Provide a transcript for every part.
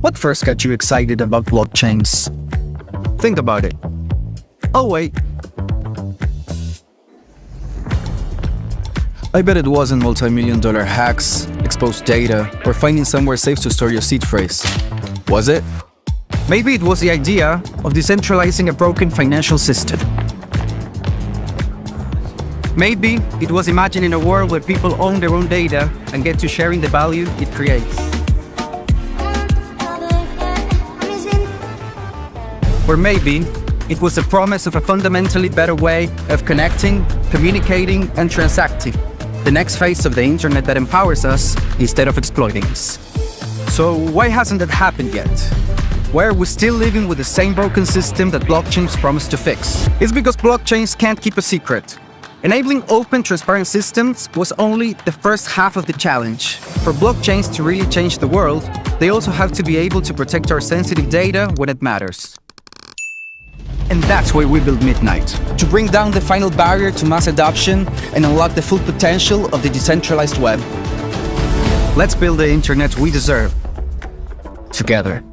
What first got you excited about blockchains? Think about it. Oh wait. I bet it wasn't multi-million-dollar hacks, exposed data, or finding somewhere safe to store your seed phrase. Was it? Maybe it was the idea of decentralizing a broken financial system. Maybe it was imagining a world where people own their own data and get to sharing the value it creates. Or maybe it was the promise of a fundamentally better way of connecting, communicating, and transacting. The next phase of the internet that empowers us instead of exploiting us. So why hasn't that happened yet? Why are we still living with the same broken system that blockchains promise to fix? It's because blockchains can't keep a secret. Enabling open, transparent systems was only the first half of the challenge. For blockchains to really change the world, they also have to be able to protect our sensitive data when it matters. And that's why we built Midnight, to bring down the final barrier to mass adoption and unlock the full potential of the decentralized web. Let's build the internet we deserve, together.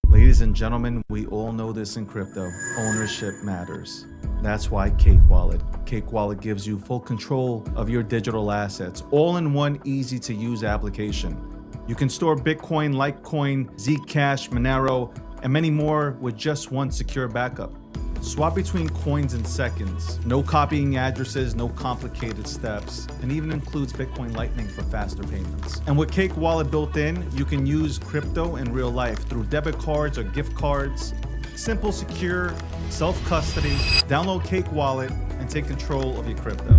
Ladies and gentlemen, we all know this in crypto. Ownership matters. That's why Cake Wallet. Cake Wallet gives you full control of your digital assets, all in one easy-to-use application. You can store Bitcoin, Litecoin, Zcash, Monero, and many more with just one secure backup. Swap between coins in seconds. No copying addresses, no complicated steps, and even includes Bitcoin Lightning for faster payments. And with Cake Wallet built in, you can use crypto in real life through debit cards or gift cards. Simple, secure, self-custody. Download Cake Wallet and take control of your crypto.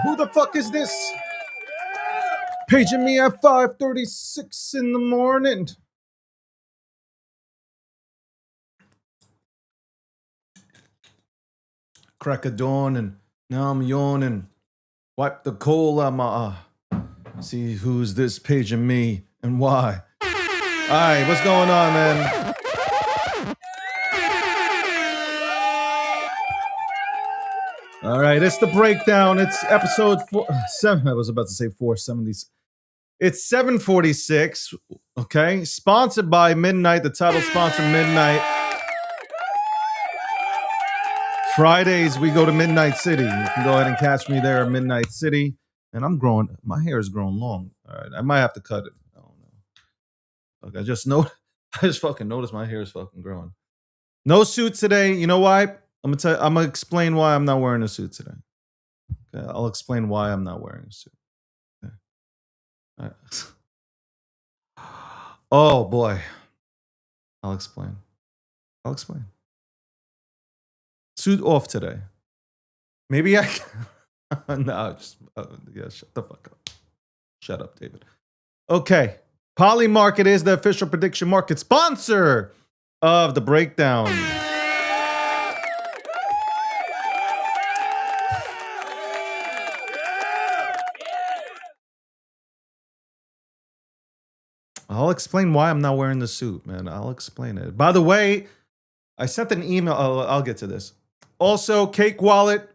Who the fuck is this? Paging me at 5:36 in the morning. Crack of dawn and now I'm yawning. Wipe the coal out my see who's this paging me and why. Alright, what's going on, man? All right, it's the breakdown. It's episode 7. I was about to say 470. It's 7:46. Okay, sponsored by Midnight. The title sponsor Midnight. Fridays we go to Midnight City. You can go ahead and catch me there at Midnight City. And I'm growing. My hair is growing long. All right, I might have to cut it. I don't know. Look, I just fucking noticed my hair is fucking growing. No suit today. You know why? I'm gonna explain why I'm not wearing a suit today. Okay, I'll explain why I'm not wearing a suit. Okay. All right. Oh boy. I'll explain. Suit off today. Maybe I can. No, just yeah, shut the fuck up. Shut up, David. Okay. Polymarket is the official prediction market sponsor of the breakdown. I'll explain why I'm not wearing the suit, man. I'll explain it. By the way, I sent an email. I'll get to this. Also, Cake Wallet.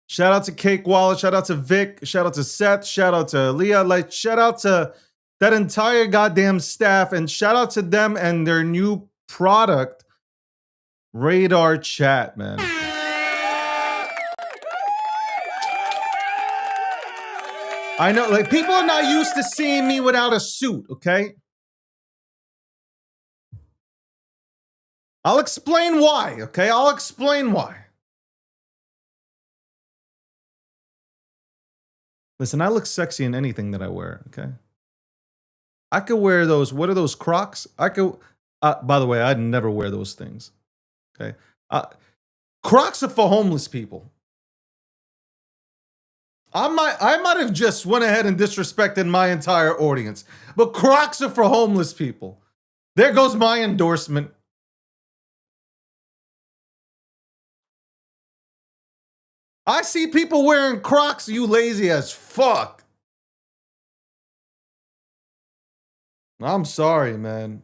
Shout out to Cake Wallet. Shout out to Vic. Shout out to Seth. Shout out to Leah. Like, shout out to that entire goddamn staff. And shout out to them and their new product, Radar Chat, man. I know, like, people are not used to seeing me without a suit, okay? I'll explain why, okay? I'll explain why. Listen, I look sexy in anything that I wear, okay? I could wear those, what are those, Crocs? I could, by the way, I'd never wear those things, okay? Crocs are for homeless people. I might have just went ahead and disrespected my entire audience. But Crocs are for homeless people. There goes my endorsement. I see people wearing Crocs, you lazy as fuck. I'm sorry, man.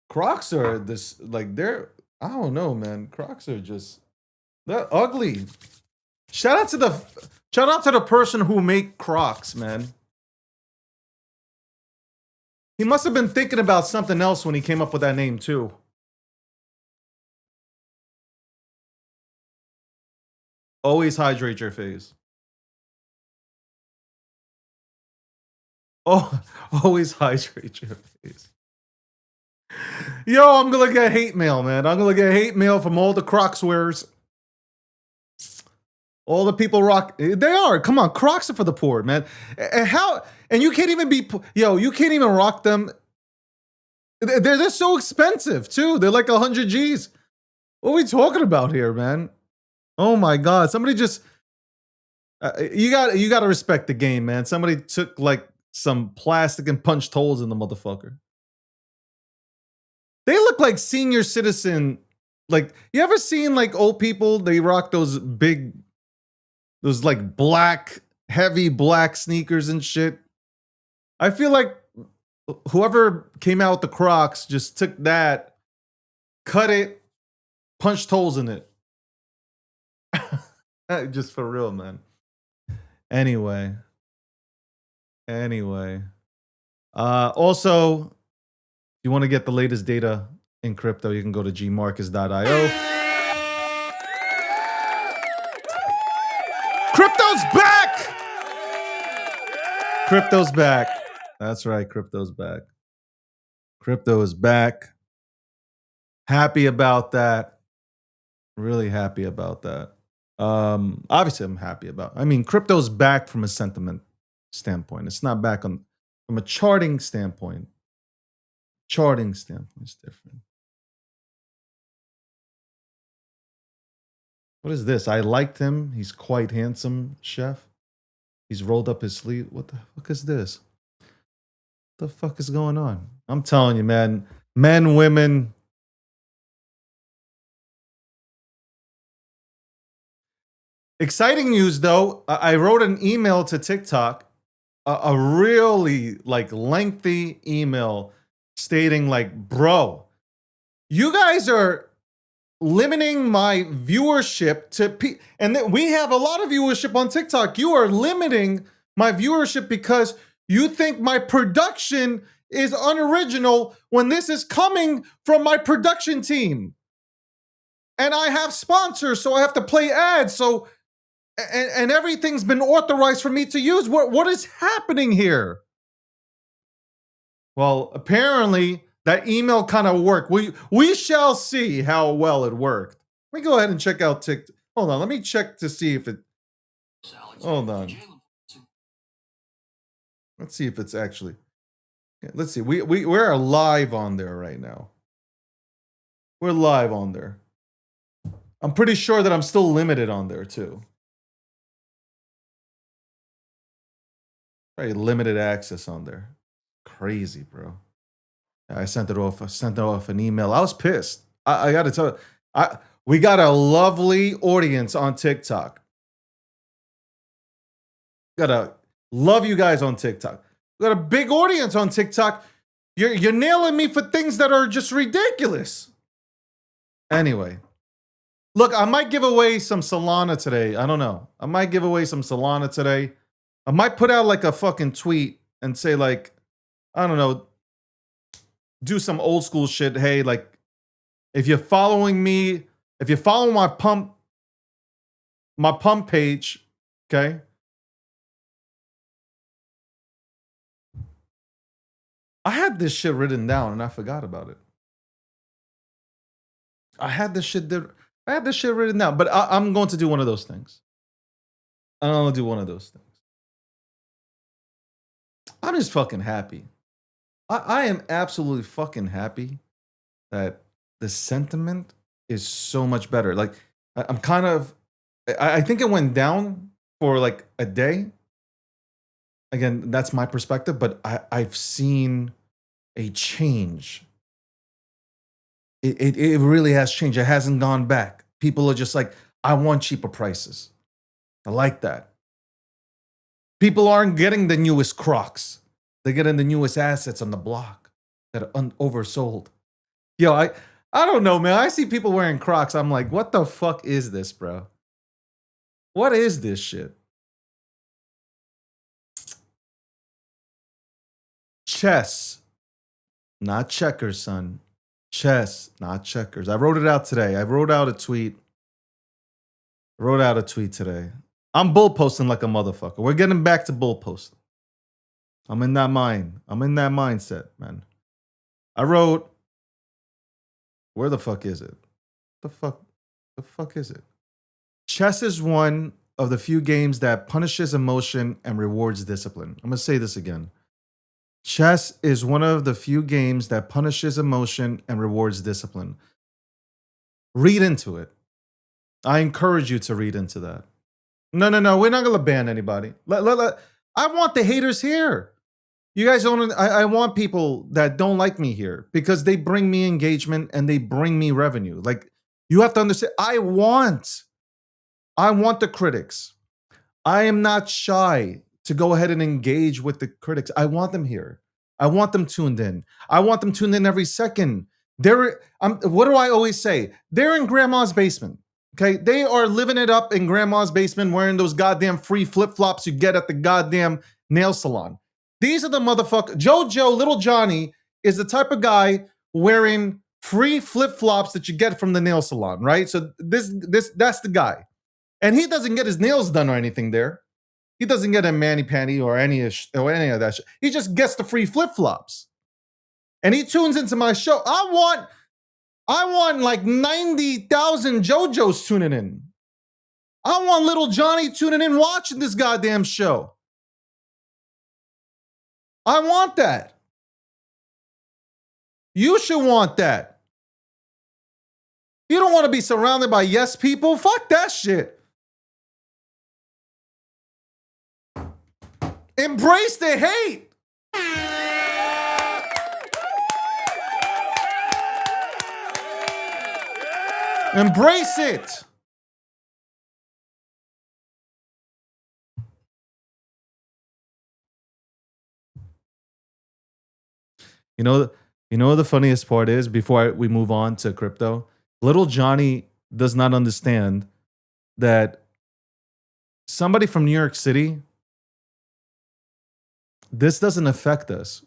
Crocs are this, like, they're, I don't know, man. Crocs are just, they're ugly. Shout out to the person who made Crocs, man. He must have been thinking about something else when he came up with that name too. Always hydrate your face. Oh, always hydrate your face. Yo, I'm gonna get hate mail, man. I'm gonna get hate mail from all the Crocs wearers. All the people rock. They are. Come on, Crocs are for the poor, man. And how? And you can't even be. Yo, you can't even rock them. They're so expensive too. They're like 100 G's. What are we talking about here, man? Oh my God! Somebody just. You got to respect the game, man. Somebody took like some plastic and punched holes in the motherfucker. They look like senior citizen. Like, you ever seen like old people? They rock those big, those like black, heavy black sneakers and shit. I feel like whoever came out with the Crocs just took that, cut it, punched holes in it. Just for real, man. Anyway. Also, if you want to get the latest data in crypto, you can go to gmarcus.io. Crypto's back! Crypto's back. That's right, crypto's back. Crypto is back. Happy about that. Really happy about that. Obviously, I'm happy about. I mean, crypto's back from a sentiment standpoint. It's not back on from a charting standpoint. Charting standpoint is different. What is this? I liked him. He's quite handsome, chef. He's rolled up his sleeve. What the fuck is this? What the fuck is going on? I'm telling you, man. Men, women. Exciting news, though. I wrote an email to TikTok, a really like lengthy email stating like, bro, you guys are limiting my viewership to and we have a lot of viewership on TikTok. You are limiting my viewership because you think my production is unoriginal when this is coming from my production team. And I have sponsors, so I have to play ads. So and everything's been authorized for me to use. What is happening here? Well, apparently that email kind of worked. We shall see how well it worked. Let me go ahead and check out TikTok. Hold on, let me check to see if it. Hold on. Let's see if it's actually. Yeah, let's see. We're live on there right now. We're live on there. I'm pretty sure that I'm still limited on there too. Very limited access on there. Crazy, bro. I sent it off. I sent off an email. I was pissed. I got to tell you, we got a lovely audience on TikTok. Gotta love you guys on TikTok. We got a big audience on TikTok. You're nailing me for things that are just ridiculous. Anyway, look, I might give away some Solana today. I don't know. I might give away some Solana today. I might put out like a fucking tweet and say like, I don't know, do some old school shit. Hey, like, if you're following me, if you're following my pump page, okay? I had this shit written down and I forgot about it. I had this shit written down, but I'm going to do one of those things. I'm going to do one of those things. I'm just fucking happy. I am absolutely fucking happy that the sentiment is so much better. Like, I'm kind of I think it went down for like a day. Again, that's my perspective, but I've seen a change. It really has changed. It hasn't gone back. People are just like, I want cheaper prices. I like that. People aren't getting the newest Crocs. They're getting the newest assets on the block that are oversold. Yo, I don't know, man. I see people wearing Crocs. I'm like, what the fuck is this, bro? What is this shit? Chess, not checkers, son. Chess, not checkers. I wrote it out today. I wrote out a tweet. Today. I'm bull posting like a motherfucker. We're getting back to bull posting. I'm in that mindset, man. I wrote, where the fuck is it? The fuck is it? Chess is one of the few games that punishes emotion and rewards discipline. I'm gonna say this again. Chess is one of the few games that punishes emotion and rewards discipline. Read into it. I encourage you to read into that. No. We're not going to ban anybody. I want the haters here. You guys don't. I want people that don't like me here because they bring me engagement and they bring me revenue. Like, you have to understand, I want the critics. I am not shy to go ahead and engage with the critics. I want them here. I want them tuned in. I want them tuned in every second. What do I always say? They're in grandma's basement. Okay, they are living it up in grandma's basement, wearing those goddamn free flip-flops you get at the goddamn nail salon. These are the motherfuckers. JoJo, Little Johnny, is the type of guy wearing free flip-flops that you get from the nail salon, right? So that's the guy. And he doesn't get his nails done or anything there. He doesn't get a mani-pedi or any of that shit. He just gets the free flip-flops. And he tunes into my show. I want like 90,000 JoJos tuning in. I want Little Johnny tuning in, watching this goddamn show. I want that. You should want that. You don't want to be surrounded by yes people? Fuck that shit. Embrace the hate. Embrace it. You know what the funniest part is, before we move on to crypto? Little Johnny does not understand that somebody from New York City, this doesn't affect us.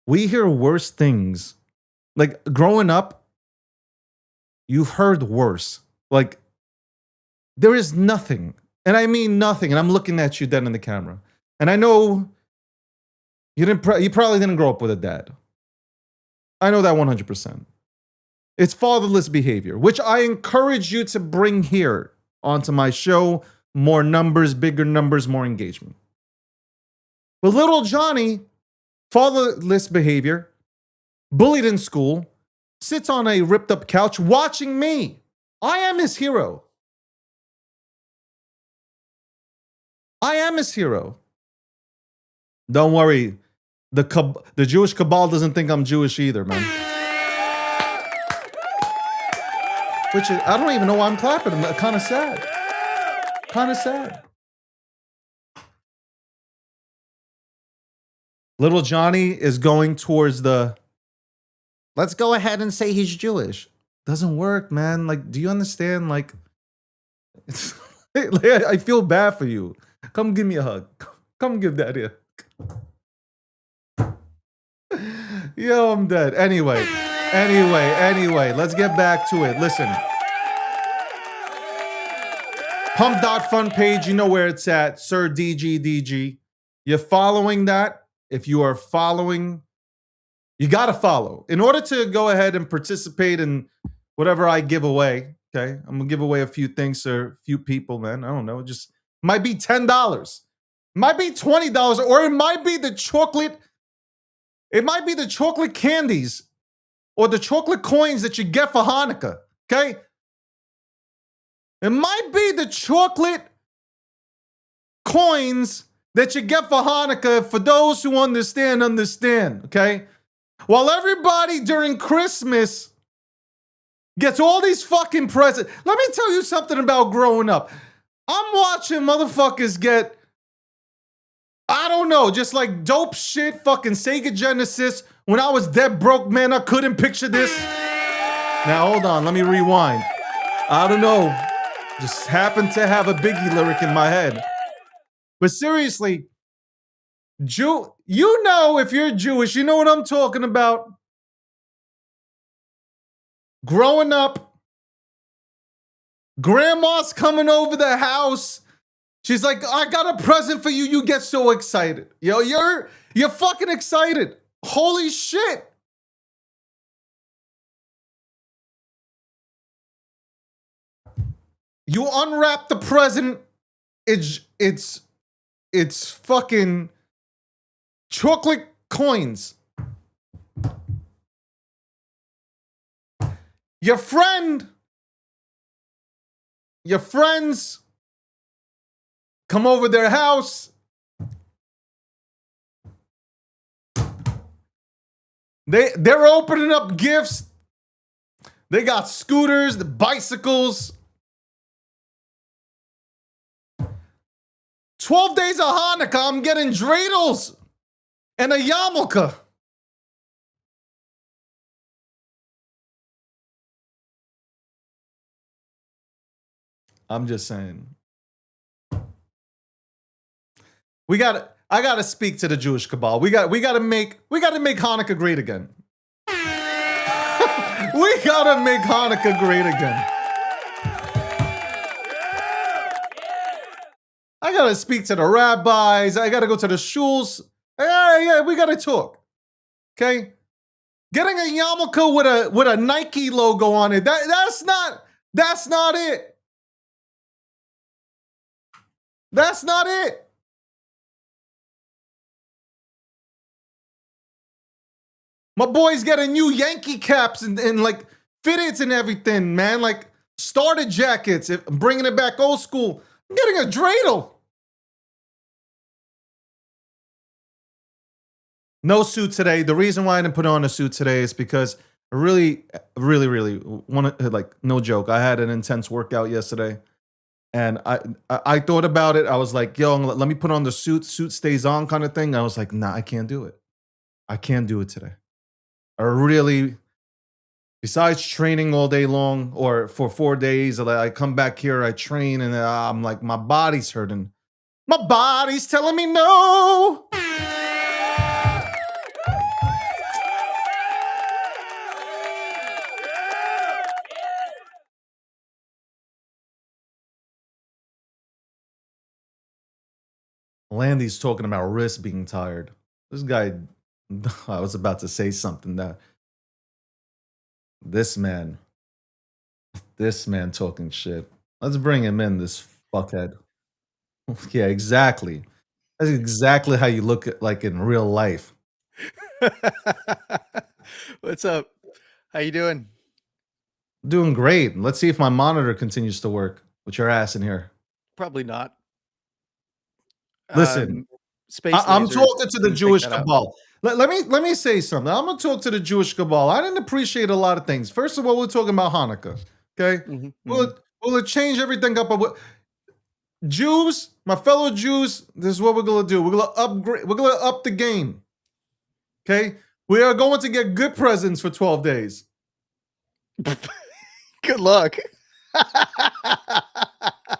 We hear worse things. Like, growing up, you've heard worse. Like, there is nothing, and I mean nothing, and I'm looking at you dead in the camera. And I know you probably didn't grow up with a dad. I know that 100%. It's fatherless behavior, which I encourage you to bring here onto my show. More numbers, bigger numbers, more engagement. But Little Johnny, fatherless behavior, bullied in school, sits on a ripped up couch watching me. I am his hero. I am his hero. Don't worry. The Jewish cabal doesn't think I'm Jewish either, man. Which is, I don't even know why I'm clapping. I'm kind of sad. Kind of sad. Little Johnny is going towards the, let's go ahead and say he's Jewish. Doesn't work, man. Like, do you understand? Like, I feel bad for you. Come give me a hug. Come give Daddy a hug. Yo, I'm dead. Anyway, let's get back to it. Listen. Pump.fund page, you know where it's at. Sir DGDG. You're following that? If you are following, you got to follow. In order to go ahead and participate in whatever I give away, okay? I'm going to give away a few things to a few people, man. I don't know. Just might be $10. Might be $20. Or it might be the chocolate. It might be the chocolate candies or the chocolate coins that you get for Hanukkah, okay? It might be the chocolate coins that you get for Hanukkah. For those who understand, okay? While everybody during Christmas gets all these fucking presents. Let me tell you something about growing up. I'm watching motherfuckers get, I don't know, just like dope shit, fucking Sega Genesis. When I was dead broke, man, I couldn't picture this. Now, hold on, let me rewind. I don't know. Just happened to have a Biggie lyric in my head. But seriously, you know, if you're Jewish, you know what I'm talking about. Growing up, grandma's coming over the house. She's like, I got a present for you. You get so excited. Yo, you're fucking excited. Holy shit. You unwrap the present. It's fucking chocolate coins. Your friends come over their house. They're opening up gifts. They got scooters, the bicycles. 12 days of Hanukkah, I'm getting dreidels and a yarmulke. I'm just saying. I gotta speak to the Jewish cabal. We gotta make Hanukkah great again. We gotta make Hanukkah great again. I gotta speak to the rabbis. I gotta go to the shuls. Yeah, we gotta talk. Okay? Getting a yarmulke with a Nike logo on it, that's not it. That's not it. My boys getting new Yankee caps and like fitteds and everything, man. Like starter jackets. I'm bringing it back old school. I'm getting a dreidel. No suit today. The reason why I didn't put on a suit today is because I really want to, like, no joke. I had an intense workout yesterday. And I thought about it. I was like, yo, let me put on the suit. Suit stays on kind of thing. I was like, nah, I can't do it. I can't do it today. I really, besides training all day long or for 4 days, I come back here, I train, and I'm like, my body's hurting. My body's telling me no. Landy's talking about wrists being tired. This guy, I was about to say something that this man talking shit. Let's bring him in, this fuckhead. Yeah, exactly. That's exactly how you look at, like, in real life. What's up? How you doing? Doing great. Let's see if my monitor continues to work with your ass in here. Probably not. Listen, Space I'm lasers talking to the didn't pick Jewish that up. cabal. Let me say something. I'm gonna talk to the Jewish cabal. I didn't appreciate a lot of things. First of all, we're talking about Hanukkah. Okay, will it change everything up? Jews, my fellow Jews, this is what we're gonna do. We're gonna upgrade. We're gonna up the game. Okay, we are going to get good presents for 12 days. Good luck.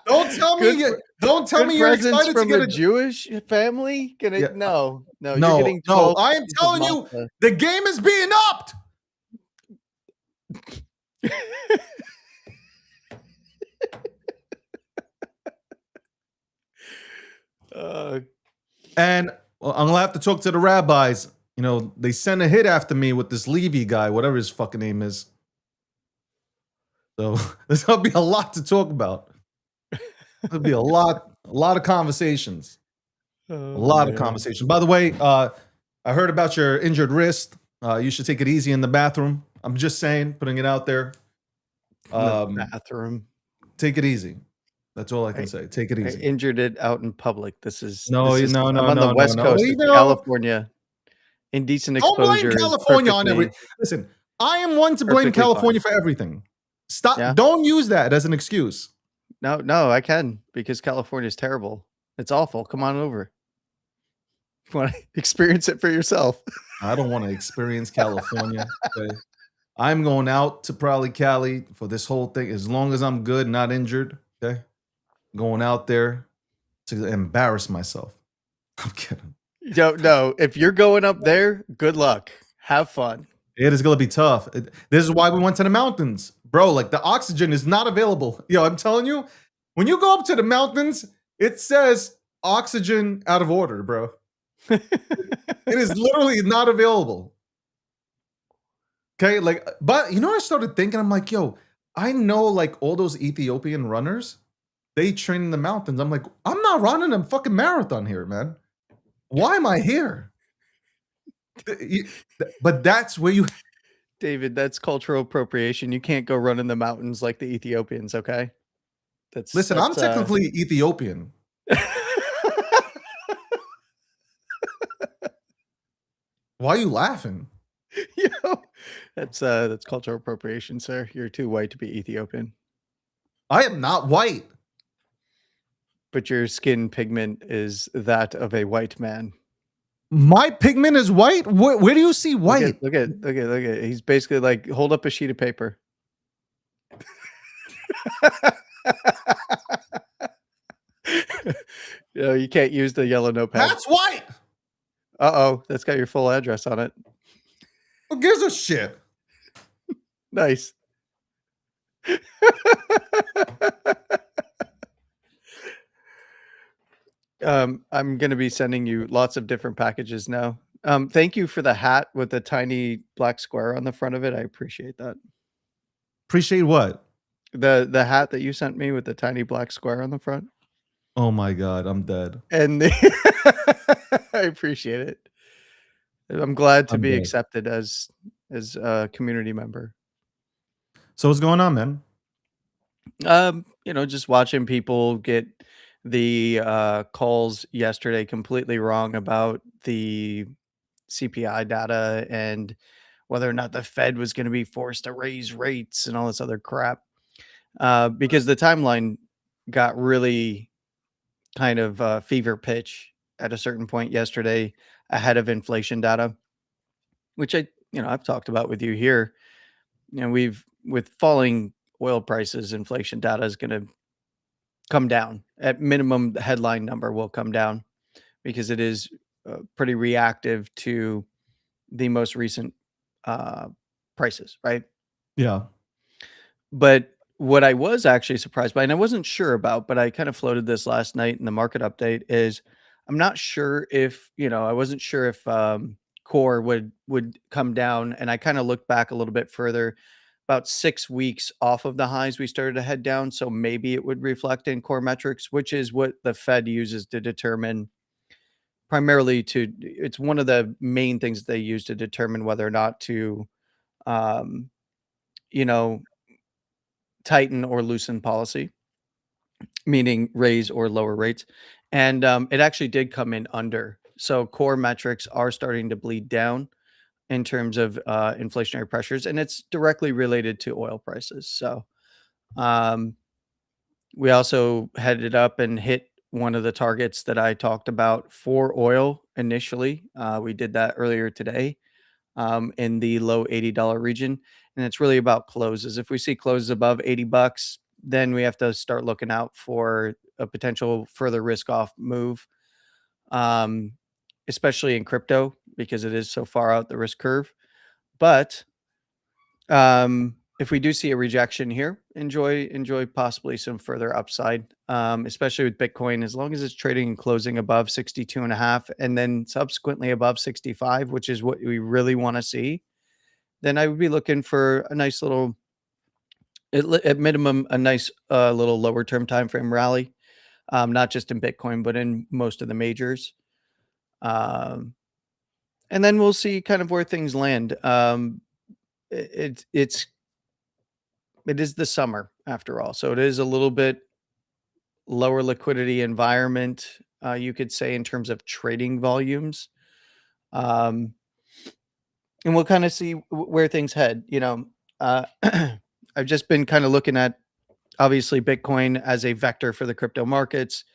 Don't tell me. Don't tell me you're excited to get a Jewish family. No. No. You're getting 12 I am telling you, the game is being upped. And I'm gonna have to talk to the rabbis. You know, they sent a hit after me with this Levy guy, whatever his fucking name is. So there's gonna be a lot to talk about. There'll be a lot of conversations. A lot of conversations. By the way, I heard about your injured wrist. You should take it easy in the bathroom. I'm just saying, putting it out there. The bathroom. take it easy. That's all I can I, say. Take it I easy. injured it out in public. This is No, no, I'm no, on the no, no, West no. Coast. You It's know, California. Indecent don't blame exposure is California on every. perfectly Listen, I am one to blame perfectly California fine. for everything. Stop. Yeah. Don't use that as an excuse. No, I can, because California is terrible. It's awful. Come on over. You want to experience it for yourself. I don't want to experience California. Okay? I'm going out to probably Cali for this whole thing as long as I'm good, not injured. Okay, going out there to embarrass myself. I'm kidding. No, if you're going up there, good luck. Have fun. It is gonna be tough. This is why we went to the mountains, bro. Like the oxygen is not available. Yo, I'm telling you, when you go up to the mountains, it says oxygen out of order, bro. It is literally not available. Okay, like, but you know, I started thinking, I'm like, yo, I know like all those Ethiopian runners, they train in the mountains. I'm like, I'm not running a fucking marathon here, man. Why am I here? But that's where you. David, that's cultural appropriation. You can't go run in the mountains like the Ethiopians, okay? Listen, I'm technically Ethiopian. Why are you laughing? Yo, that's cultural appropriation, sir. You're too white to be Ethiopian. I am not white. But your skin pigment is that of a white man. My pigment is white? Where do you see white? Look at. He's basically like, hold up a sheet of paper. You can't use the yellow notepad. That's white. Uh-oh, that's got your full address on it. Who gives a shit? Nice. I'm going to be sending you lots of different packages now. Thank you for the hat with the tiny black square on the front of it. I appreciate that. Appreciate what? The hat that you sent me with the tiny black square on the front. Oh my God, I'm dead. And I appreciate it. I'm glad to be accepted as a community member. So what's going on, man? Just watching people get the calls yesterday completely wrong about the CPI data and whether or not the Fed was going to be forced to raise rates and all this other crap. Because the timeline got really kind of fever pitch at a certain point yesterday ahead of inflation data, which I've talked about with you here. With falling oil prices, inflation data is going to come down. At minimum, the headline number will come down because it is pretty reactive to the most recent prices, right? Yeah. But what I was actually surprised by, and I wasn't sure about, but I kind of floated this last night in the market update, is I'm not sure if, I wasn't sure if core would come down. And I kind of looked back a little bit further, about 6 weeks off of the highs we started to head down. So maybe it would reflect in core metrics, which is what the Fed uses to determine it's one of the main things they use to determine whether or not to, tighten or loosen policy, meaning raise or lower rates. And it actually did come in under. So core metrics are starting to bleed down in terms of inflationary pressures, and it's directly related to oil prices. So we also headed up and hit one of the targets that I talked about for oil initially. We did that earlier today in the low $80 region. And it's really about closes. If we see closes above $80, then we have to start looking out for a potential further risk off move, especially in crypto, because it is so far out the risk curve. But if we do see a rejection here, enjoy possibly some further upside, especially with Bitcoin, as long as it's trading and closing above 62.5 and then subsequently above 65, which is what we really want to see. Then I would be looking for a nice little, at minimum, a nice little lower term time frame rally, not just in Bitcoin, but in most of the majors. And then we'll see kind of where things land. It's it is the summer after all. So it is a little bit lower liquidity environment, you could say, in terms of trading volumes. Um, and we'll kind of see where things head. I've just been kind of looking at obviously Bitcoin as a vector for the crypto markets,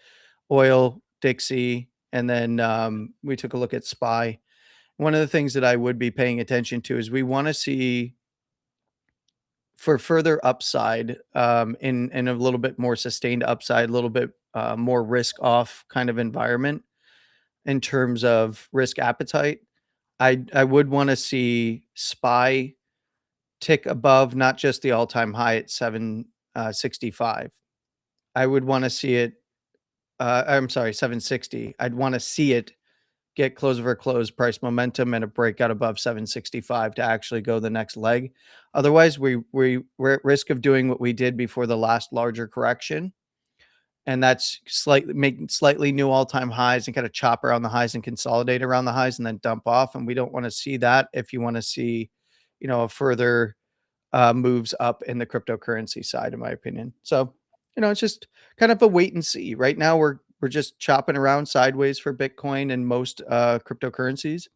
oil, Dixie, and then we took a look at SPY. One of the things that I would be paying attention to is we want to see for further upside, in a little bit more sustained upside, a little bit more risk off kind of environment in terms of risk appetite. I would want to see SPY tick above not just the all-time high at 765. I would want to see it. I'm sorry, 760. I'd want to see it get close over close price momentum and a breakout above 765 to actually go the next leg. Otherwise, we're at risk of doing what we did before the last larger correction, and that's making slightly new all-time highs and kind of chop around the highs and consolidate around the highs and then dump off. And we don't want to see that if you want to see, a further moves up in the cryptocurrency side, in my opinion. So, it's just kind of a wait and see. Right now, we're just chopping around sideways for Bitcoin and most cryptocurrencies,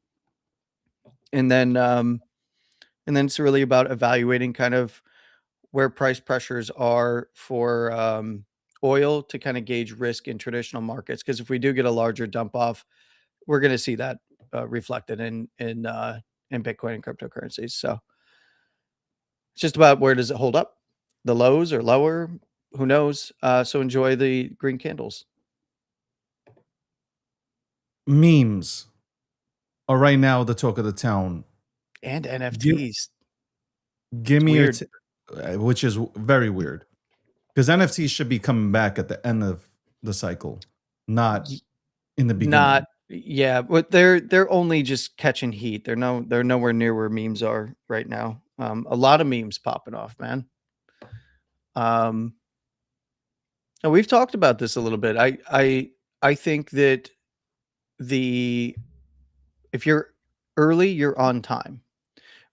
and then it's really about evaluating kind of where price pressures are for oil to kind of gauge risk in traditional markets. Because if we do get a larger dump off, we're going to see that reflected in Bitcoin and cryptocurrencies. So it's just about where does it hold up? The lows or lower? Who knows? So enjoy the green candles. Memes are right now the talk of the town. And NFTs. Give me weird. which is very weird, because NFTs should be coming back at the end of the cycle, not in the beginning. But they're only just catching heat. They're nowhere near where memes are right now. A lot of memes popping off, man. And we've talked about this a little bit. I think that if you're early, you're on time,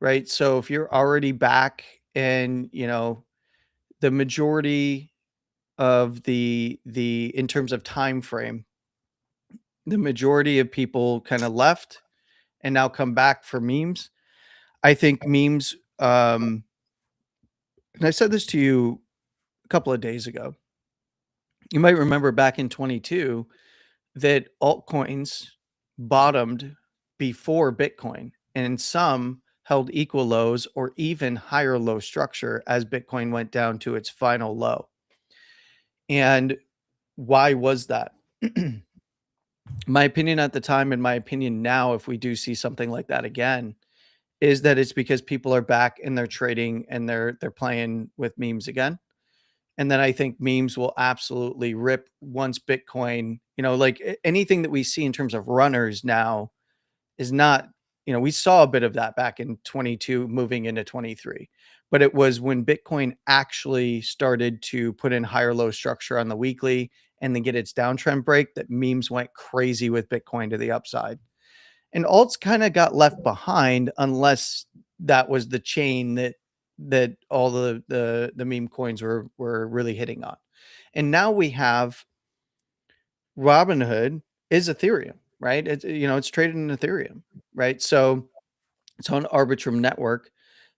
right? So if you're already back and the majority of the in terms of time frame, the majority of people kind of left and now come back for memes. I think memes, and I said this to you a couple of days ago. You might remember back in 22 that altcoins bottomed before Bitcoin, and some held equal lows or even higher low structure as Bitcoin went down to its final low. And why was that? My opinion at the time and my opinion now, if we do see something like that again, is that it's because people are back and they're trading and they're playing with memes again. And then I think memes will absolutely rip once Bitcoin, like anything that we see in terms of runners now is not, we saw a bit of that back in 22 moving into 23, but it was when Bitcoin actually started to put in higher low structure on the weekly and then get its downtrend break that memes went crazy with Bitcoin to the upside. And alts kind of got left behind unless that was the chain that all the meme coins were really hitting on. And now we have Robinhood is Ethereum, right? It's traded in Ethereum, right? So it's on Arbitrum network.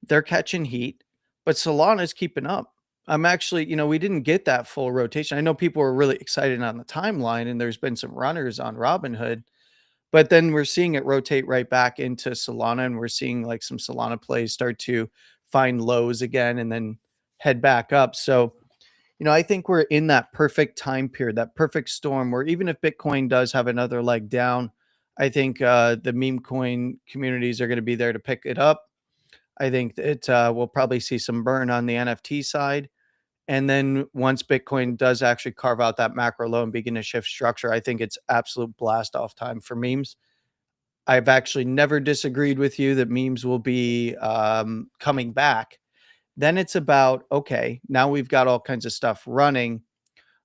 They're catching heat, but Solana is keeping up. I'm actually, we didn't get that full rotation. I know people were really excited on the timeline and there's been some runners on Robinhood, but then we're seeing it rotate right back into Solana, and we're seeing like some Solana plays start to find lows again and then head back up. So, I think we're in that perfect time period, that perfect storm where even if Bitcoin does have another leg down, I think the meme coin communities are going to be there to pick it up. I think that we'll probably see some burn on the NFT side. And then once Bitcoin does actually carve out that macro low and begin to shift structure, I think it's absolute blast off time for memes. I've actually never disagreed with you that memes will be coming back. Then it's about, okay, now we've got all kinds of stuff running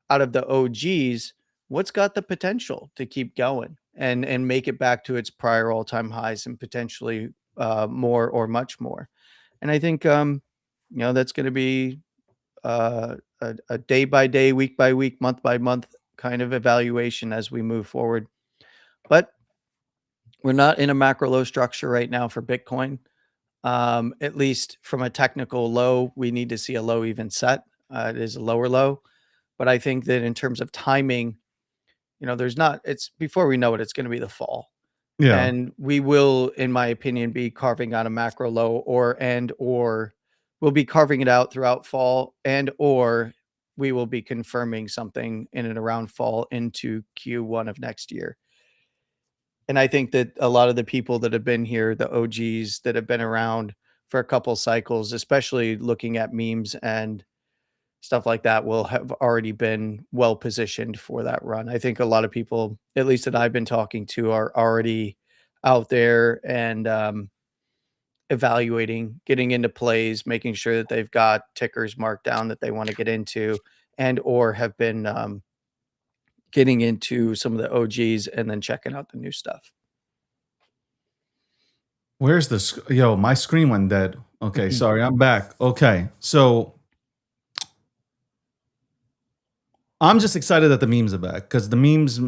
out of the OGs. What's got the potential to keep going and make it back to its prior all-time highs and potentially more or much more? And I think, that's going to be a day by day, week by week, month by month kind of evaluation as we move forward. But we're not in a macro low structure right now for Bitcoin. At least from a technical low, we need to see a low even set. It is a lower low, but I think that in terms of timing, there's not. It's before we know it, it's going to be the fall, Yeah. and we will, in my opinion, be carving out a macro low, or we'll be carving it out throughout fall, or we will be confirming something in and around fall into Q1 of next year. And I think that a lot of the people that have been here, the OGs that have been around for a couple cycles, especially looking at memes and stuff like that, will have already been well positioned for that run. I think a lot of people, at least that I've been talking to, are already out there and evaluating, getting into plays, making sure that they've got tickers marked down that they want to get into, and or have been getting into some of the OGs and then checking out the new stuff. Where's yo, my screen went dead. Okay, sorry, I'm back. Okay, so I'm just excited that the memes are back because the memes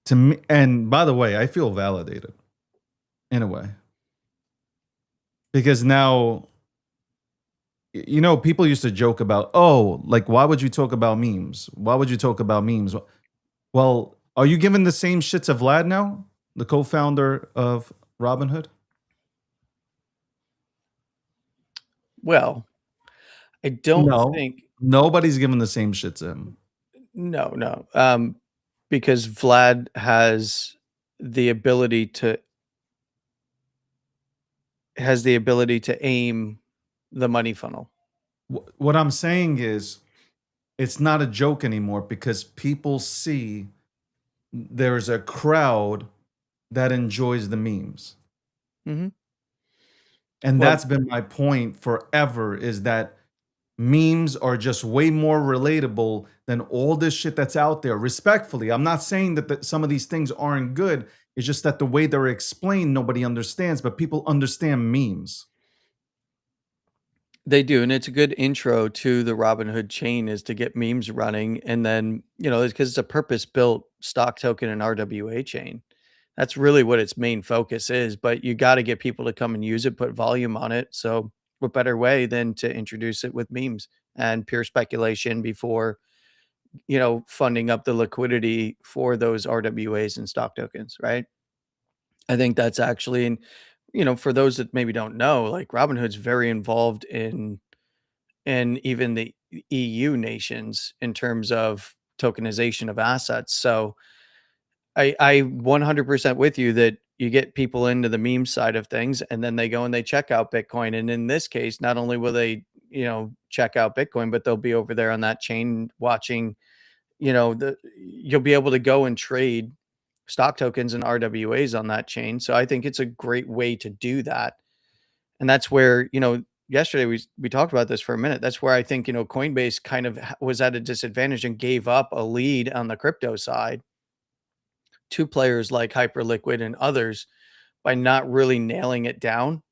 to me, and by the way, I feel validated in a way because now, people used to joke about, oh, like, why would you talk about memes? Why would you talk about memes? Well, are you giving the same shit to Vlad now, the co-founder of Robinhood? Well, I don't No, think nobody's giving the same shit to him. no, because Vlad has the ability to aim the money funnel. What I'm saying is, it's not a joke anymore because people see there's a crowd that enjoys the memes. Mhm. And Well, that's been my point forever, is that memes are just way more relatable than all this shit that's out there. Respectfully, I'm not saying that some of these things aren't good. It's just that the way they're explained, nobody understands, but people understand memes. they do, and it's a good intro to the Robinhood chain is to get memes running, and then, because it's a purpose-built stock token and RWA chain. That's really what its main focus is, but you gotta get people to come and use it, put volume on it, so what better way than to introduce it with memes and pure speculation before, funding up the liquidity for those RWAs and stock tokens, right? I think that's actually and, for those that maybe don't know, like, Robinhood's very involved in even the EU nations in terms of tokenization of assets, so I 100% with you that you get people into the meme side of things, and then they go and they check out Bitcoin, and in this case, not only will they, check out Bitcoin, but they'll be over there on that chain watching, you'll be able to go and trade stock tokens and RWAs on that chain, so I think it's a great way to do that, and that's where, yesterday we talked about this for a minute, that's where I think, Coinbase kind of was at a disadvantage and gave up a lead on the crypto side to players like Hyperliquid and others by not really nailing it down,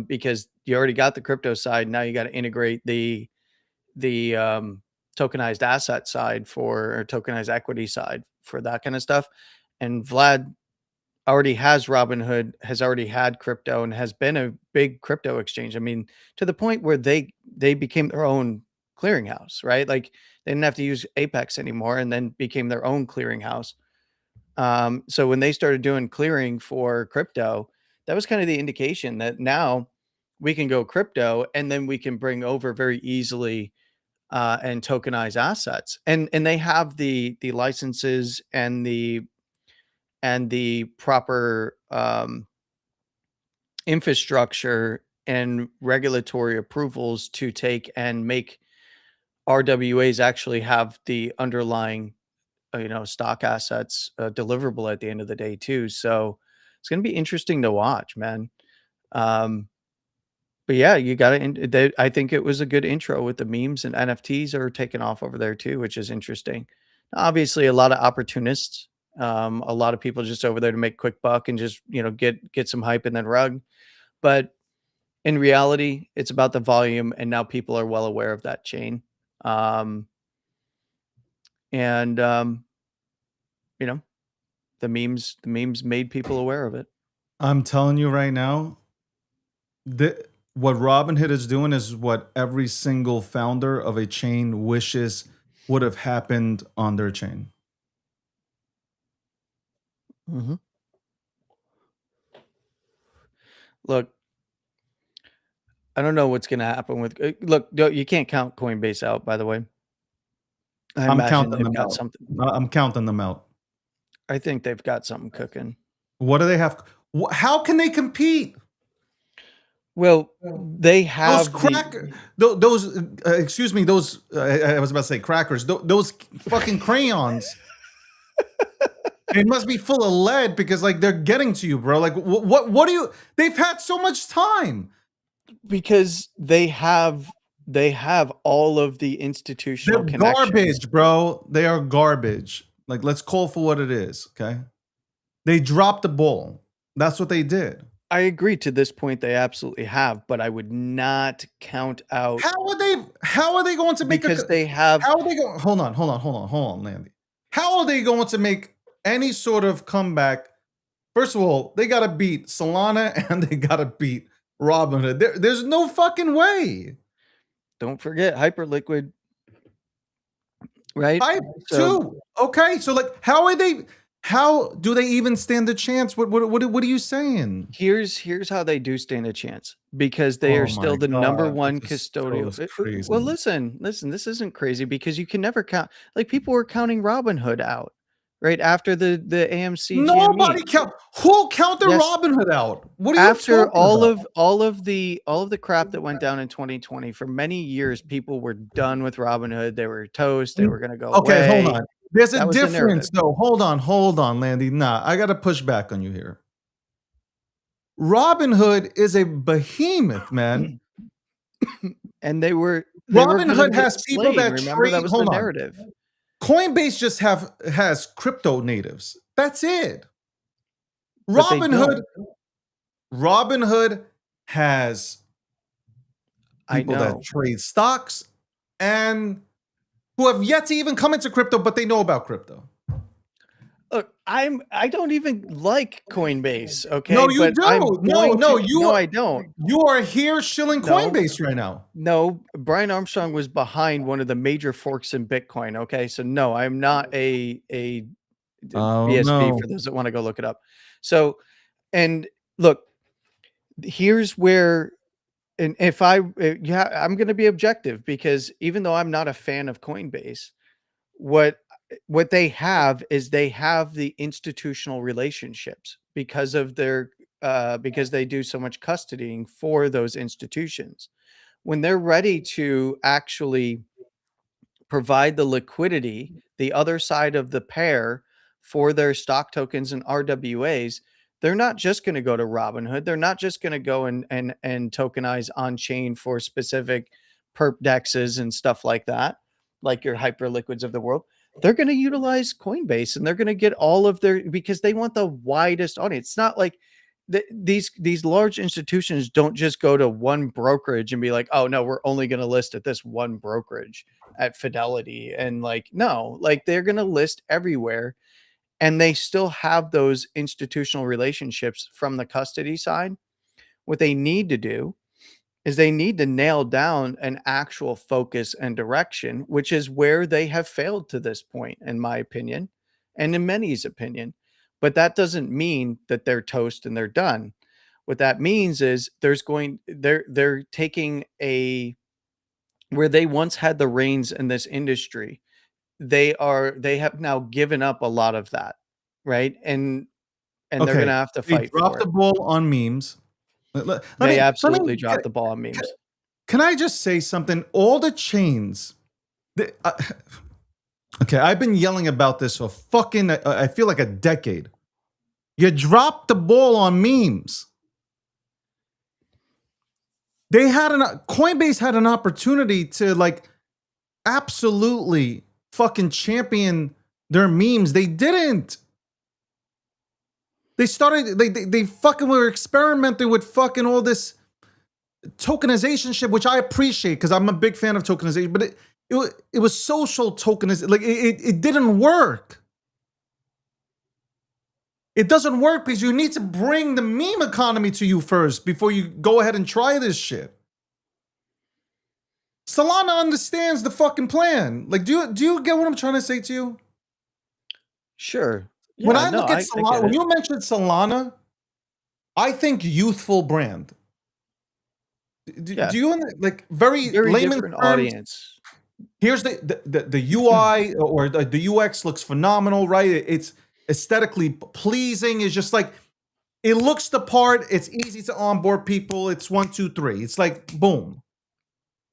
because you already got the crypto side. Now you got to integrate the tokenized asset side or tokenized equity side for that kind of stuff. And Vlad already has Robinhood, has already had crypto, and has been a big crypto exchange. I mean, to the point where they became their own clearinghouse, right? Like they didn't have to use Apex anymore, and then became their own clearinghouse. So when they started doing clearing for crypto, that was kind of the indication that now we can go crypto and then we can bring over very easily and tokenize assets. And they have the licenses and the proper infrastructure and regulatory approvals to take and make RWAs actually have the underlying stock assets deliverable at the end of the day too. So it's going to be interesting to watch, man. Um, but yeah, you got to. I think it was a good intro with the memes, and NFTs are taking off over there too, which is interesting. Obviously, a lot of opportunists, a lot of people just over there to make quick buck and just get some hype and then rug. But in reality, it's about the volume, and now people are well aware of that chain. Um, and you know, the memes made people aware of it. I'm telling you right now, what Robinhood is doing is what every single founder of a chain wishes would have happened on their chain. Mm-hmm. Look, I don't know what's going to happen with. Look, you can't count Coinbase out. By the way, I I'm imagine counting they've them got out. something. I'm counting them out. I think they've got something cooking. What do they have? How can they compete? Well, they have those excuse me, those I was about to say crackers. Those fucking crayons. It must be full of lead because like they're getting to you, bro. Like what do you? They've had so much time because they have all of the institutional They're connections. garbage, bro. They are garbage. Like let's call for what it is. Okay, they dropped the ball. That's what they did. I agree to this point they absolutely have, but I would not count out. How are they going to make because they have how are they going hold on, Landy. How are they going to make any sort of comeback? First of all, they gotta beat Solana and they gotta beat Robinhood. There's no fucking way. Don't forget Hyperliquid. Right? Hype too. Okay, so like how do they even stand a chance? What are you saying? Here's how they do stand a chance, because they are still the number one custodial. Well, listen, this isn't crazy, because you can never count. Like, people were counting Robinhood out right after the AMC. Nobody count. Who counted Robinhood out? What are you after talking about? all of the crap that went down in 2020? For many years, people were done with Robinhood. They were toast. They were going to go Okay, away. hold on. There's a difference, though. Hold on, Landy. Nah, I got to push back on you here. Robinhood is a behemoth, man. And Robinhood has people that remember that was the narrative. Coinbase just has crypto natives. That's it. Robinhood has people that trade stocks and who have yet to even come into crypto, but they know about crypto. Look, I don't even like Coinbase. Okay, no, you do. I don't. You are here shilling Coinbase right now. No, Brian Armstrong was behind one of the major forks in Bitcoin. Okay, so no, I'm not a BSB for those that want to go look it up. So, and look, here's where. And if I'm going to be objective, because even though I'm not a fan of Coinbase, what they have is they have the institutional relationships because of their because they do so much custodying for those institutions. When they're ready to actually provide the liquidity, the other side of the pair, for their stock tokens and RWAs, they're not just going to go to Robinhood. They're not just going to go and tokenize on chain for specific perp dexes and stuff like that, like your Hyperliquids of the world. They're going to utilize Coinbase, and they're going to get all of their, because they want the widest audience. It's not like these large institutions don't just go to one brokerage and be like, oh no, we're only going to list at this one brokerage at Fidelity. And like, no, like they're going to list everywhere. And they still have those institutional relationships from the custody side. What they need to do is they need to nail down an actual focus and direction, which is where they have failed to this point, in my opinion, and in many's opinion. But that doesn't mean that they're toast and they're done. What that means is they're taking where they once had the reins in this industry. They have now given up a lot of that, right? And they're going to have to fight. They dropped the ball on memes. They absolutely dropped the ball on memes. Can I just say something? All the chains. Okay, I've been yelling about this for fucking, I feel like a decade. You dropped the ball on memes. Coinbase had an opportunity to like absolutely fucking champion their memes. They didn't. They fucking were experimenting with fucking all this tokenization shit, which I appreciate because I'm a big fan of tokenization, but it was social tokenism. Like it didn't work. It doesn't work because you need to bring the meme economy to you first before you go ahead and try this shit. Solana understands the fucking plan. Like, do you get what I'm trying to say to you? Sure. When Yeah, I no, look at I Solana, get when it. you mentioned Solana, I think youthful brand. Yeah. Do you like very Very layman different terms? audience. Here's the UI or the UX looks phenomenal, right? It's aesthetically pleasing. It's just like it looks the part. It's easy to onboard people. It's 1, 2, 3. It's like boom.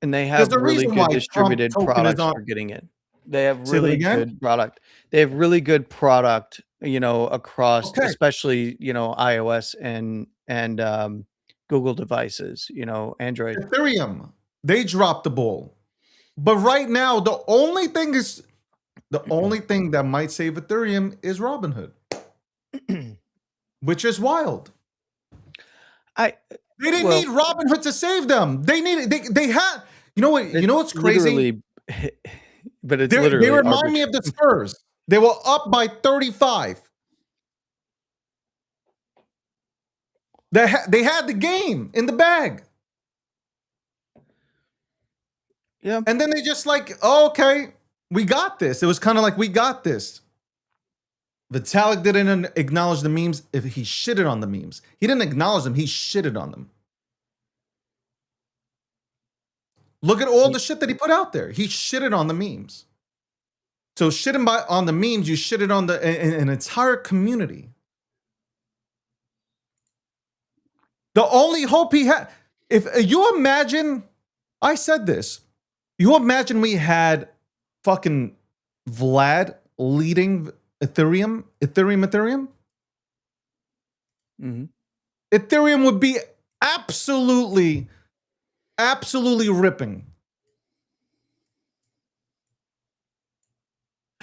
And they There's have a really reason good why Trump distributed token is products on. for getting it. They have Say that really again. good product. They have really good product, across Okay. especially, iOS and Google devices, Android. Ethereum, they dropped the ball. But right now, the only thing that might save Ethereum is Robinhood, which is wild. I They didn't well, need Robinhood to save them. They needed they had it's what's crazy? literally but it's They literally remind me of the Spurs. They were up by 35. They had the game in the bag. Yeah. And then they just like, oh, okay, we got this. It was kind of like, we got this. Vitalik didn't acknowledge the memes. If he shitted on the memes, he didn't acknowledge them. He shitted on them. Look at all the shit that he put out there. He shitted on the memes. So shitting on the memes, you shitted on an entire community. The only hope he had, if you imagine, I said this, you imagine we had fucking Vlad leading Ethereum. Mm-hmm. Ethereum would be absolutely ripping.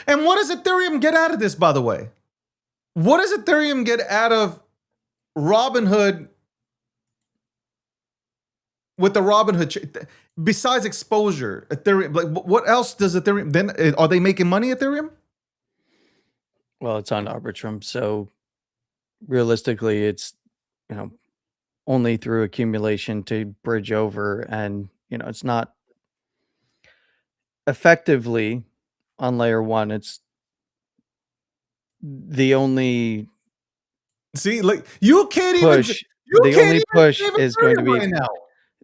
And what does Ethereum get out of this, by the way? What does Ethereum get out of Robinhood with the Robinhood besides exposure? Ethereum, like what else does Ethereum then? Are they making money, Ethereum? Well, it's on Arbitrum, so realistically, it's only through accumulation to bridge over, and it's not effectively on layer one. It's the only See, like you can't push. even The only push save is going to Ethereum be right now.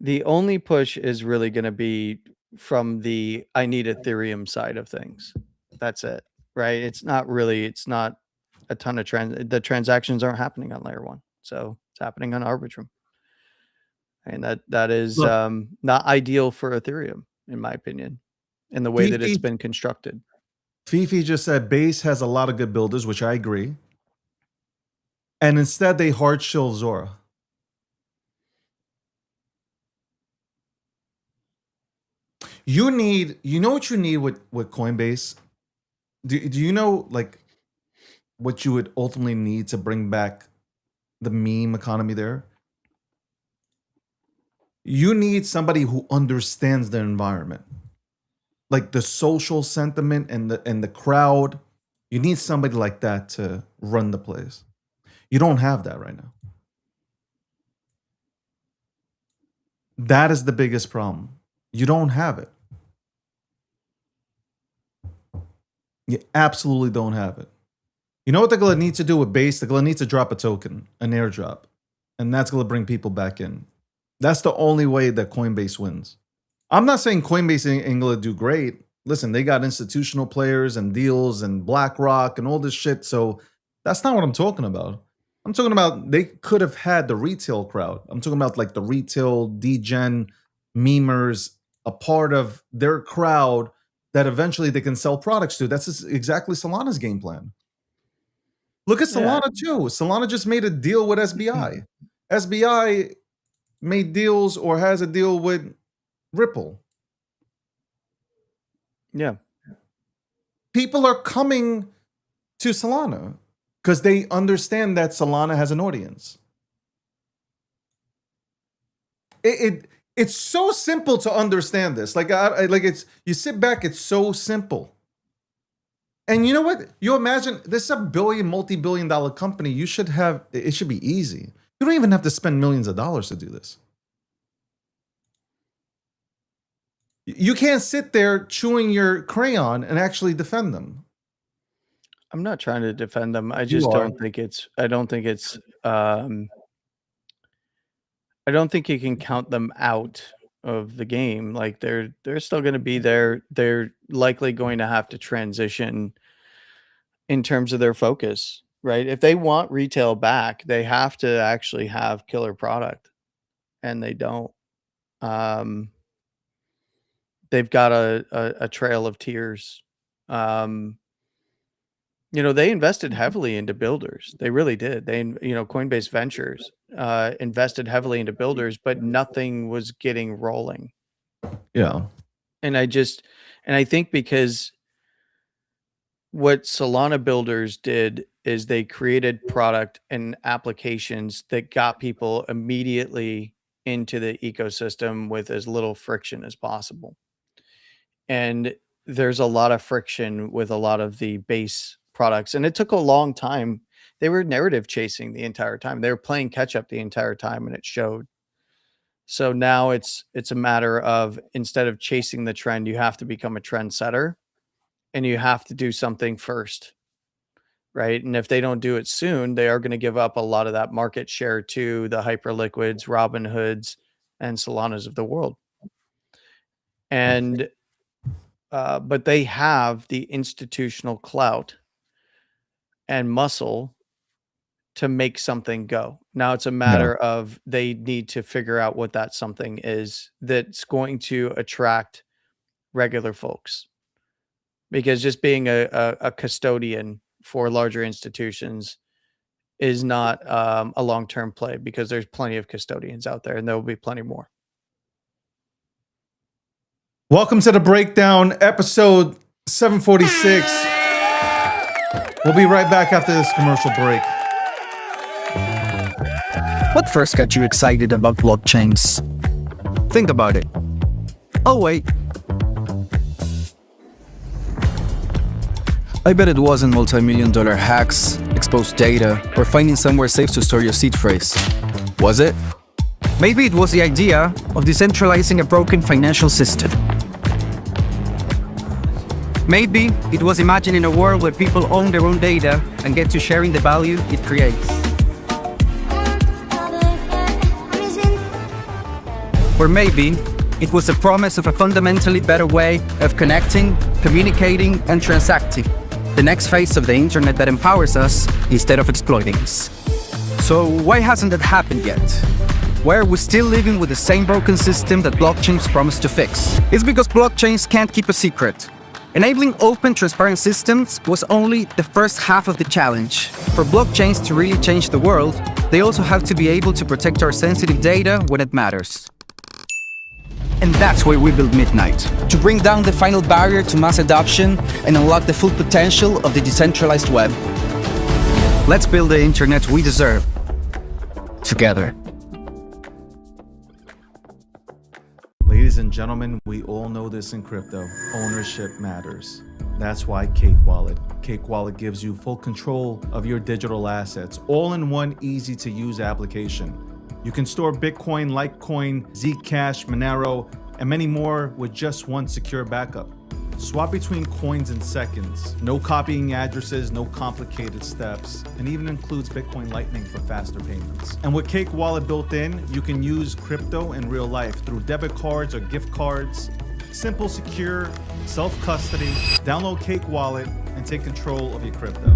the only push is really going to be from the I need Ethereum side of things. That's it, right? It's not a ton of the transactions aren't happening on layer one, so it's happening on Arbitrum, and that is Look, not ideal for Ethereum, in my opinion, in the way that it's been constructed. Fifi just said Base has a lot of good builders, which I agree. And instead, they hard shill Zora. You know what you need with Coinbase? Do you know like what you would ultimately need to bring back the meme economy there? You need somebody who understands the environment, like the social sentiment and the crowd. You need somebody like that to run the place. You don't have that right now. That is the biggest problem. You don't have it. You absolutely don't have it. You know what they're going to need to do with Base? They're going to need to drop a token, an airdrop. And that's going to bring people back in. That's the only way that Coinbase wins. I'm not saying Coinbase ain't going to do great. Listen, they got institutional players and deals and BlackRock and all this shit. So that's not what I'm talking about. I'm talking about they could have had the retail crowd. I'm talking about like the retail degen memers, a part of their crowd that eventually they can sell products to. That's exactly Solana's game plan. Look at Solana too. Solana just made a deal with SBI. SBI made deals or has a deal with Ripple. Yeah. People are coming to Solana because they understand that Solana has an audience. It's so simple to understand this. Like it's you sit back, it's so simple. And you know what? You imagine this is a multi-billion dollar company. You should have it should be easy. You don't even have to spend millions of dollars to do this. You can't sit there chewing your crayon and actually defend them. I'm not trying to defend them. I You just are. don't think it's I don't think it's I don't think you can count them out of the game. Like they're still going to be there. They're likely going to have to transition in terms of their focus, right? If they want retail back, they have to actually have killer product, and they don't. Um, they've got a trail of tears. Um, they invested heavily into builders. They really did. Coinbase Ventures invested heavily into builders, but nothing was getting rolling. Yeah. And I think because what Solana builders did is they created product and applications that got people immediately into the ecosystem with as little friction as possible. And there's a lot of friction with a lot of the base products, and it took a long time. They were narrative chasing the entire time. They were playing catch up the entire time, and it showed. So now it's a matter of, instead of chasing the trend, you have to become a trendsetter, and you have to do something first, right? And if they don't do it soon, they are going to give up a lot of that market share to the Hyperliquids, Robinhoods, and Solanas of the world. And but they have the institutional clout and muscle to make something go. Now it's a matter of they need to figure out what that something is that's going to attract regular folks. Because just being a custodian for larger institutions is not a long-term play, because there's plenty of custodians out there, and there will be plenty more. Welcome to the breakdown, episode 746. We'll be right back after this commercial break. What first got you excited about blockchains? Think about it. Oh, wait. I bet it wasn't multi-million-dollar hacks, exposed data, or finding somewhere safe to store your seed phrase. Was it? Maybe it was the idea of decentralizing a broken financial system. Maybe it was imagining a world where people own their own data and get to sharing the value it creates. Or maybe it was the promise of a fundamentally better way of connecting, communicating, and transacting. The next phase of the internet that empowers us instead of exploiting us. So why hasn't that happened yet? Why are we still living with the same broken system that blockchains promise to fix? It's because blockchains can't keep a secret. Enabling open, transparent systems was only the first half of the challenge. For blockchains to really change the world, they also have to be able to protect our sensitive data when it matters. And that's why we built Midnight, to bring down the final barrier to mass adoption and unlock the full potential of the decentralized web. Let's build the internet we deserve, together. Ladies and gentlemen, we all know this in crypto. Ownership matters. That's why Cake Wallet. Cake Wallet gives you full control of your digital assets, all in one easy-to-use application. You can store Bitcoin, Litecoin, Zcash, Monero, and many more with just one secure backup. Swap between coins in seconds. No copying addresses, no complicated steps, and even includes Bitcoin Lightning for faster payments. And with Cake Wallet built in, you can use crypto in real life through debit cards or gift cards. Simple, secure, self-custody. Download Cake Wallet and take control of your crypto.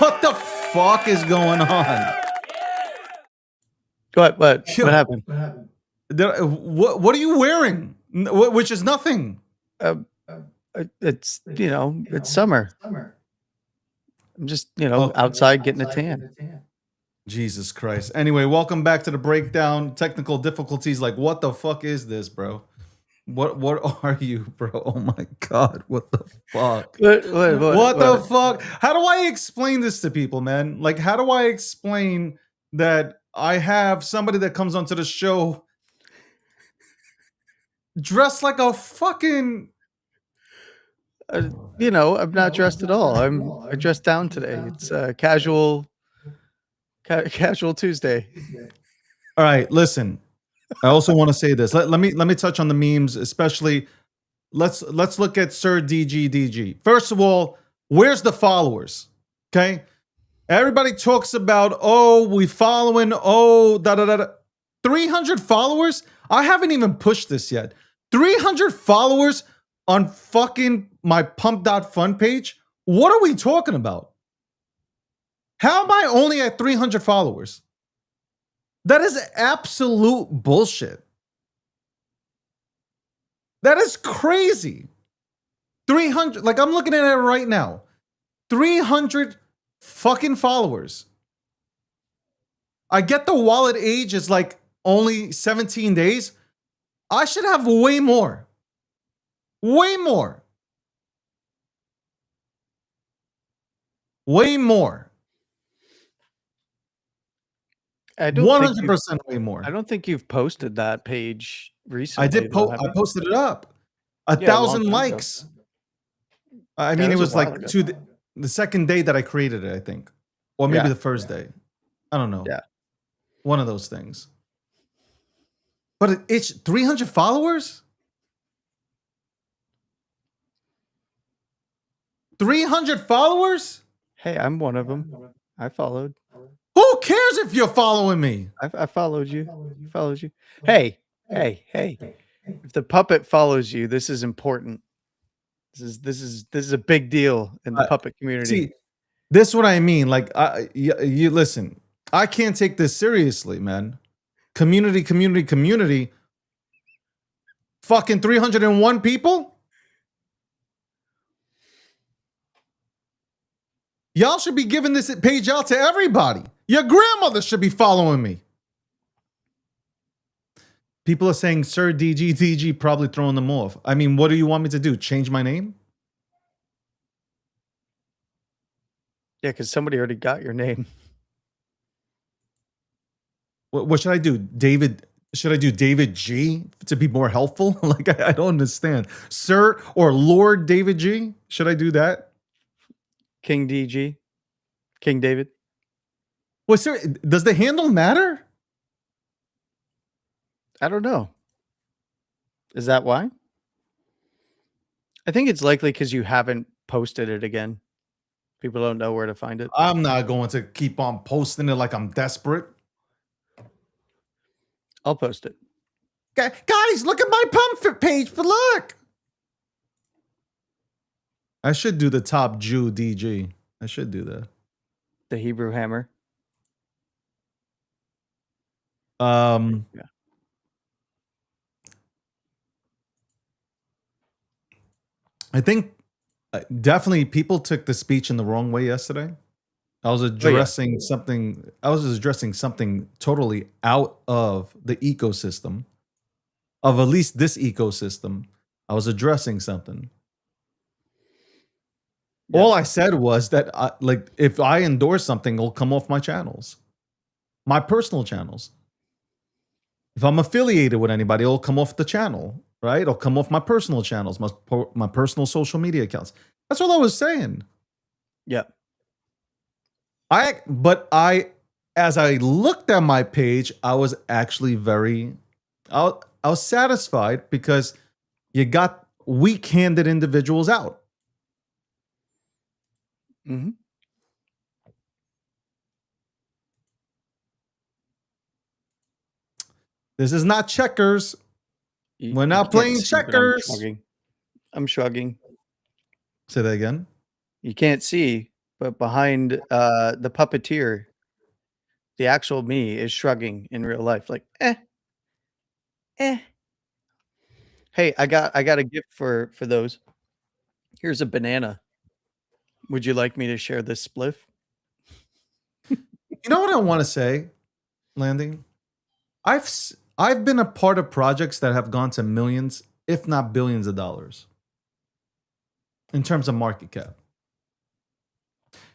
What the fuck is going on? What Yo. happened? What are you wearing? Which is nothing. It's it's summer. I'm just outside getting a tan. Jesus Christ. Anyway, welcome back to the breakdown. Technical difficulties. Like, what the fuck is this, bro? What are you, bro? Oh my god, what the fuck? What the fuck? How do I explain this to people, man? Like, how do I explain that I have somebody that comes onto the show dressed like a fucking I'm not dressed at all. I dressed down today. It's casual Tuesday. All right, listen. I also want to say this. Let me touch on the memes, especially let's look at Sir DG. First of all, where's the followers? Okay? Everybody talks about, oh, we following, oh, da da da da. 300 followers? I haven't even pushed this yet. 300 followers on fucking my pump.fun page? What are we talking about? How am I only at 300 followers? That is absolute bullshit. That is crazy. 300, like I'm looking at it right now. 300 fucking followers. I get the wallet age is like only 17 days. I should have way more. Way more. Way more. I don't 100% way more. I don't think you've posted that page recently. I did though, I have you? posted it up. A Yeah, a long thousand time ago. likes. I Yeah, mean, that it was was a while like ago. the second day that I created it, I think. Or maybe Yeah. the first day. I don't know. Yeah. One of those things. But it's 300 followers? 300 followers? Hey, I'm one of them. I followed. Who cares if you're following me? I followed you. Followed you. Hey. If the puppet follows you, this is important. This is a big deal in the puppet community. See, this is what I mean. Like, you listen. I can't take this seriously, man. Community. Fucking 301 people? Y'all should be giving this page out to everybody. Your grandmother should be following me. People are saying, Sir DG, probably throwing them off. I mean, what do you want me to do? Change my name? Yeah, because somebody already got your name. What should I do? Should I do David G to be more helpful? Like, I don't understand. Sir or Lord David G? Should I do that? King DG. King David. Well, sir, does the handle matter? I don't know. Is that why? I think it's likely because you haven't posted it again. People don't know where to find it. I'm not going to keep on posting it like I'm desperate. I'll post it. Guys, look at my pump page, but look. I should do the top Jew DG. I should do that. The Hebrew Hammer. Yeah. I think definitely people took the speech in the wrong way yesterday. I was addressing something. I was addressing something totally out of the ecosystem, of at least this ecosystem. I was addressing something. Yeah. All I said was that, like, if I endorse something, it'll come off my channels, my personal channels. If I'm affiliated with anybody, it'll come off the channel, right? It'll come off my personal channels, my personal social media accounts. That's all I was saying. Yeah. As I looked at my page, I was actually I was satisfied because you got weak-handed individuals out. Mm-hmm. This is not checkers. We're not playing checkers. I'm shrugging. Say that again. You can't see, but behind the puppeteer, the actual me is shrugging in real life, like, eh. Hey, I got a gift for those. Here's a banana. Would you like me to share this spliff? You know what I want to say, Landy? I've been a part of projects that have gone to millions, if not billions of dollars in terms of market cap.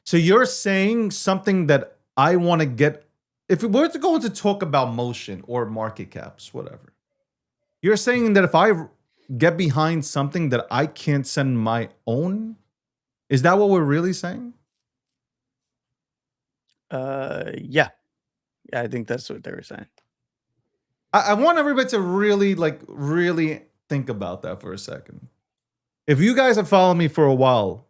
So you're saying something that I want to get, if we were to go into talk about motion or market caps, whatever, you're saying that if I get behind something that I can't send my own, is that what we're really saying? Yeah. Yeah, I think that's what they were saying. I want everybody to really think about that for a second. If you guys have followed me for a while,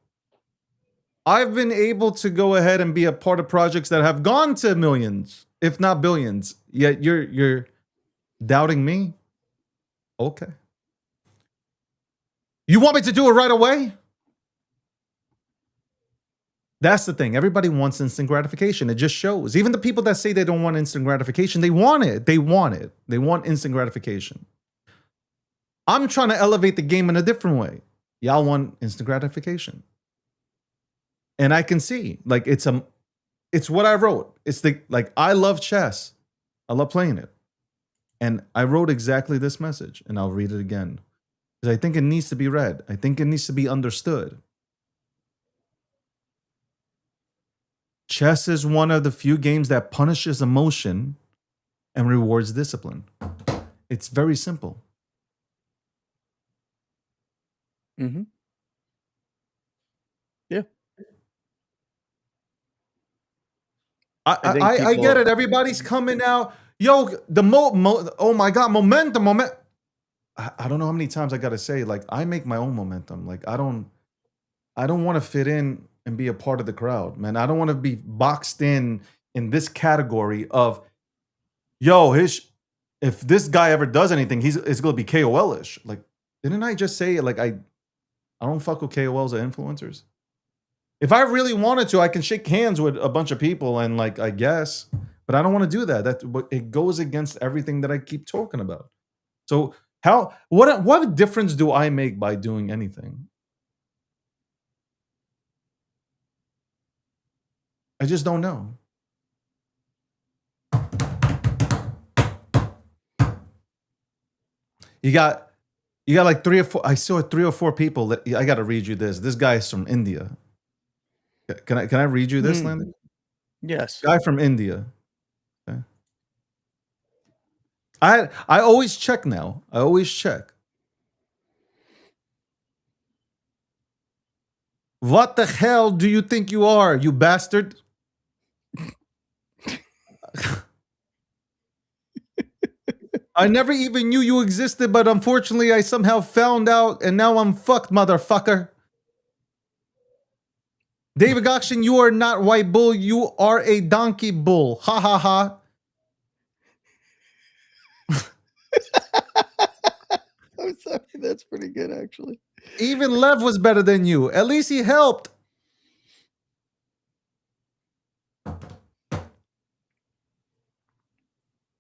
I've been able to go ahead and be a part of projects that have gone to millions, if not billions. Yet you're doubting me? Okay. You want me to do it right away? That's the thing. Everybody wants instant gratification. It just shows. Even the people that say they don't want instant gratification, they want it. They want it. They want instant gratification. I'm trying to elevate the game in a different way. Y'all want instant gratification. And I can see, like, it's what I wrote. It's I love chess. I love playing it. And I wrote exactly this message, and I'll read it again. Because I think it needs to be read. I think it needs to be understood. Chess is one of the few games that punishes emotion and rewards discipline. It's very simple. Mm-hmm. Yeah. I get it. Everybody's coming out. Yo, oh my God, momentum. I don't know how many times I gotta say, like, I make my own momentum. Like, I don't want to fit in and be a part of the crowd, man. I don't want to be boxed in this category of, yo, if this guy ever does anything, it's gonna be KOL-ish. Like, didn't I just say, like, I don't fuck with KOLs or influencers? If I really wanted to, I can shake hands with a bunch of people and, like, I guess, but I don't want to do that. It goes against everything that I keep talking about. So what difference do I make by doing anything? I just don't know. You got like 3 or 4. I saw 3 or 4 people that I got to read you this. This guy is from India. Can I read you this, Landon? Yes. Guy from India. Okay. I always check now. I always check. What the hell do you think you are, you bastard? I never even knew you existed, but unfortunately I somehow found out and now I'm fucked, motherfucker. David Gokshin, you are not white bull. You are a donkey bull. Ha ha ha. I'm sorry. That's pretty good, actually. Even Lev was better than you. At least he helped.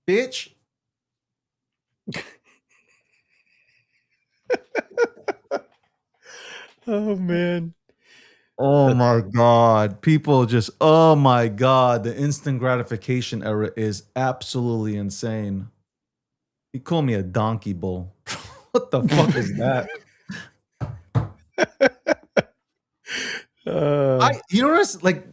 Bitch. Oh, man. Oh my God. People just, oh my God. The instant gratification era is absolutely insane. He called me a donkey bull. What the fuck is that? You notice, like,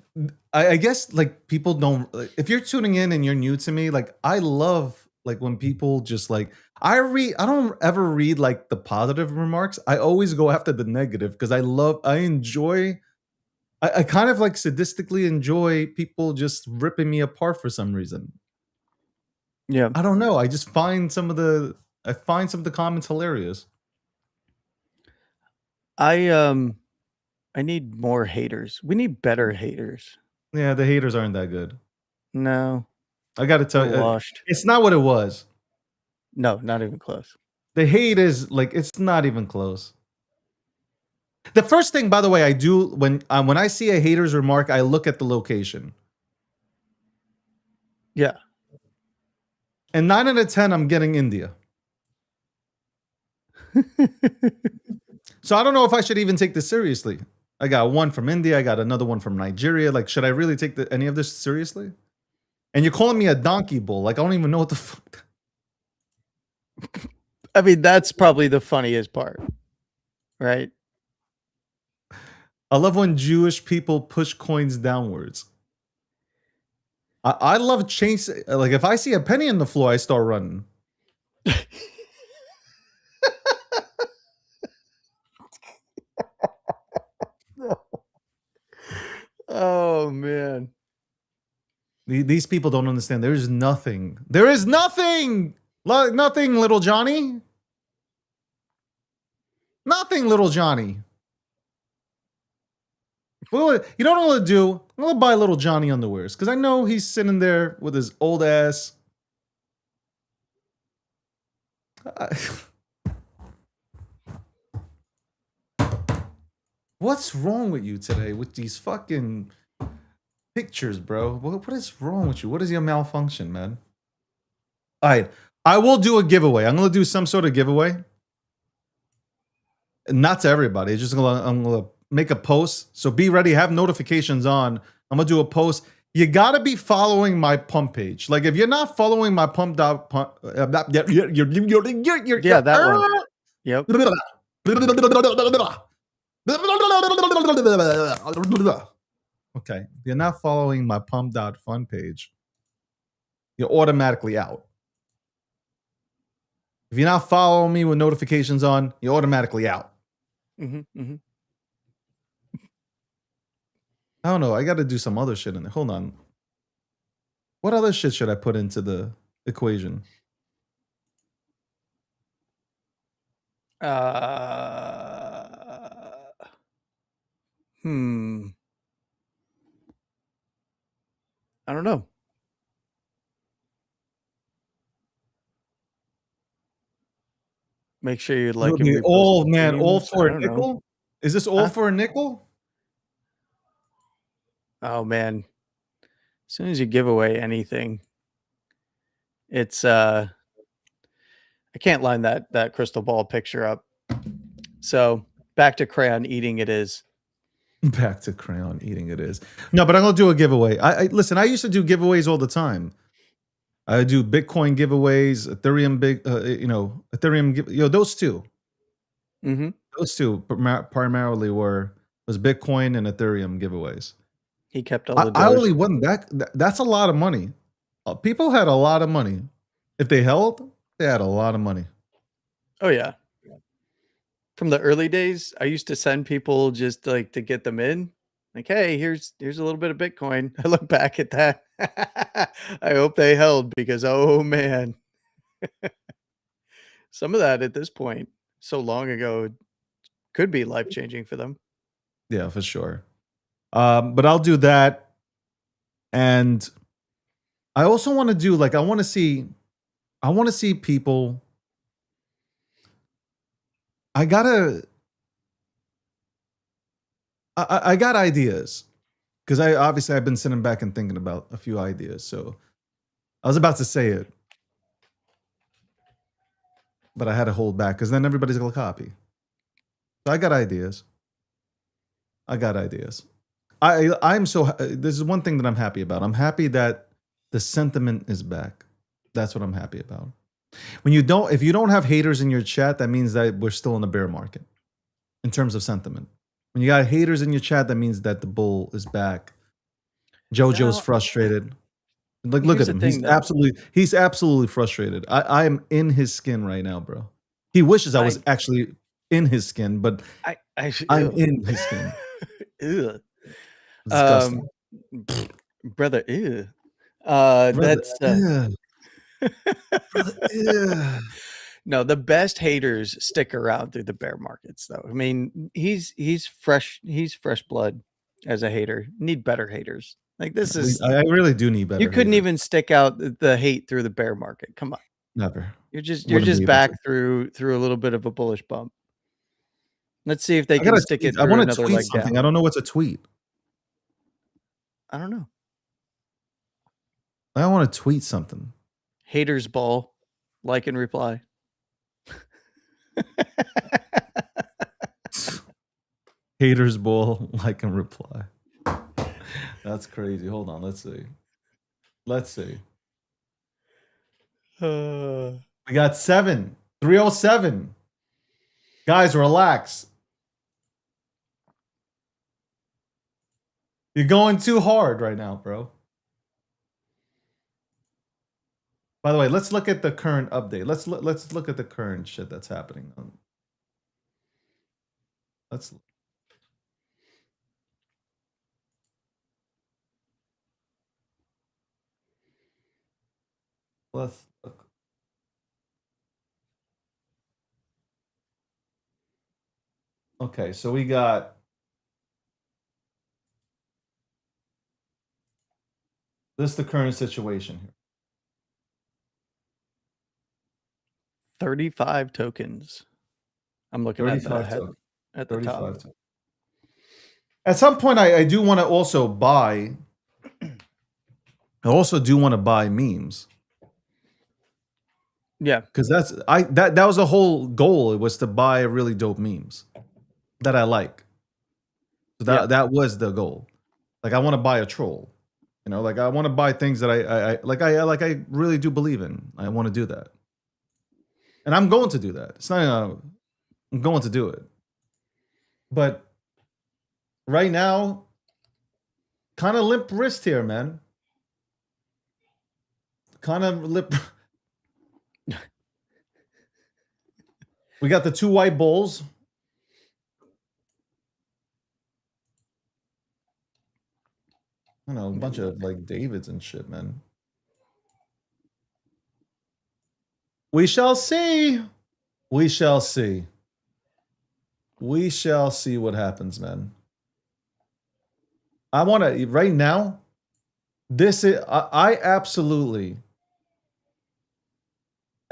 I guess, like, people don't, if you're tuning in and you're new to me, like, I love, like, when people just, like, I don't ever read, like, the positive remarks. I always go after the negative because I kind of, like, sadistically enjoy people just ripping me apart for some reason. Yeah. I don't know. I just find some of the comments hilarious. I need more haters. We need better haters. Yeah, the haters aren't that good. No. I got to tell They're you, washed. it's not what it was. No, not even close. The hate is, like, it's not even close. The first thing, by the way, I do when I see a hater's remark, I look at the location. Yeah. And 9 out of 10, I'm getting India. So I don't know if I should even take this seriously. I got one from India. I got another one from Nigeria. Like, should I really take any of this seriously? And you're calling me a donkey bull. Like, I don't even know what the fuck. I mean, that's probably the funniest part, right? I love when Jewish people push coins downwards. I love change. Like, if I see a penny on the floor, I start running. Oh man. These people don't understand. There is nothing. There is nothing. Nothing, little Johnny. Nothing, little Johnny. Well, you know what I'm gonna do? I'm gonna buy little Johnny underwears because I know he's sitting there with his old ass. What's wrong with you today with these fucking pictures, bro? What is wrong with you? What is your malfunction, man? All right, I will do a giveaway. I'm gonna do some sort of giveaway. Not to everybody. I'm gonna make a post. So be ready. Have notifications on. I'm gonna do a post. You gotta be following my pump page. Like if you're not following my pump, Yeah, that one. Yep. Okay, if you're not following my pump.fun page, you're automatically out. If you're not following me with notifications on, you're automatically out. Mm-hmm. I don't know. I got to do some other shit in there. Hold on. What other shit should I put into the equation? I don't know. Make sure you like and repost Oh man, all memes. for I a don't know. nickel? Is this all for a nickel? Oh man. As soon as you give away anything, it's I can't line that crystal ball picture up. So back to crayon eating it is. Back to crayon eating it is. No, but I'm gonna do a giveaway. I listen. I used to do giveaways all the time. I do Bitcoin giveaways, Ethereum Ethereum. Those two. Mm-hmm. Those two primarily was Bitcoin and Ethereum giveaways. He kept all the. I only won that. That's a lot of money. People had a lot of money. If they held, they had a lot of money. Oh yeah. From the early days, I used to send people just like to get them in. Like, hey, here's a little bit of Bitcoin. I look back at that. I hope they held because oh man. Some of that at this point, so long ago, could be life-changing for them. Yeah, for sure. But I'll do that. And I also want to do like I want to see people. I got ideas because I've been sitting back and thinking about a few ideas. So I was about to say it, but I had to hold back because then everybody's gonna copy. So I got ideas. I'm so. This is one thing that I'm happy about. I'm happy that the sentiment is back. That's what I'm happy about. If you don't have haters in your chat, that means that we're still in a bear market in terms of sentiment. When you got haters in your chat, that means that the bull is back. Jojo's frustrated. Like, look at him. He's absolutely frustrated. I am in his skin right now, bro. He wishes I was actually in his skin, but I'm in his skin. Ew. Disgusting. Brother, ew. Brother, No, the best haters stick around through the bear markets, though. I mean, he's fresh blood as a hater. Need better haters. Like this is. I really do need better. You couldn't even stick out the hate through the bear market. Come on, never. You're just back through a little bit of a bullish bump. Let's see if they I can gotta stick tweet. it I through want to another tweet leg something. down. I don't know what to tweet. I don't know. I want to tweet something. Haters ball, like and reply. Haters ball, like and reply. That's crazy. Hold on. Let's see. Let's see. We got 307. Guys, relax. You're going too hard right now, bro. By the way, let's look at the current update. Let's look at the current shit that's happening. Let's look. Okay, so we got this is the current situation here. 35 tokens. I'm looking at the 35 head tokens. at the top. 35 tokens. At some point, I do want to also buy. I also do want to buy memes. Yeah, Because that was a whole goal. It was to buy really dope memes that I like. So that was the goal. Like I want to buy a troll. You know, like I want to buy things that I really do believe in. I want to do that. And I'm going to do that. It's not I'm going to do it. But right now, kind of limp wrist here, man. Kind of lip. We got the 2 white bulls. I don't know, a bunch of like Davids and shit, man. We shall see. We shall see. We shall see what happens, man. I want to right now. This is I absolutely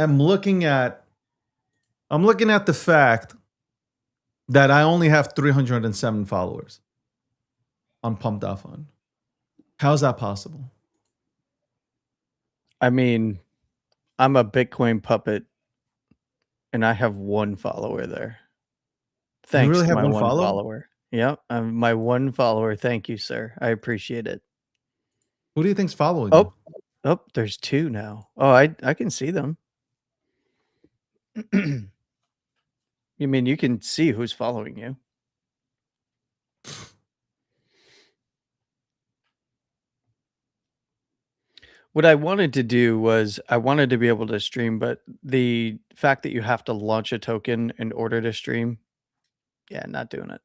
am looking at. I'm looking at the fact that I only have 307 followers on Pump.fun. How's that possible? I mean, I'm a Bitcoin puppet, and I have 1 follower there. Thanks really to have my one 1 follower? follower. Yep, I'm my 1 follower. Thank you, sir. I appreciate it. Who do you think's following you? Oh, there's 2 now. Oh, I can see them. You mean you can see who's following you? What I wanted to do was I wanted to be able to stream, but the fact that you have to launch a token in order to stream, yeah, not doing it.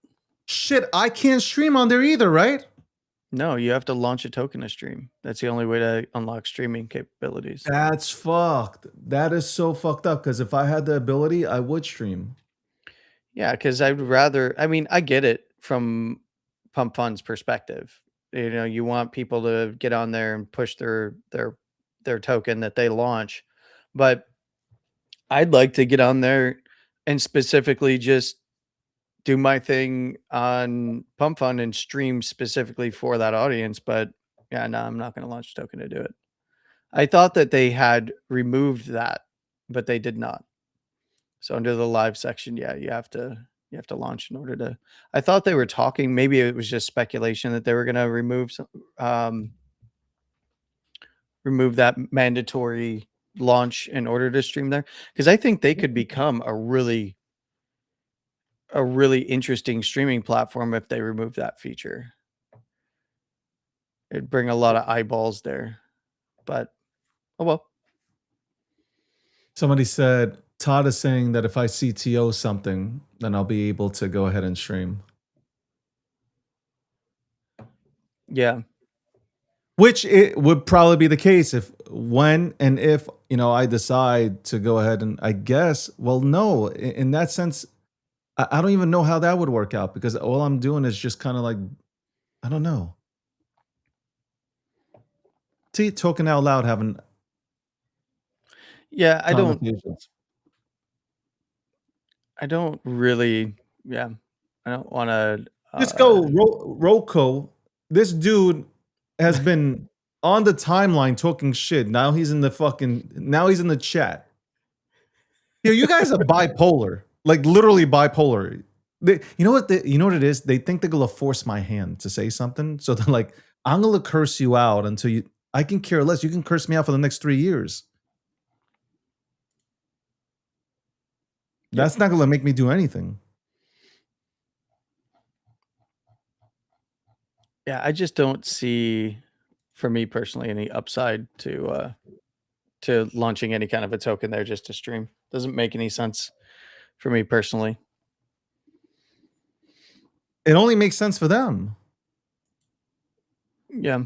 Shit, I can't stream on there either, right? No, you have to launch a token to stream. That's the only way to unlock streaming capabilities. That's fucked. That is so fucked up. Because if I had the ability, I would stream. Yeah, because I'd rather. I mean, I get it from Pump Fun's perspective. You know, you want people to get on there and push their token that they launch, but I'd like to get on there and specifically just do my thing on Pump Fund and stream specifically for that audience. But yeah, no, I'm not going to launch a token to do it. I thought that they had removed that, but they did not. So under the live section, yeah, you have to launch in order to. I thought they were talking. Maybe it was just speculation that they were going to remove that mandatory launch in order to stream there, because I think they could become a really interesting streaming platform if they remove that feature. It'd bring a lot of eyeballs there, but oh well. Somebody said, Todd is saying that if I CTO something, then I'll be able to go ahead and stream. Yeah. Which it would probably be the case if I decide to go ahead and I guess, well, no, in that sense, I don't even know how that would work out because all I'm doing is just kind of like, I don't know. See, talking out loud, having Yeah, I don't conversations. really Yeah. I don't want to. Cisco Roko, this dude has been on the timeline talking shit. Now he's in the chat. Yo, you guys are bipolar, like literally bipolar. You know what? You know what it is? They think they're gonna force my hand to say something, so they're like, "I'm gonna curse you out until you." I can care less. You can curse me out for the next 3 years. That's not gonna make me do anything. Yeah, I just don't see, for me personally, any upside to launching any kind of a token there just to stream. Doesn't make any sense for me personally. It only makes sense for them, Yeah.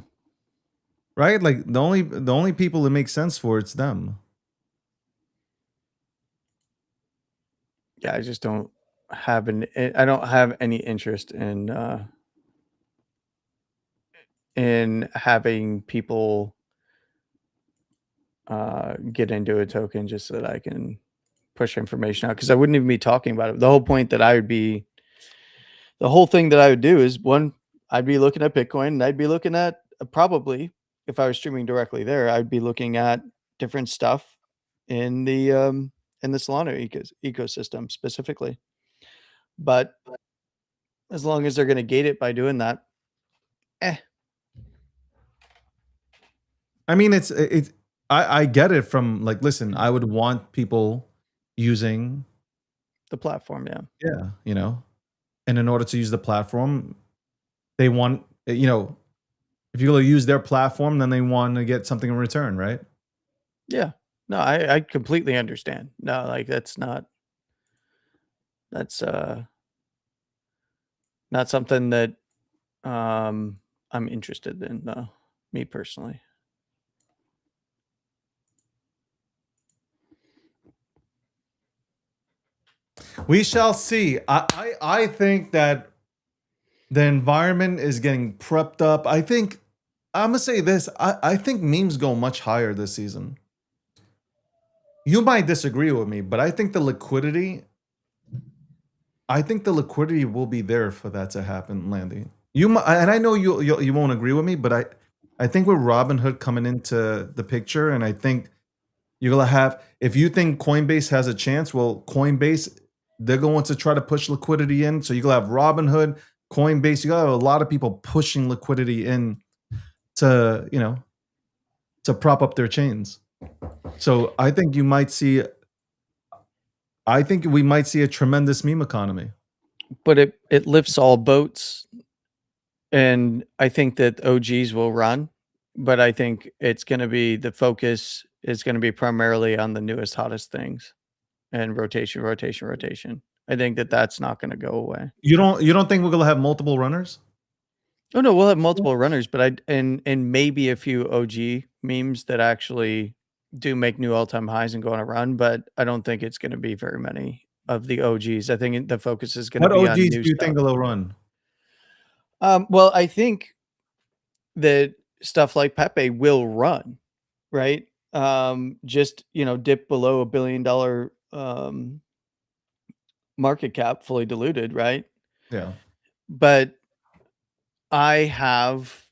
right? Like the only people it makes sense for, it's them. Yeah, I just don't have I don't have any interest in having people get into a token just so that I can push information out, because I wouldn't even be talking about it. The whole point that I would be the whole thing that I would do is, one, I'd be looking at Bitcoin, and I'd be looking at probably, if I was streaming directly there, I'd be looking at different stuff in the Solana ecosystem specifically. But as long as they're going to gate it by doing that, I mean, it's I get it from like, listen, I would want people using the platform, yeah. Yeah, you know, and in order to use the platform, they want, you know, if you're going to use their platform, then they want to get something in return, right? Yeah. No, I completely understand. No, like that's not something that I'm interested in, though, me personally. We shall see. I think that the environment is getting prepped up. I think I'm gonna say this. I think memes go much higher this season. You might disagree with me, but I think the liquidity will be there for that to happen, Landy. And I know you won't agree with me, but I think with Robinhood coming into the picture, and I think you're gonna have, if you think Coinbase has a chance, well, Coinbase, they're going to try to push liquidity in. So you're gonna have Robinhood, Coinbase, you got a lot of people pushing liquidity in to, you know, to prop up their chains. So I think we might see a tremendous meme economy. But it lifts all boats, and I think that OGs will run, but I think it's going to be, the focus is going to be primarily on the newest, hottest things, and rotation. I think that that's not going to go away. You don't think we're gonna have multiple runners? Oh no, we'll have multiple runners, but and maybe a few OG memes that actually do make new all-time highs and go on a run, but I don't think it's going to be very many of the OGs. I think the focus is going to What be OGs on do new you stuff. think will run? Well, I think that stuff like Pepe will run, right? Just, dip below $1 billion market cap, fully diluted, right? Yeah. But I have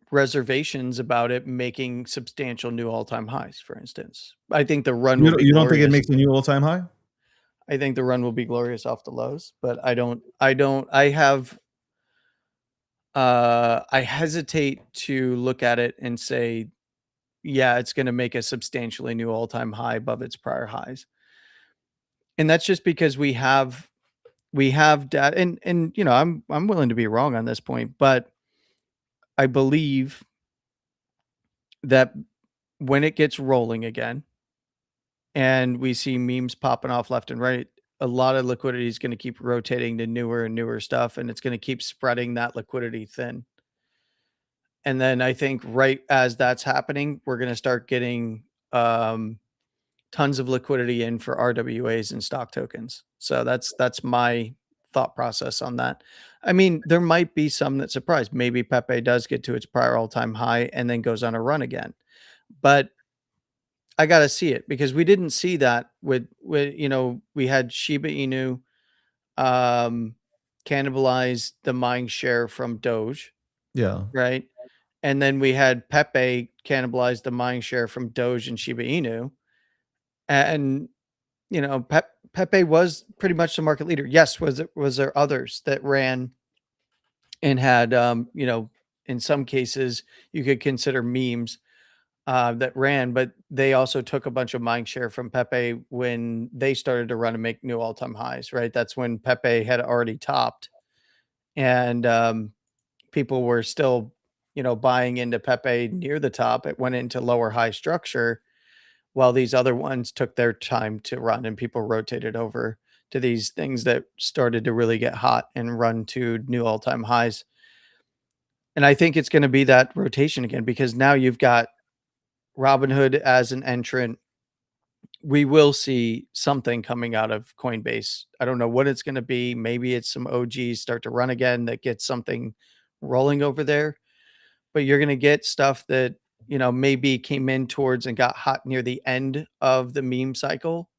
reservations about it making substantial new all-time highs, for instance. I think the run will be You don't think it glorious. makes a new all-time high? I think the run will be glorious off the lows, but I hesitate to look at it and say, yeah, it's going to make a substantially new all-time high above its prior highs. And that's just because we have data, and I'm willing to be wrong on this point, but I believe that when it gets rolling again and we see memes popping off left and right, a lot of liquidity is going to keep rotating to newer and newer stuff, and it's going to keep spreading that liquidity thin. And then I think right as that's happening, we're going to start getting tons of liquidity in for RWAs and stock tokens. So that's my thought process on that. I mean, there might be some that surprise. Maybe Pepe does get to its prior all-time high and then goes on a run again. But I got to see it, because we didn't see that with we had Shiba Inu um, cannibalized the mind share from Doge, Yeah. right? And then we had Pepe cannibalize the mind share from Doge and Shiba Inu. And Pepe was pretty much the market leader. Yes, was there others that ran and had in some cases you could consider memes that ran, but they also took a bunch of mind share from Pepe when they started to run and make new all-time highs, right? That's when Pepe had already topped, and people were still, buying into Pepe near the top. It went into lower high structure, while these other ones took their time to run, and people rotated over to these things that started to really get hot and run to new all-time highs. And I think it's going to be that rotation again because now you've got Robinhood as an entrant. We will see something coming out of Coinbase. I don't know what it's going to be. Maybe it's some OGs start to run again that gets something rolling over there. But you're going to get stuff that, maybe came in towards and got hot near the end of the meme cycle,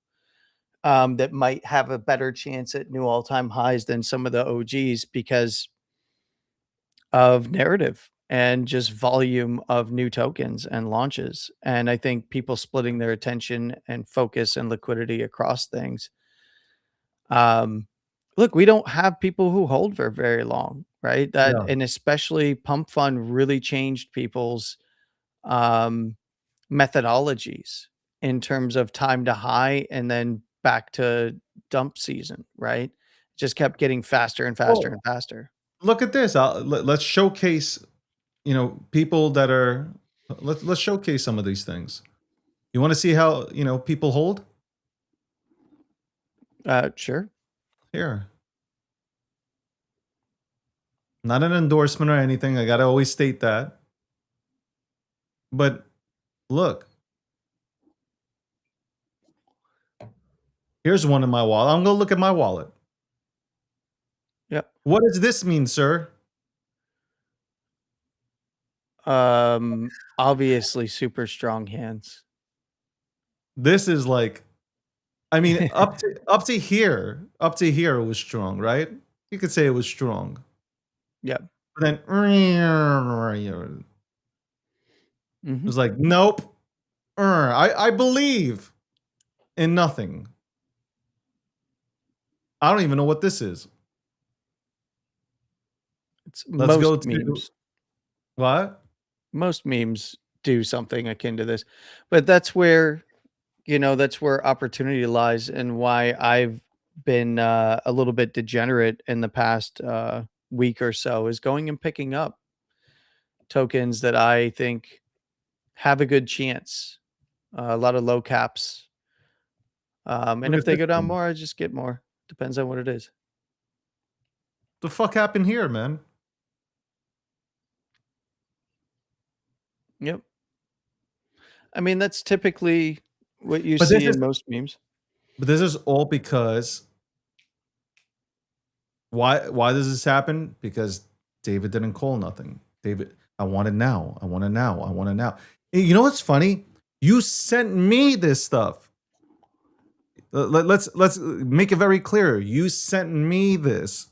that might have a better chance at new all-time highs than some of the OGs because of narrative and just volume of new tokens and launches. And I think people splitting their attention and focus and liquidity across things. Look, we don't have people who hold for very long, right? Yeah. And especially Pump Fund really changed people's um, methodologies in terms of time to high and then back to dump season, right? Just kept getting faster and faster and Well, faster. look at this. Let's showcase, people that are. Let's showcase some of these things. You want to see how people hold Sure. here. Not an endorsement or anything. I gotta always state that. But look, here's one in my wallet. I'm gonna look at my wallet. Yep. What does this mean, sir? Obviously super strong hands. This is like, I mean, up to here it was strong, right? You could say it was strong. Yep. But then it Mhm. was like, nope. I believe in nothing. I don't even know what this is. It's Let's go most to memes. what? Most memes do something akin to this. But that's where, that's where opportunity lies and why I've been a little bit degenerate in the past week or so is going and picking up tokens that I think have a good chance. A lot of low caps. And Look if at they this go down one. more, I just get more. Depends on what it is. The fuck happened here, man? Yep. I mean, that's typically what you But this see is in most memes. all because why does this happen? Because David didn't call nothing. David, I want it now. I want it now. I want it now. You know what's funny? You sent me this stuff. Let's make it very clear. You sent me this.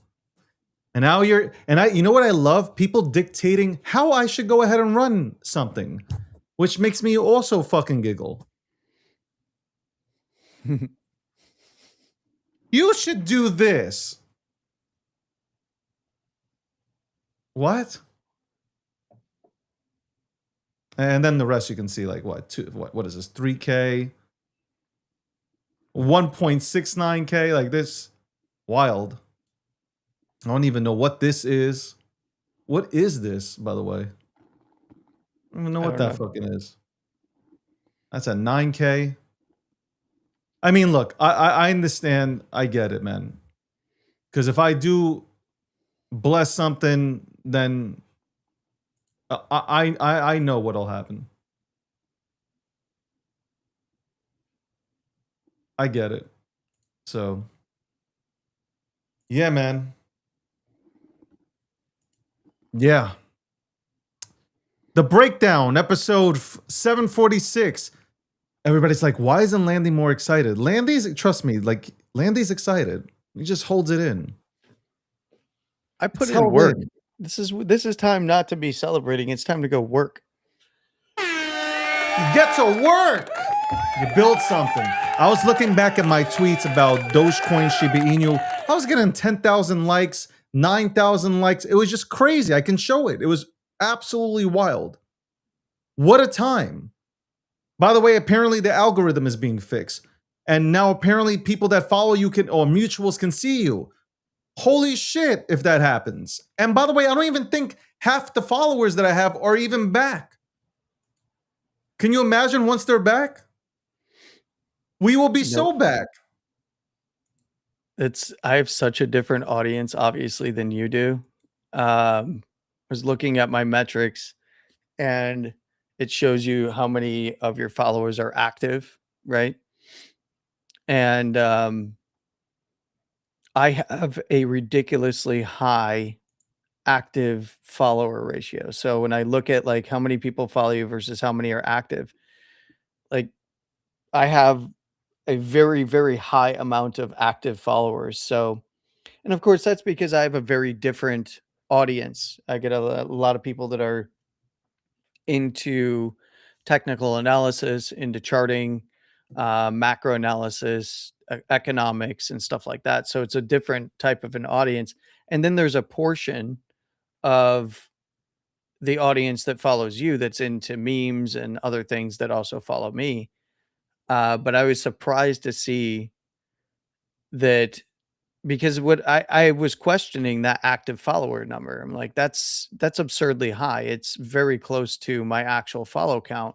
And now you know what I love? People dictating how I should go ahead and run something, which makes me also fucking giggle. You should do this. What? And then the rest you can see like what is this? 3K, 1.69K, like this. Wild. I don't even know what this is. What is this, by the way? I don't even know I what don't that know. fucking is. That's a 9K. I mean, look, I understand. I get it, man. Because if I do bless something, then I know what'll happen. I get it. So, yeah, man. Yeah. The Breakdown, episode 746. Everybody's like, why isn't Landy more excited? Trust me, like, Landy's excited. He just holds it in. I put It's in held work. in. This is time not to be celebrating. It's time to go work. Get to work. You build something. I was looking back at my tweets about Dogecoin Shiba Inu. I was getting 10,000 likes, 9,000 likes. It was just crazy. I can show it. It was absolutely wild. What a time. By the way, apparently the algorithm is being fixed. And now apparently people that follow you can, or mutuals can see you. Holy shit, if that happens. And by the way, I don't even think half the followers that I have are even back. Can you imagine once they're back? We will be so back. I have such a different audience, obviously, than you do. I was looking at my metrics, and it shows you how many of your followers are active, right? And I have a ridiculously high active follower ratio. So when I look at like how many people follow you versus how many are active, like I have a very, very high amount of active followers. So, and of course, that's because I have a very different audience. I get a lot of people that are into technical analysis, into charting, macro analysis, economics, and stuff like that. So it's a different type of an audience. And then there's a portion of the audience that follows you that's into memes and other things that also follow me. But I was surprised to see that because what I was questioning that active follower number. I'm like, that's absurdly high. It's very close to my actual follow count.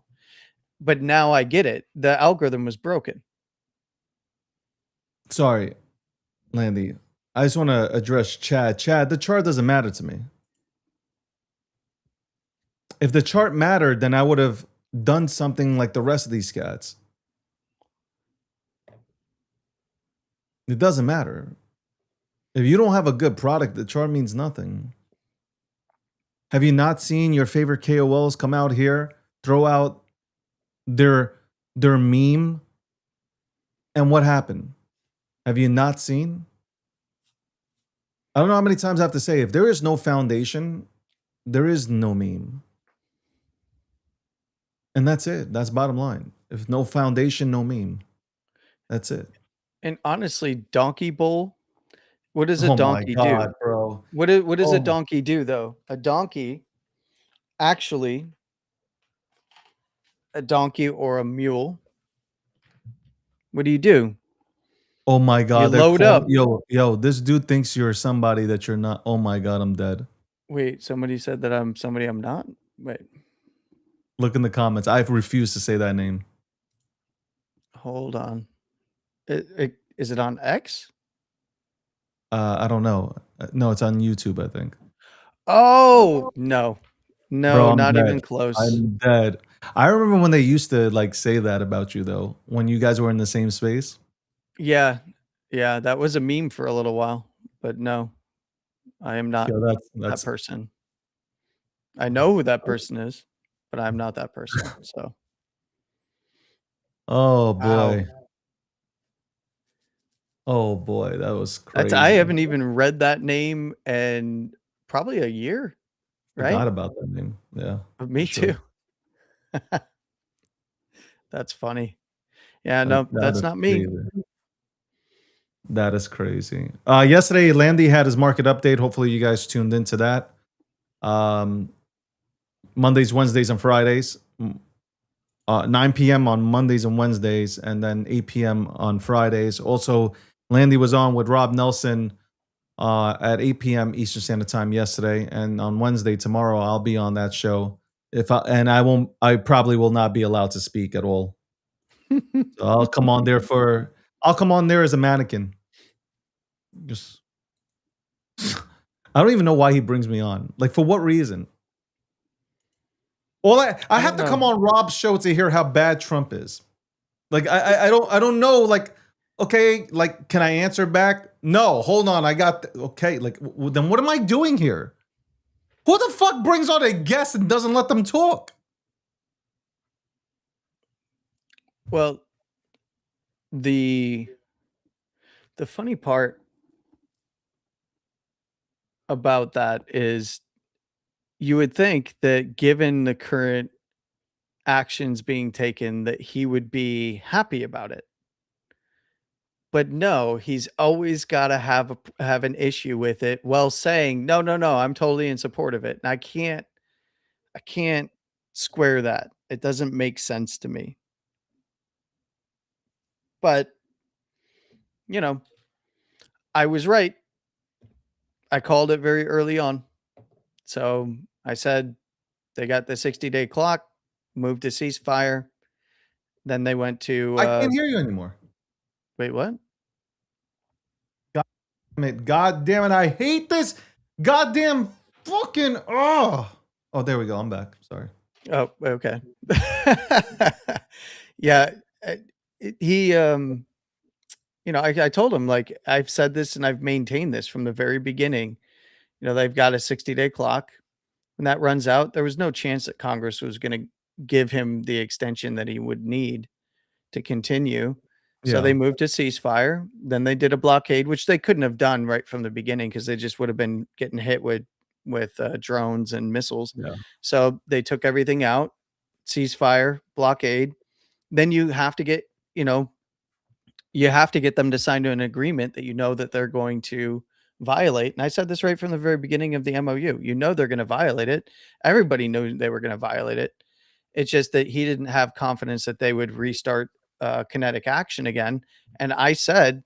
But now I get it. The algorithm was broken. Sorry, Landy. I just want to address Chad. Chad, the chart doesn't matter to me. If the chart mattered, then I would have done something like the rest of these cats. It doesn't matter. If you don't have a good product, the chart means nothing. Have you not seen your favorite KOLs come out here, throw out their meme? And what happened? Have you not seen? I don't know how many times I have to say, if there is no foundation, there is no meme. And that's it. That's bottom line. If no foundation, no meme. That's it. And honestly, Donkey Bowl, what does a Oh my donkey God, do? bro. What does Oh a my- donkey do though? A donkey or a mule. What do? Oh my God. You they're load up. Yo, this dude thinks you're somebody that you're not. Oh my God, I'm dead. Wait, somebody said that I'm somebody I'm not? Wait, Look in the comments. I refuse to say that name. hold on. Is it on X? I don't know. No, it's on YouTube, I think. Oh, no. No, Bro, I'm not dead. even close. I'm dead. I remember when they used to like say that about you though, when you guys were in the same space. Yeah. Yeah, that was a meme for a little while, but no. I am not Yo, that that's person. I know who that person is, but I'm not that person. So, oh wow. boy. Oh boy, that was crazy. I haven't even read that name in probably a year, right? Forgot about that name. Yeah. Me for sure. too. That's funny. Yeah, no, that's is not me. crazy. That is crazy. Yesterday, Landy had his market update. Hopefully, you guys tuned into that. Mondays, Wednesdays, and Fridays. 9 p.m. on Mondays and Wednesdays, and then 8 p.m. on Fridays. Also, Landy was on with Rob Nelson at 8 p.m. Eastern Standard Time yesterday, and on Wednesday tomorrow I'll be on that show. I probably will not be allowed to speak at all. So I'll come on there as a mannequin. Just I don't even know why he brings me on. Like, for what reason? Well, I have to come on Rob's show to hear how bad Trump is. Like, I don't know. Like, okay, like, can I answer back? No, hold on. Okay, like, then what am I doing here? Who the fuck brings on a guest and doesn't let them talk? Well, the funny part about that is you would think that given the current actions being taken that he would be happy about it. But no, he's always gotta have an issue with it while saying, "No, no, no, I'm totally in support of it." And I can't square that. It doesn't make sense to me. But, you know, I was right. I called it very early on. So I said they got the 60-day clock, moved to ceasefire. Then they went to I can't hear you anymore. wait, what? God damn it! I hate this goddamn fucking. Oh, there we go. I'm back. Sorry. Oh, okay. Yeah, he, I told him, like, I've said this and I've maintained this from the very beginning. They've got a 60-day clock. When that runs out, there was no chance that Congress was gonna give him the extension that he would need to continue. So Yeah. they moved to ceasefire. Then they did a blockade, which they couldn't have done right from the beginning because they just would have been getting hit with drones and missiles. Yeah. So they took everything out, ceasefire, blockade. Then you have to get, you have to get them to sign to an agreement that that they're going to violate. And I said this right from the very beginning of the MOU. They're going to violate it. Everybody knew they were going to violate it. It's just that he didn't have confidence that they would restart kinetic action again. And I said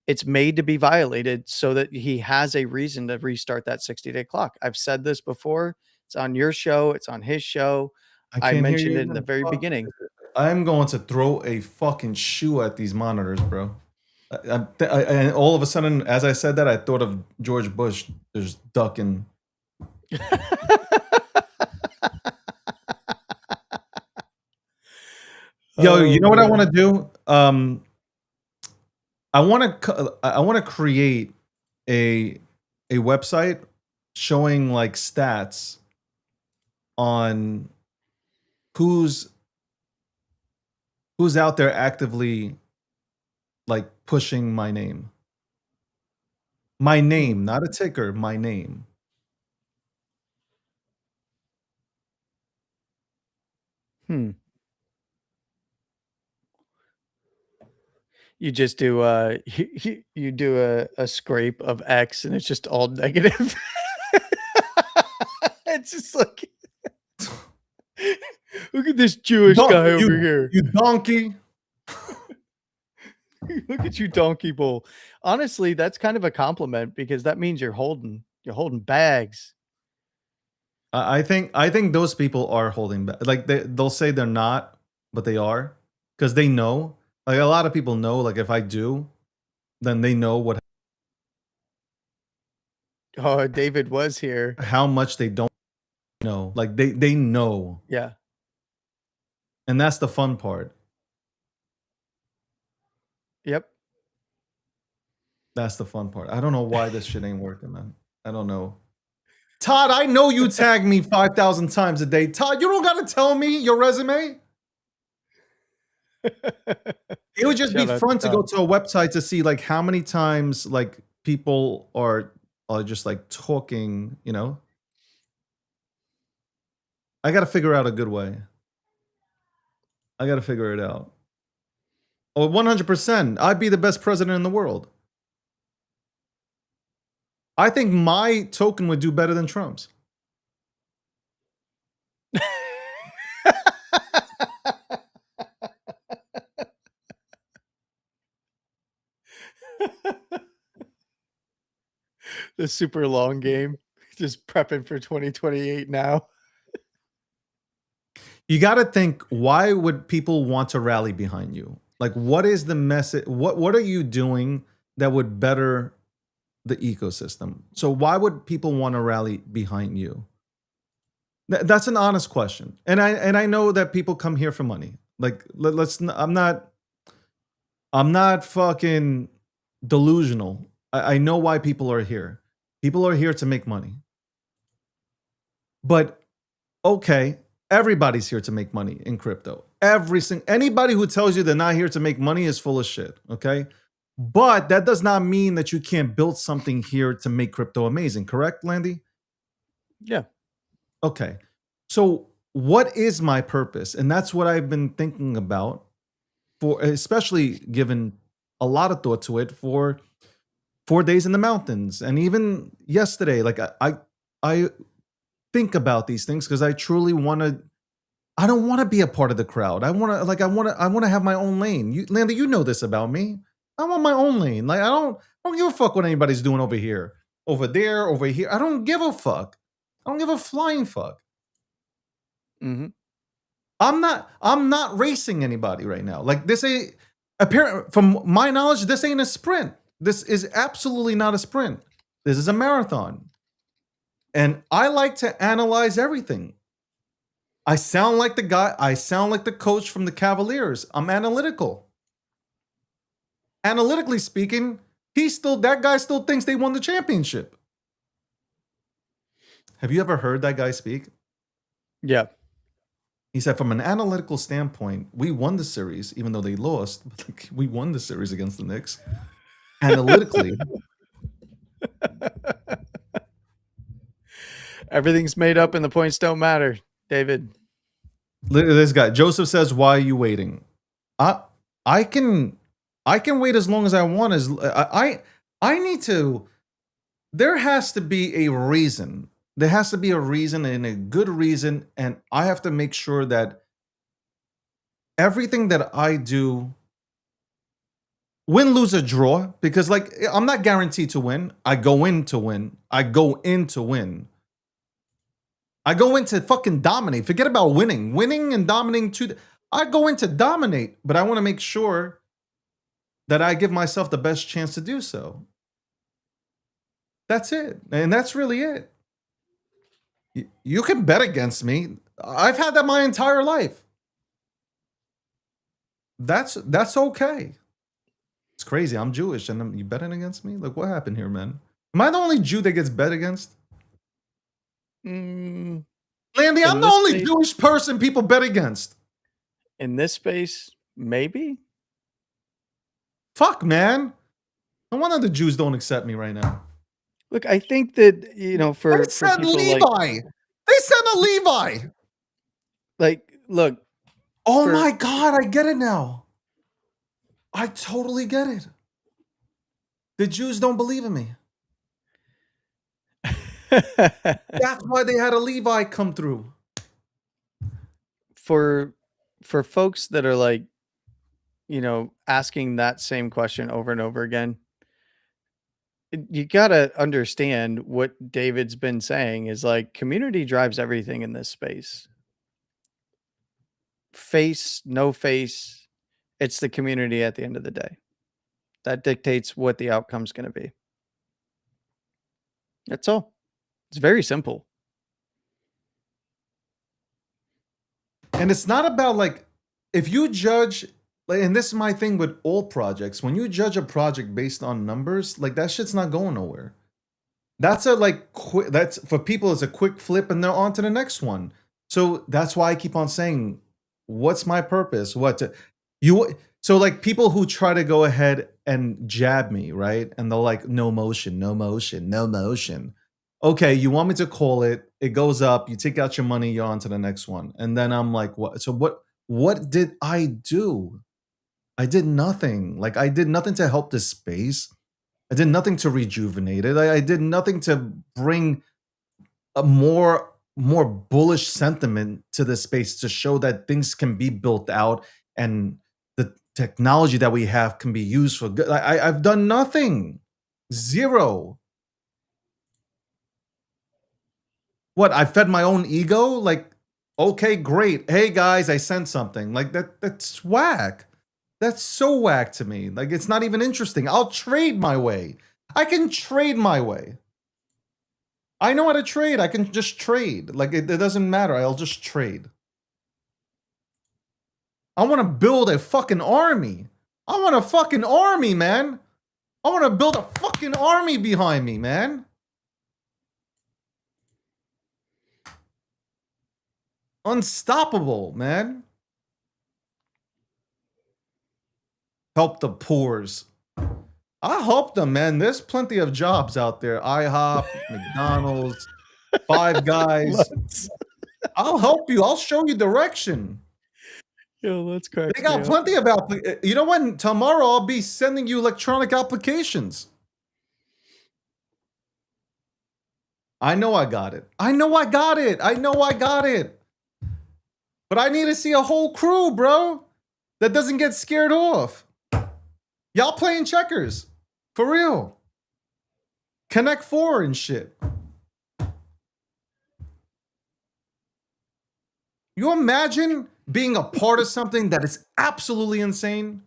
it's made to be violated so that he has a reason to restart that 60-day clock. I've said this before. It's on your show. It's on his show. I can't hear mentioned you it in the again. very Fuck. beginning. I'm going to throw a fucking shoe at these monitors, bro. And all of a sudden, as I said that, I thought of George Bush just ducking. Yo, you know what I want to do? I want to create a website showing like stats on who's out there actively like pushing my name. My name, not a ticker, my name. You just do you do a scrape of X and it's just all negative. It's just like look at this Jewish guy over here. You donkey. Look at you, donkey bull. Honestly, that's kind of a compliment because that means you're holding bags. I think those people are holding back. Like they'll say they're not, but they are because they know. Like a lot of people know. Like if I do, then they know what. Oh, David was here. How much they don't know. Like they know. Yeah. And that's the fun part. Yep. That's the fun part. I don't know why this shit ain't working, man. I don't know. Todd, I know you tag me 5,000 times a day. Todd, you don't got to tell me your resume. It would just be fun to go to a website to see like how many times like people are just like talking, I got to figure out a good way. I got to figure it out. Oh, 100%. I'd be the best president in the world. I think my token would do better than Trump's. The super long game. Just prepping for 2028 now. You got to think, why would people want to rally behind you? Like, what is the message? What are you doing that would better the ecosystem? So why would people want to rally behind you? That's an honest question. And I know that people come here for money. Like, I'm not fucking delusional. I know why people are here. People are here to make money. But okay, everybody's here to make money in crypto. Anybody who tells you they're not here to make money is full of shit, okay? But that does not mean that you can't build something here to make crypto amazing, correct, Landy? Yeah. Okay. So what is my purpose? And that's what I've been thinking about, for especially given a lot of thought to it, for 4 days in the mountains. And even yesterday, like I think about these things because I truly want to. I don't want to be a part of the crowd. I want to have my own lane. Landy, you know this about me. I want my own lane. Like I don't give a fuck what anybody's doing over here, over there, over here. I don't give a fuck. I don't give a flying fuck. Hmm. I'm not racing anybody right now. Like this ain't apparent from my knowledge, this ain't a sprint. This is absolutely not a sprint. This is a marathon. And I like to analyze everything. I sound like the coach from the Cavaliers. I'm analytical. Analytically speaking, that guy still thinks they won the championship. Have you ever heard that guy speak? Yeah. He said, from an analytical standpoint, we won the series, even though they lost. But we won the series against the Knicks. Analytically, Everything's made up and the points don't matter, David. look at this guy. Joseph says, "Why are you waiting?" I can wait as long as I want. I need to. There has to be a reason. There has to be a reason and a good reason, and I have to make sure that everything that I do, win, lose, or draw, because like I'm not guaranteed to win. I go in to win. I go in to win. I go in to fucking dominate. Forget about winning. Winning and dominating I go in to dominate, but I want to make sure that I give myself the best chance to do so. That's it. And that's really it. You can bet against me. I've had that my entire life. That's okay. It's crazy. I'm Jewish and you betting against me? Like, what happened here, man? Am I the only Jew that gets bet against? Mm, Landy, I'm in the this only space, Jewish person people bet against. in this space, maybe. Fuck, man. No wonder the Jews don't accept me right now. Look, I think that They for sent people Levi. They sent a Levi. look, Oh for my God, I get it now. I totally get it. The Jews don't believe in me. That's why they had a Levi come through. for folks that are like, asking that same question over and over again, you got to understand what David's been saying is like community drives everything in this space. Face, no face, it's the community at the end of the day. That dictates what the outcome's going to be. That's all. It's very simple. And it's not about like, if you judge, like, and this is my thing with all projects, when you judge a project based on numbers, like that shit's not going nowhere. That's that's for people, it's a quick flip and they're on to the next one. So that's why I keep on saying, what's my purpose? So like people who try to go ahead and jab me, right? And they're like, no motion, no motion, no motion. Okay, you want me to call it, it goes up, you take out your money, you're on to the next one. And then I'm like, what? So what did I do? I did nothing. Like I did nothing to help this space. I did nothing to rejuvenate it. I did nothing to bring a more bullish sentiment to this space to show that things can be built out and the technology that we have can be used for good. I've done nothing. Zero. What? I fed my own ego? Like, okay, great. Hey guys, I sent something. Like that's whack. That's so whack to me. Like, it's not even interesting. I'll trade my way. I can trade my way. I know how to trade. I can just trade. Like, it doesn't matter. I'll just trade. I want to build a fucking army. I want a fucking army, man. I want to build a fucking army behind me, man. Unstoppable, man. Help the poors. I hope them, man. There's plenty of jobs out there. IHOP, McDonald's, Five Guys. Let's I'll help you. I'll show you direction. Yo, let's They crack me got up. plenty of You know what? Tomorrow I'll be sending you electronic applications. I know I got it. I know I got it. I know I got it. But I need to see a whole crew, bro, that doesn't get scared off. Y'all playing checkers. For real. Connect Four and shit. You imagine being a part of something that is absolutely insane?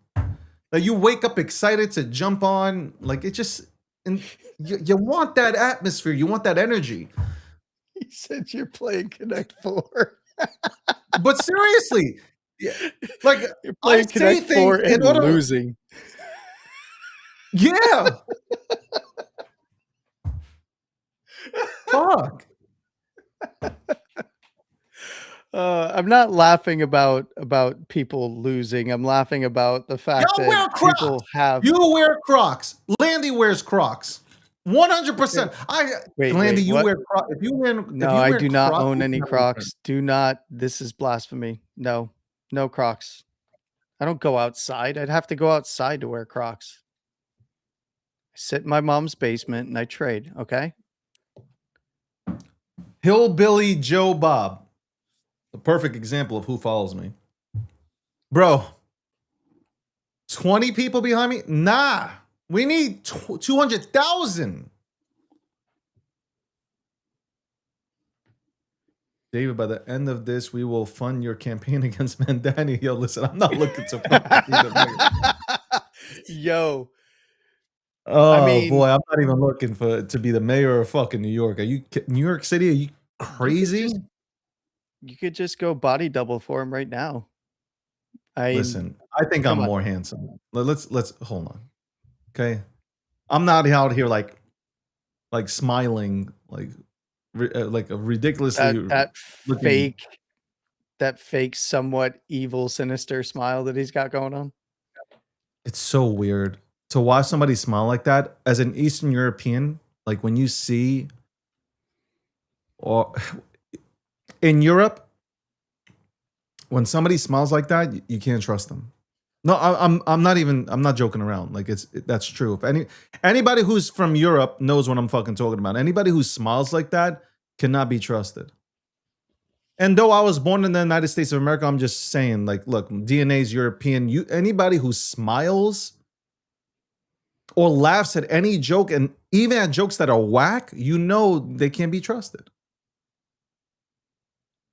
That you wake up excited to jump on. Like, it just... And you want that atmosphere. You want that energy. He said you're playing Connect Four. But seriously, yeah, like You're I playing say Connect Four things in and order. losing. Yeah. Fuck. I'm not laughing about people losing. I'm laughing about the fact Y'all wear that people Crocs. have. You wear Crocs. Landy wears Crocs. 100%. Wait, Landy, you what? wear Crocs. If you wear, No, if you I wear do not Crocs, own you any have a friend. Crocs. Do not. This is blasphemy. No, no Crocs. I don't go outside. I'd have to go outside to wear Crocs. I sit in my mom's basement and I trade. Okay. Hillbilly Joe Bob. The perfect example of who follows me. Bro, 20 people behind me? Nah. We need 200,000. David, by the end of this, we will fund your campaign against Mandani. Yo, listen, I'm not looking to fund Yo. Oh, mean- boy, I'm not even looking to be the mayor of fucking New York. Are you New York City? Are you crazy? You could just go body double for him right now. Listen, I think I'm come on. more handsome. Let's hold on. Okay, I'm not out here like smiling like a ridiculously that looking- fake, somewhat evil, sinister smile that he's got going on. It's so weird to watch somebody smile like that as an Eastern European. Like when you see, or in Europe, when somebody smiles like that, you can't trust them. No, I'm not joking around. Like that's true. If anybody who's from Europe knows what I'm fucking talking about. Anybody who smiles like that cannot be trusted. And though I was born in the United States of America, I'm just saying, like, look, DNA is European. Anybody who smiles or laughs at any joke, and even at jokes that are whack, you know they can't be trusted.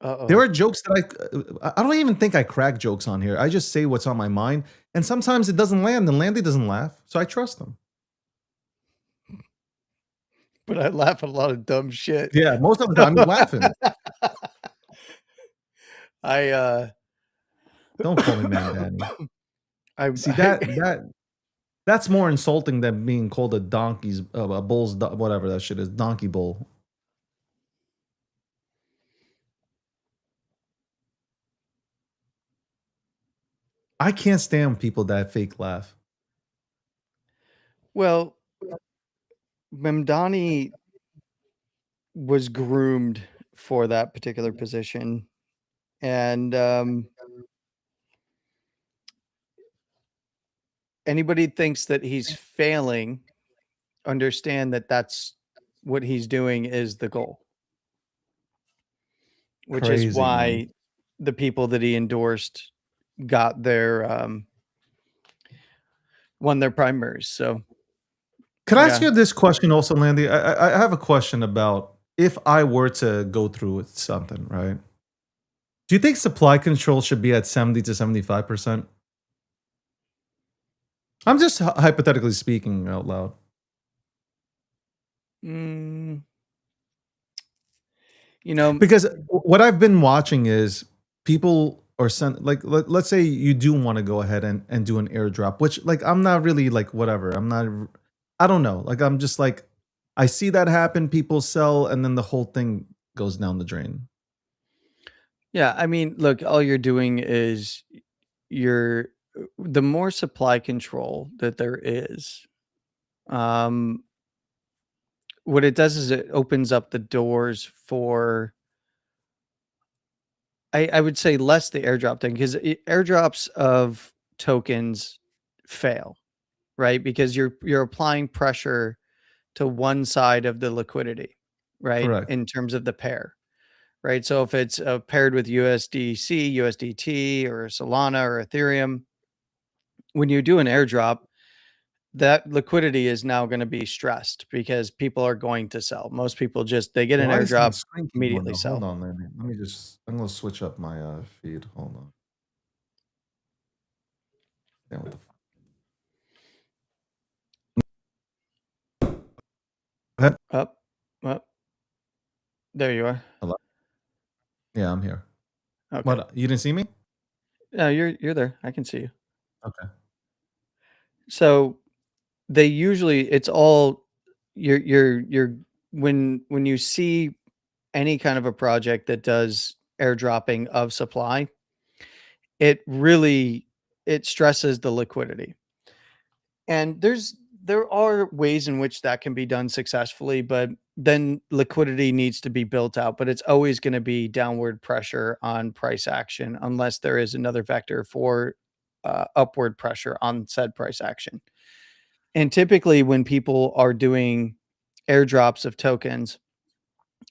Uh-oh. There are jokes that I don't even think I crack jokes on here. I just say what's on my mind, and sometimes it doesn't land, and Landy doesn't laugh, so I trust him. But I laugh at a lot of dumb shit. Yeah, most of the time he's laughing. Don't call me man, Danny. See that's more insulting than being called a bull's whatever that shit is, donkey bull. I can't stand people that fake laugh. Well, Mamdani was groomed for that particular position, and anybody thinks that he's failing, understand that that's what he's doing is the goal, which Crazy, is why man. the people that he endorsed got their won their primaries. So could I ask you this question also, Landy? I have a question about if I were to go through with something, right? Do you think supply control should be at 70 to 75%? I'm just hypothetically speaking out loud. you know, Because what I've been watching is people are like, let's say you do want to go ahead and do an airdrop, which like I'm not really like whatever. I don't know. Like I'm just like I see that happen. People sell, and then the whole thing goes down the drain. yeah, I mean, look, all you're doing is the more supply control that there is, um, what it does is it opens up the doors for, I would say, less the airdrop thing, because airdrops of tokens fail, right? Because you're applying pressure to one side of the liquidity, right? Correct. In terms of the pair, right? So if it's paired with USDC, USDT, or Solana or Ethereum, when you do an airdrop, that liquidity is now going to be stressed because people are going to sell. Most people just, they get an Why is my airdrop, screen keep going immediately out? Hold sell. on, let me just. I'm gonna switch up my feed. Hold on. Yeah, what the f- Up, up. There you are. Hello? Yeah, I'm here. Okay. What? You didn't see me? No, you're there. I can see you. Okay. So they usually, it's all, you're when you see any kind of a project that does airdropping of supply, it really, it stresses the liquidity. And there are ways in which that can be done successfully, but then liquidity needs to be built out, but it's always going to be downward pressure on price action unless there is another vector for upward pressure on said price action. And typically when people are doing airdrops of tokens,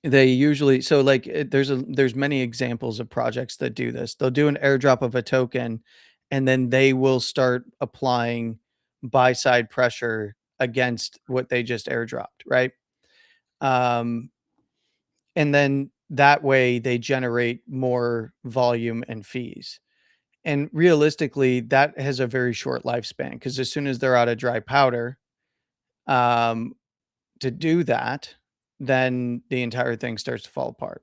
they usually, so like there's many examples of projects that do this. They'll do an airdrop of a token and then they will start applying buy side pressure against what they just airdropped, right? Um, and then that way they generate more volume and fees. And realistically, that has a very short lifespan because as soon as they're out of dry powder, um, to do that, then the entire thing starts to fall apart.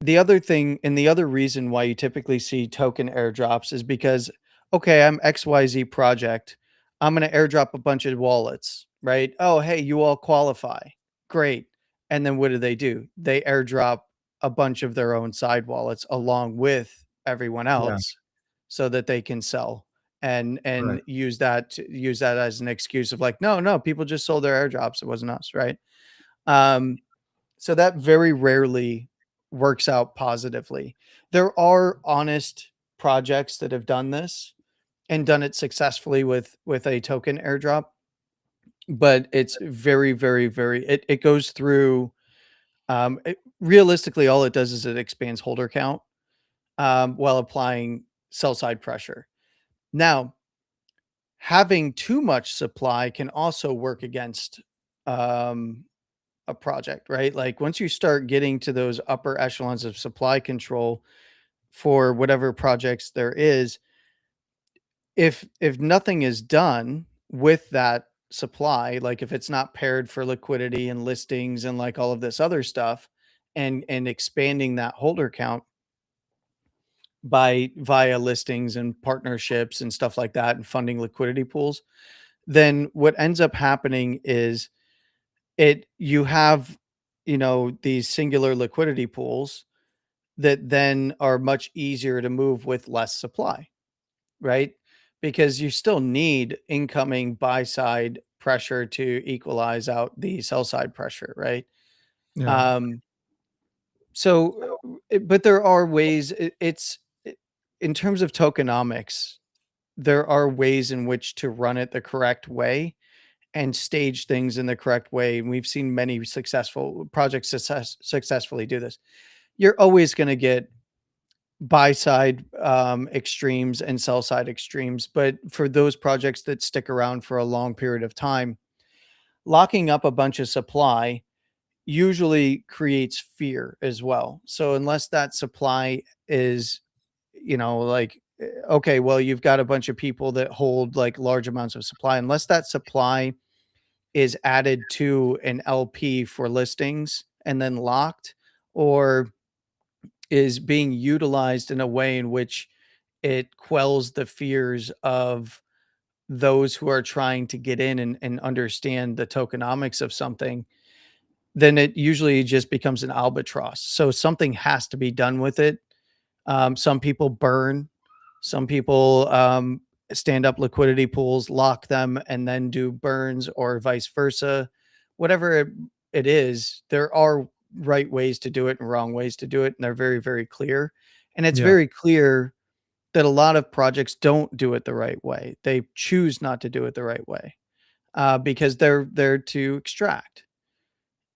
The other thing, and the other reason why you typically see token airdrops is because, okay, I'm XYZ project. I'm going to airdrop a bunch of wallets, right? Oh, hey, you all qualify. Great. And then what do? They airdrop a bunch of their own side wallets along with everyone Yeah. else so that they can sell and Right. use that as an excuse of like, no, people just sold their airdrops. It wasn't us, right? Um, so that very rarely works out positively. There are honest projects that have done this and done it successfully with a token airdrop, but it's very, very, very, it goes through, realistically, all it does is it expands holder count, while applying sell side pressure. Now, having too much supply can also work against, um, a project, right? Like once you start getting to those upper echelons of supply control for whatever projects there is, if nothing is done with that supply, like if it's not paired for liquidity and listings and like all of this other stuff, and expanding that holder count by via listings and partnerships and stuff like that and funding liquidity pools, then what ends up happening is you have, these singular liquidity pools that then are much easier to move with less supply, right? Because you still need incoming buy side pressure to equalize out the sell side pressure, right? Yeah. Um, so, but there are ways, in terms of tokenomics, there are ways in which to run it the correct way and stage things in the correct way. And we've seen many successful projects successfully do this. You're always going to get buy side extremes and sell side extremes. But for those projects that stick around for a long period of time, locking up a bunch of supply usually creates fear as well. So unless that supply is, like, okay, well, you've got a bunch of people that hold like large amounts of supply, unless that supply is added to an LP for listings and then locked, or is being utilized in a way in which it quells the fears of those who are trying to get in and understand the tokenomics of something, then it usually just becomes an albatross. So something has to be done with it. Some people burn, some people stand up liquidity pools, lock them, and then do burns or vice versa. Whatever it is, there are right ways to do it and wrong ways to do it, and they're very, very clear. And it's Yeah. very clear that a lot of projects don't do it the right way. They choose not to do it the right way because they're there to extract.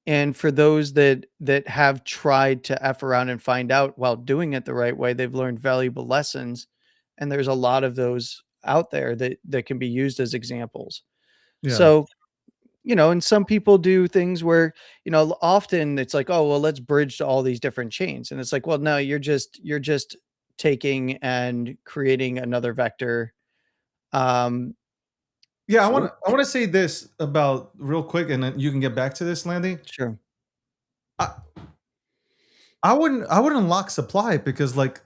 And for those that have tried to F around and find out while doing it the right way, they've learned valuable lessons, and there's a lot of those out there that can be used as examples. Yeah. So, and some people do things where, often it's like, "Oh, well, let's bridge to all these different chains." And it's like, "Well, no, you're just taking and creating another vector." Um, Yeah, for I want to say this about real quick, and then you can get back to this, Landy. Sure. I, I wouldn't lock supply because like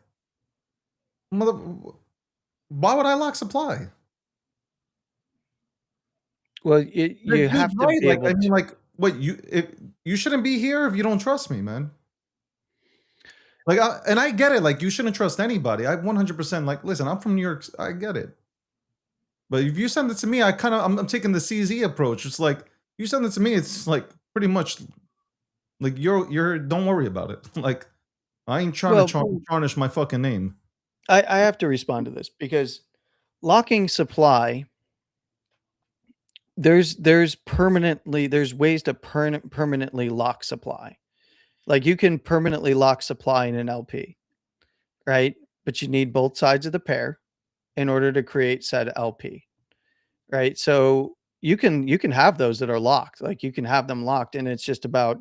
mother, why would I lock supply? Well, you Just have to right, be like able I mean, to. like what you shouldn't be here if you don't trust me, man. Like, and I get it. Like, you shouldn't trust anybody. I 100% like. Listen, I'm from New York. I get it. But if you send it to me, I'm taking the CZ approach. It's like you send it to me. It's like pretty much like you're. Don't worry about it. Like I ain't trying to Well, tarnish my fucking name. I have to respond to this because locking supply, there's ways to permanently lock supply. Like you can permanently lock supply in an LP, right? But you need both sides of the pair in order to create said LP, right? So you can have those that are locked, like you can have them locked, and it's just about,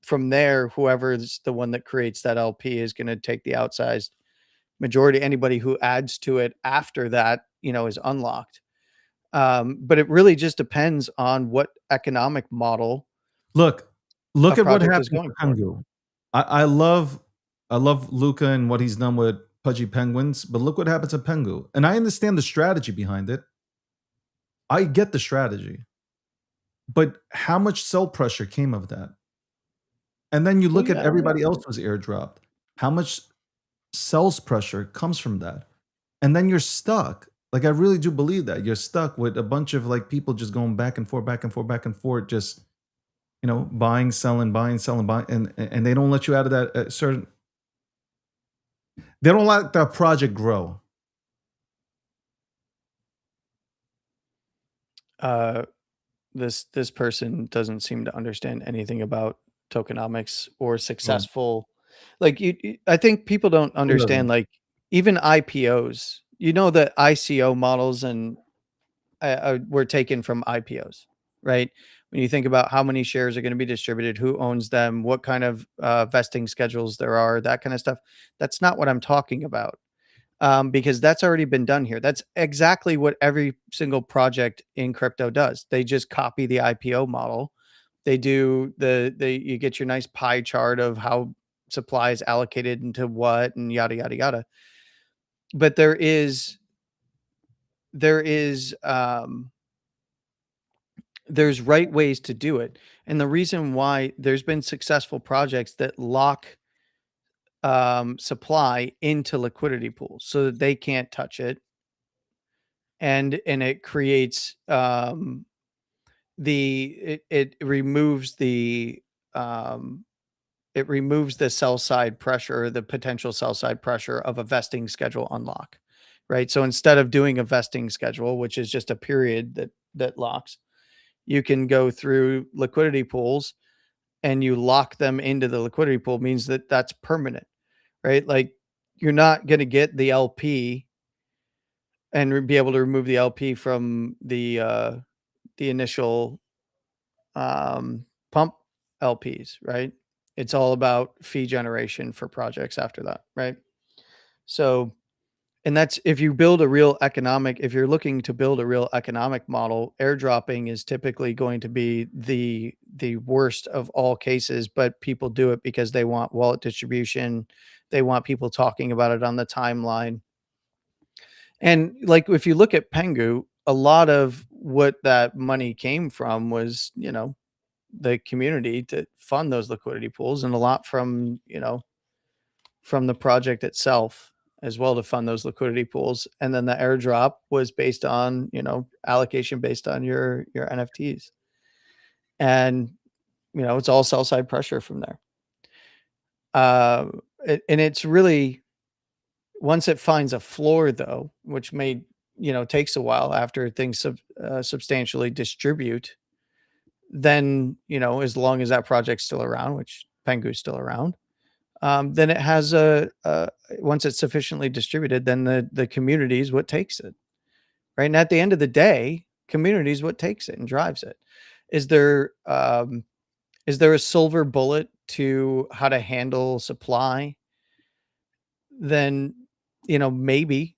from there, whoever's the one that creates that LP is going to take the outsized majority. Anybody who adds to it after that, is unlocked. But it really just depends on what economic model Look, a look at what project is happened going to for. Pengu. I love Luca and what he's done with Pudgy Penguins, but look what happened to Pengu. And I understand the strategy behind it. I get the strategy. But how much sell pressure came of that? And then you Well, look at yeah, everybody else was airdropped. How much sales pressure comes from that? And then you're stuck. Like I really do believe that you're stuck with a bunch of like people just going back and forth, back and forth, back and forth, just buying, selling, buying, selling, buying, and they don't let you out of that certain. They don't let that project grow. this person doesn't seem to understand anything about tokenomics or Well, successful. Like I think people don't who doesn't? understand, like, even IPOs. That ICO models and were taken from IPOs, right? When you think about how many shares are going to be distributed, who owns them, what kind of vesting schedules there are, that kind of stuff. That's not what I'm talking about, because that's already been done here. That's exactly what every single project in crypto does. They just copy the IPO model. They do you get your nice pie chart of how supply is allocated into what and yada yada yada. But there is there's right ways to do it. And the reason why there's been successful projects that lock supply into liquidity pools so that they can't touch it, and it creates it removes um the sell side pressure, the potential sell side pressure of a vesting schedule unlock, right? So instead of doing a vesting schedule, which is just a period that locks, you can go through liquidity pools and you lock them into the liquidity pool. Means that that's permanent, right? Like you're not going to get the LP and be able to remove the LP from the initial pump LPs, right? It's all about fee generation for projects after that, right? So, and that's if you're looking to build a real economic model, airdropping is typically going to be the worst of all cases, but people do it because they want wallet distribution. They want people talking about it on the timeline. And like if you look at Pengu, a lot of what that money came from was, the community to fund those liquidity pools, and a lot from, from the project itself. as well to fund those liquidity pools. And then the airdrop was based on, allocation based on your NFTs. And, it's all sell side pressure from there. And it's really, once it finds a floor though, which takes a while after things substantially distribute, then, as long as that project's still around, which Pengu's still around, then it has once it's sufficiently distributed, then the community is what takes it, right? And at the end of the day, community is what takes it and drives it. Is there a silver bullet to how to handle supply? Then, maybe,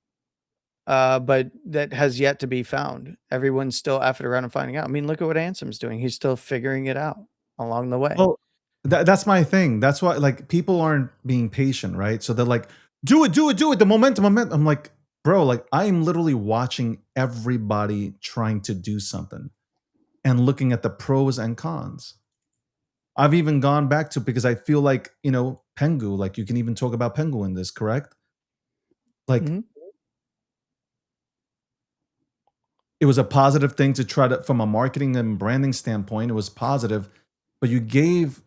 but that has yet to be found. Everyone's still effing around and finding out. I mean, look at what Ansem's doing. He's still figuring it out along the way. Well, that's my thing. That's why, like, people aren't being patient, right? So they're like, do it, do it, do it. The momentum. I'm like, bro, like, I am literally watching everybody trying to do something and looking at the pros and cons. I've even gone back to, because I feel like, Pengu, like, you can even talk about Pengu in this, correct? Like, Mhm. it was a positive thing to try to, from a marketing and branding standpoint, it was positive, but you gave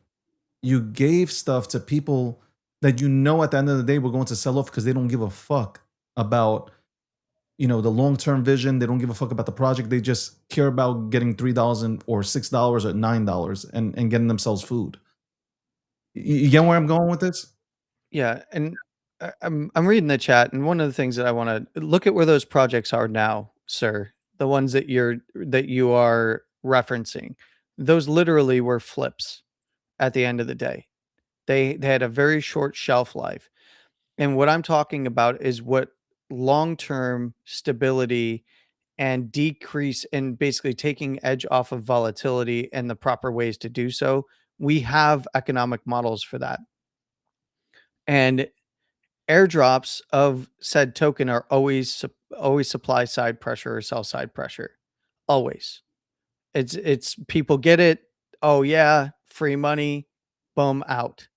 stuff to people that at the end of the day were going to sell off because they don't give a fuck about the long-term vision. They don't give a fuck about the project. They just care about getting $3 or $6 or $9 and getting themselves food. You get where I'm going with this? Yeah, and I'm reading the chat, and one of the things that I want to look at where those projects are now, sir, the ones that you are referencing, those literally were flips at the end of the day. They had a very short shelf life. And what I'm talking about is what long-term stability and decrease and basically taking edge off of volatility and the proper ways to do so. We have economic models for that. And airdrops of said token are always supply side pressure or sell side pressure. Always. It's people get it. Oh yeah, free money, boom, out.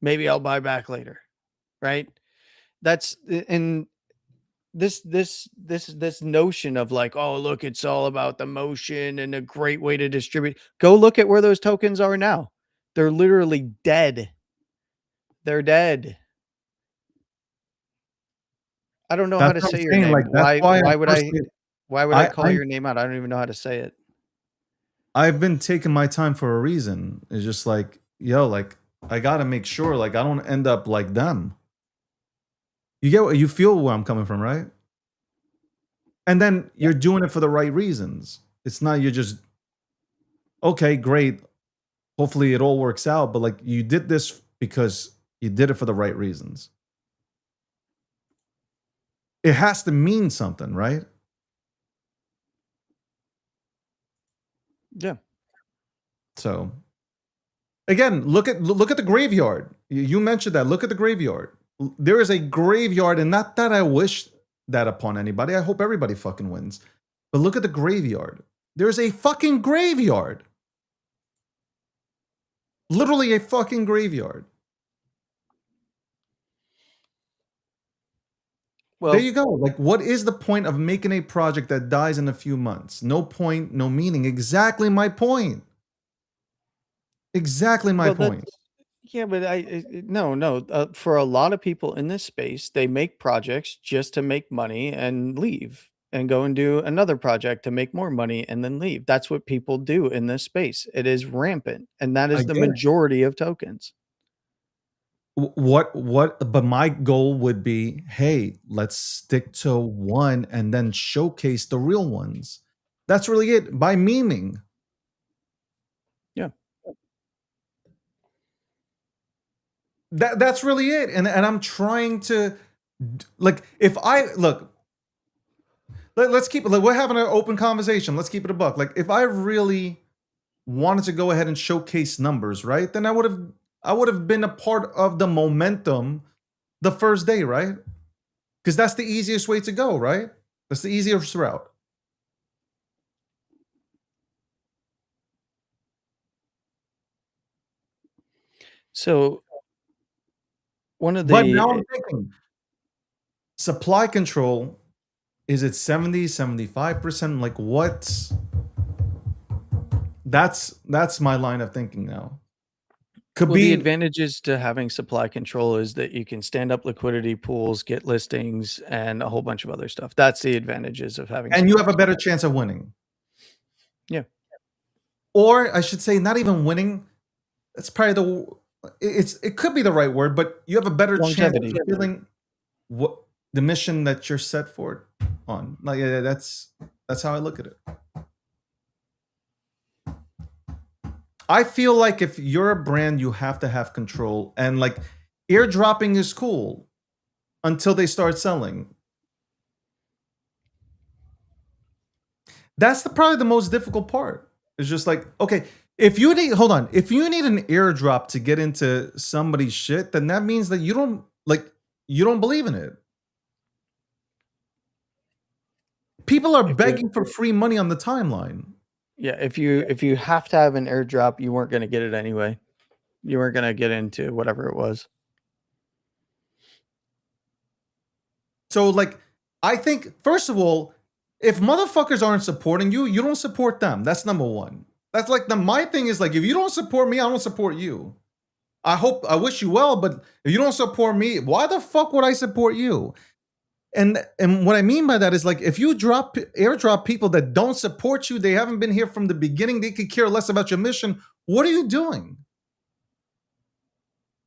Maybe I'll buy back later. Right? That's and this notion of like, oh look, it's all about the motion and a great way to distribute. Go look at where those tokens are now. They're literally dead. They're dead. I don't know how That's to what I'm say your saying. name. Like, that's why Why would I call I your name out? I don't even know how to say it. I've been taking my time for a reason. It's just like, yo, like, I gotta make sure, like, I don't end up like them. You feel where I'm coming from, right? And then you're doing it for the right reasons. It's not, you're just, okay, great. Hopefully it all works out, but like, you did this because you did it for the right reasons. It has to mean something, right? Yeah. So again, look at the graveyard. You mentioned that. Look at the graveyard. There is a graveyard, and not that I wish that upon anybody. I hope everybody fucking wins. But look at the graveyard. There's a fucking graveyard. Literally a fucking graveyard. Well, there you go. Like, what is the point of making a project that dies in a few months? No point, no meaning. Exactly my point. Exactly my well, point. yeah, but no. For a lot of people in this space, they make projects just to make money and leave and go and do another project to make more money and then leave. That's what people do in this space. It is rampant, and that I is the get it. majority of tokens. But my goal would be, hey, let's stick to one and then showcase the real ones. That's really it. By memeing. Yeah. That's really it. And I'm trying to, like, if I look, let's keep it, like, we're having an open conversation. Let's keep it a buck. Like, if I really wanted to go ahead and showcase numbers, right? Then I would have been a part of the momentum the first day, right? Because that's the easiest way to go, right? That's the easiest route. So one of But now the I'm thinking, supply control, is it 70, 75%? Like what's that's my line of thinking now. Could Well, the be, advantages to having supply control is that you can stand up liquidity pools, get listings, and a whole bunch of other stuff. That's the advantages of having and you supply have a better control. chance of winning. Yeah. Or I should say, not even winning. That's probably it could be the right word, but you have a better chance of Longevity. fulfilling what the mission that you're set for it on. Like that's how I look at it. I feel like if you're a brand, you have to have control, and like airdropping is cool until they start selling. That's probably the most difficult part. It's just like, okay, if you need hold on, if you need an airdrop to get into somebody's shit, then that means that you don't believe in it. People are If you're begging for free money on the timeline. Yeah, if you have to have an airdrop, you weren't gonna get it anyway. You weren't gonna get into whatever it was. So like I think first of all, if motherfuckers aren't supporting you, you don't support them. That's number one. That's like my thing is like if you don't support me, I don't support you. I wish you well, but if you don't support me, why the fuck would I support you? And what I mean by that is like if you airdrop people that don't support you, they haven't been here from the beginning, they could care less about your mission. What are you doing?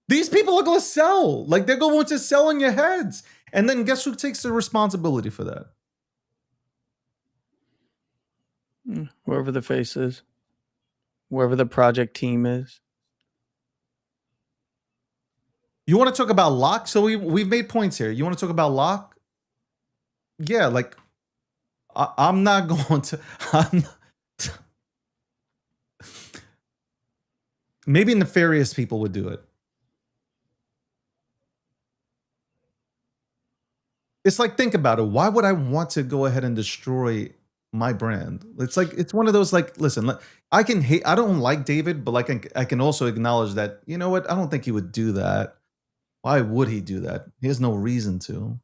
These people are going to sell. Like they're going to sell in your heads. And then guess who takes the responsibility for that? Whoever the face is, whoever the project team is. You want to talk about lock? So we've made points here. You want to talk about lock? Yeah, like I'm not going to. Maybe nefarious people would do it. It's like, think about it. Why would I want to go ahead and destroy my brand? It's like it's one of those like, listen, I can hate. I don't like David, but like I can also acknowledge that you know what? I don't think he would do that. Why would he do that? He has no reason to.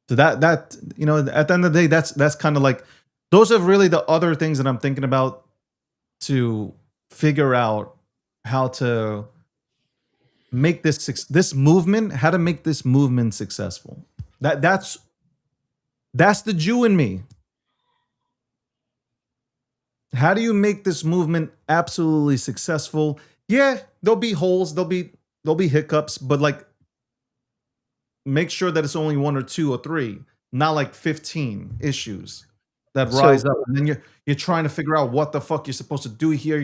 So that you know, at the end of the day, that's kind of like those are really the other things that I'm thinking about to figure out how to make this movement, how to make this movement successful. That's the Jew in me. How do you make this movement absolutely successful? Yeah, there'll be holes, there'll be hiccups, but like make sure that it's only one or two or three, not like 15 issues that rise up. And then you're trying to figure out what the fuck you're supposed to do here.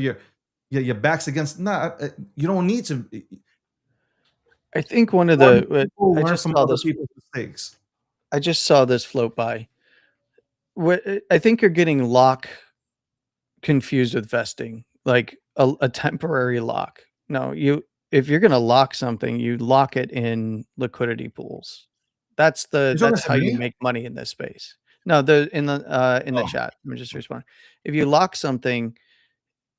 Your back's against. Nah, you don't need to. I think one of the I learn just from saw other this. people's mistakes. I just saw this float by. I think you're getting lock confused with vesting, like a temporary lock. No, if you're gonna lock something, you lock it in liquidity pools. That's You talking that's to how you me? make money in this space. No, in the Oh, chat. Let me just respond. If you lock something,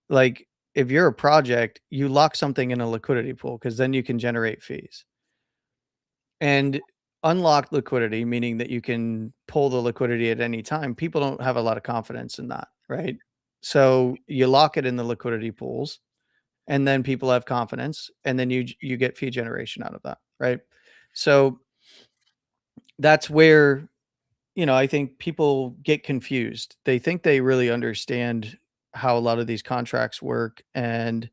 like if you're a project, you lock something in a liquidity pool because then you can generate fees. And unlocked liquidity, meaning that you can pull the liquidity at any time, people don't have a lot of confidence in that, right? So you lock it in the liquidity pools, and then people have confidence, and then you get fee generation out of that, right? So that's where I think people get confused. They think they really understand how a lot of these contracts work, and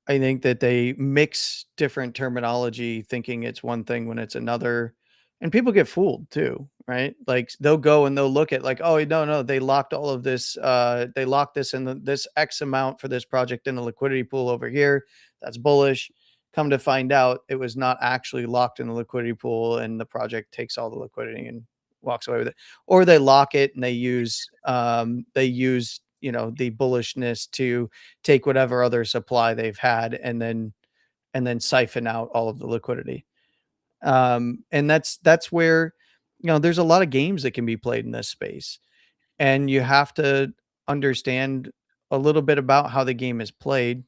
I think that they mix different terminology thinking it's one thing when it's another. And people get fooled too, right? Like they'll go and they'll look at like, oh no, they locked all of this, they locked this in this X amount for this project in a liquidity pool over here. That's bullish. Come to find out it was not actually locked in the liquidity pool and the project takes all the liquidity and walks away with it. Or they lock it and they use the bullishness to take whatever other supply they've had and then siphon out all of the liquidity. And that's where there's a lot of games that can be played in this space, and you have to understand a little bit about how the game is played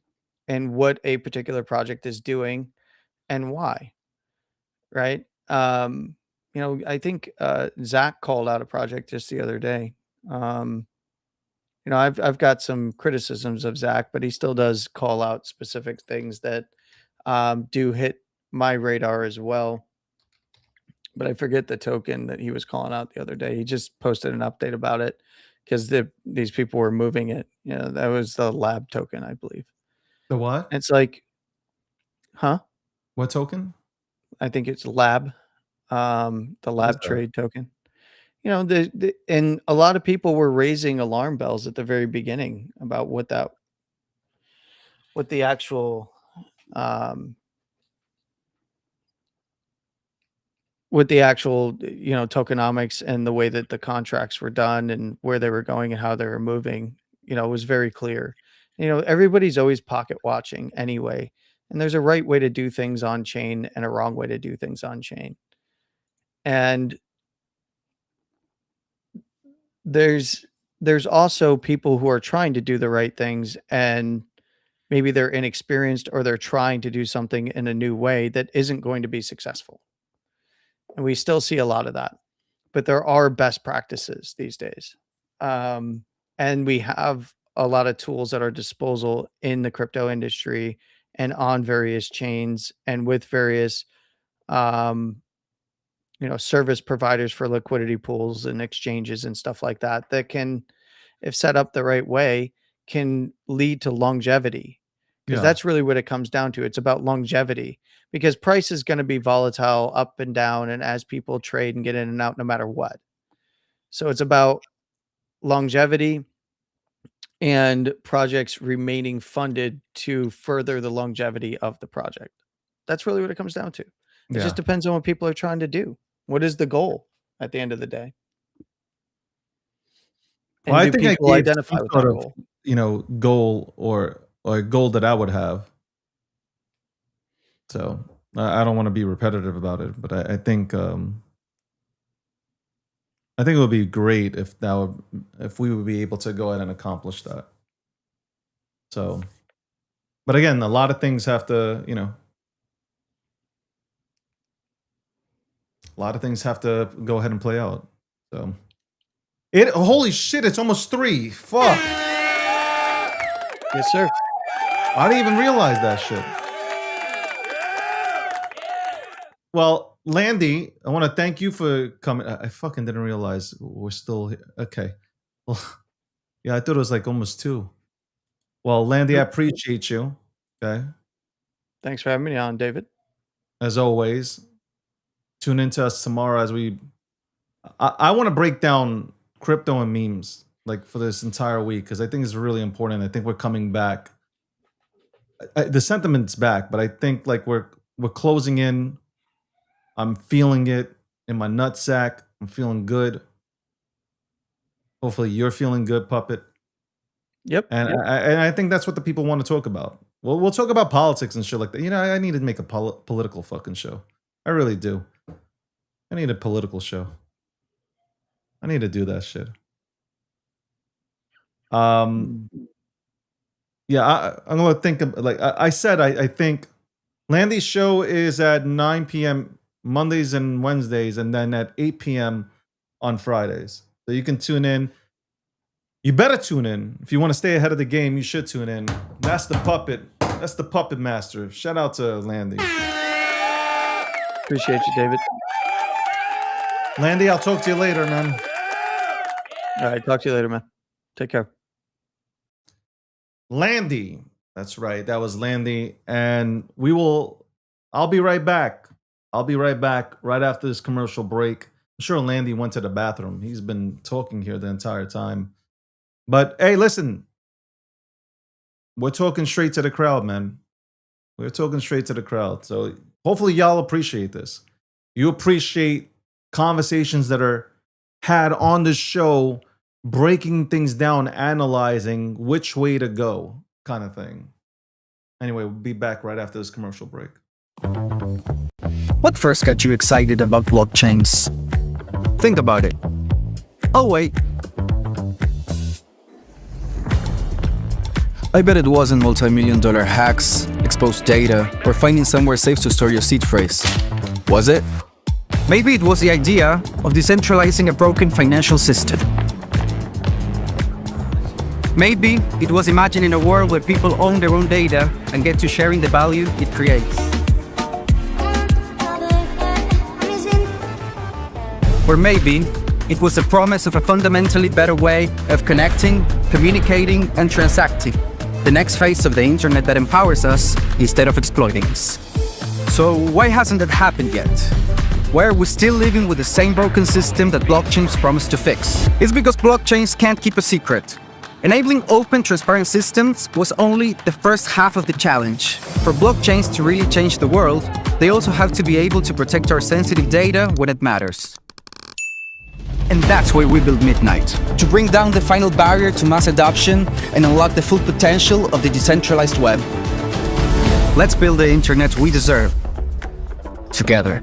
and what a particular project is doing and why, right? I think Zach called out a project just the other day. Um, I've got some criticisms of Zach, but he still does call out specific things that do hit my radar as well. But I forget the token that he was calling out the other day. He just posted an update about it because these people were moving it. That was the lab token, I believe. The what? It's like, huh? What token? I think it's lab, the What is lab that? trade token. And a lot of people were raising alarm bells at the very beginning about what the actual tokenomics and the way that the contracts were done and where they were going and how they were moving, was very clear. Everybody's always pocket watching anyway, and there's a right way to do things on chain and a wrong way to do things on chain. And there's also people who are trying to do the right things, and maybe they're inexperienced or they're trying to do something in a new way that isn't going to be successful. And we still see a lot of that, but there are best practices these days. And we have a lot of tools at our disposal in the crypto industry and on various chains and with various, service providers for liquidity pools and exchanges and stuff like that, that can, if set up the right way, can lead to longevity. Because Yeah. that's really what it comes down to. It's about longevity, because price is going to be volatile up and down, and as people trade and get in and out no matter what. So it's about longevity and projects remaining funded to further the longevity of the project. That's really what it comes down to. It Yeah. just depends on what people are trying to do. What is the goal at the end of the day? And Well, I do think I people gave identify some with sort that of, goal? goal or a goal that I would have. So I don't want to be repetitive about it, but I think it would be great if we would be able to go ahead and accomplish that. So, but again, a lot of things have to, a lot of things have to go ahead and play out. So, holy shit, it's almost 3. Fuck. Yes, sir. I didn't even realize that shit. Well, Landy, I want to thank you for coming. I fucking didn't realize we're still here. Okay. Well, yeah, I thought it was like almost 2. Well, Landy, I appreciate you. Okay. Thanks for having me on, David. As always, tune into us tomorrow as I want to break down crypto and memes like for this entire week, because I think it's really important. I think we're coming back. The sentiment's back, but I think like we're closing in. I'm feeling it in my nutsack. I'm feeling good. Hopefully you're feeling good, Puppet. Yep. And I think that's what the people want to talk about. Well, we'll talk about politics and shit like that. I need to make a political fucking show. I really do. I need a political show. I need to do that shit. Yeah, I'm gonna think of, like I said, I think Landy's show is at 9 p.m. Mondays and Wednesdays, and then at 8 p.m. on Fridays. So you can tune in. You better tune in. If you want to stay ahead of the game, you should tune in. That's the Puppet. That's the Puppet Master. Shout out to Landy. Appreciate you, David. Landy, I'll talk to you later, man. All right. Talk to you later, man. Take care. Landy. That's right. That was Landy. And I'll be right back. I'll be right back right after this commercial break. I'm sure Landy went to the bathroom. He's been talking here the entire time. But hey, listen. We're talking straight to the crowd, man. We're talking straight to the crowd. So hopefully y'all appreciate this. You appreciate conversations that are had on the show, breaking things down, analyzing which way to go, kind of thing. Anyway, we'll be back right after this commercial break. What first got you excited about blockchains? Think about it. Oh, wait. I bet it wasn't multi-million dollar hacks, exposed data, or finding somewhere safe to store your seed phrase. Was it? Maybe it was the idea of decentralizing a broken financial system. Maybe it was imagining a world where people own their own data and get to sharing the value it creates. Or maybe it was the promise of a fundamentally better way of connecting, communicating, and transacting. The next phase of the internet that empowers us instead of exploiting us. So why hasn't that happened yet? Why are we still living with the same broken system that blockchains promise to fix? It's because blockchains can't keep a secret. Enabling open, transparent systems was only the first half of the challenge. For blockchains to really change the world, they also have to be able to protect our sensitive data when it matters. And that's why we built Midnight, to bring down the final barrier to mass adoption and unlock the full potential of the decentralized web. Let's build the internet we deserve, together.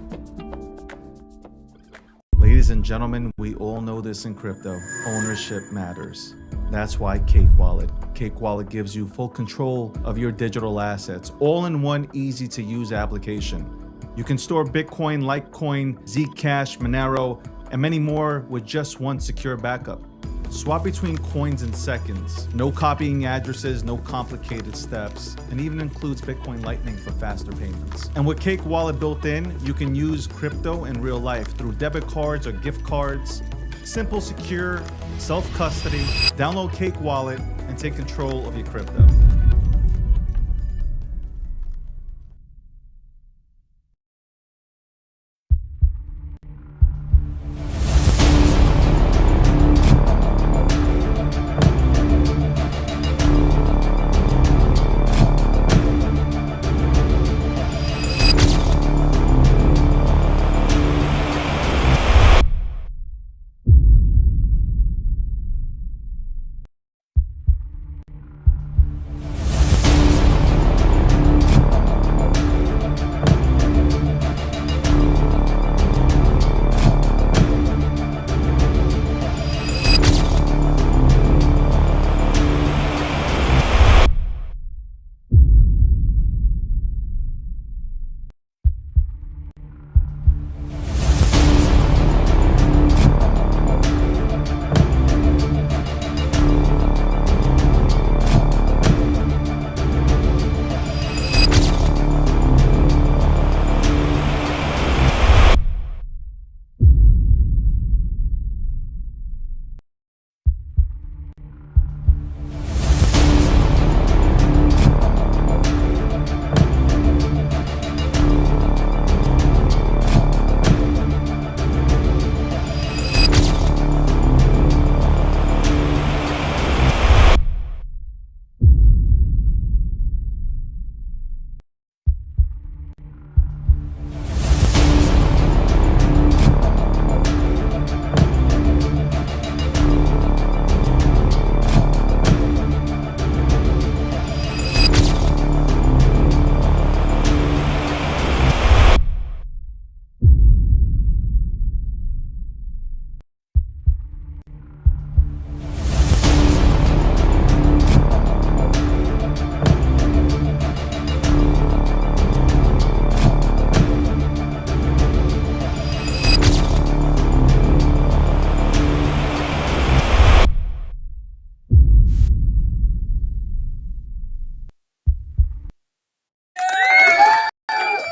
Ladies and gentlemen, we all know this in crypto. Ownership matters. That's why Cake Wallet. Cake Wallet gives you full control of your digital assets, all in one easy-to-use application. You can store Bitcoin, Litecoin, Zcash, Monero, and many more with just one secure backup. Swap between coins in seconds. No copying addresses, no complicated steps, and even includes Bitcoin Lightning for faster payments. And with Cake Wallet built in, you can use crypto in real life through debit cards or gift cards. Simple, secure, self-custody. Download Cake Wallet and take control of your crypto.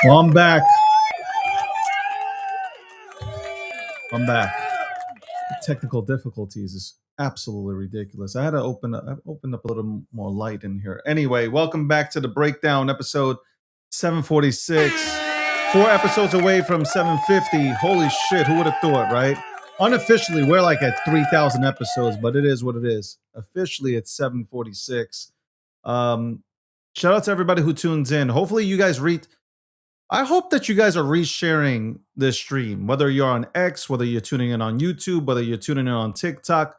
Well, I'm back. Technical difficulties is absolutely ridiculous. I had to open up a little more light in here. Anyway, welcome back to the breakdown, episode 746. 4 episodes away from 750. Holy shit, who would have thought, right? Unofficially, we're like at 3,000 episodes, but it is what it is. Officially, it's 746. Shout out to everybody who tunes in. Hopefully, you guys I hope that you guys are resharing this stream, whether you're on X, whether you're tuning in on YouTube, whether you're tuning in on TikTok.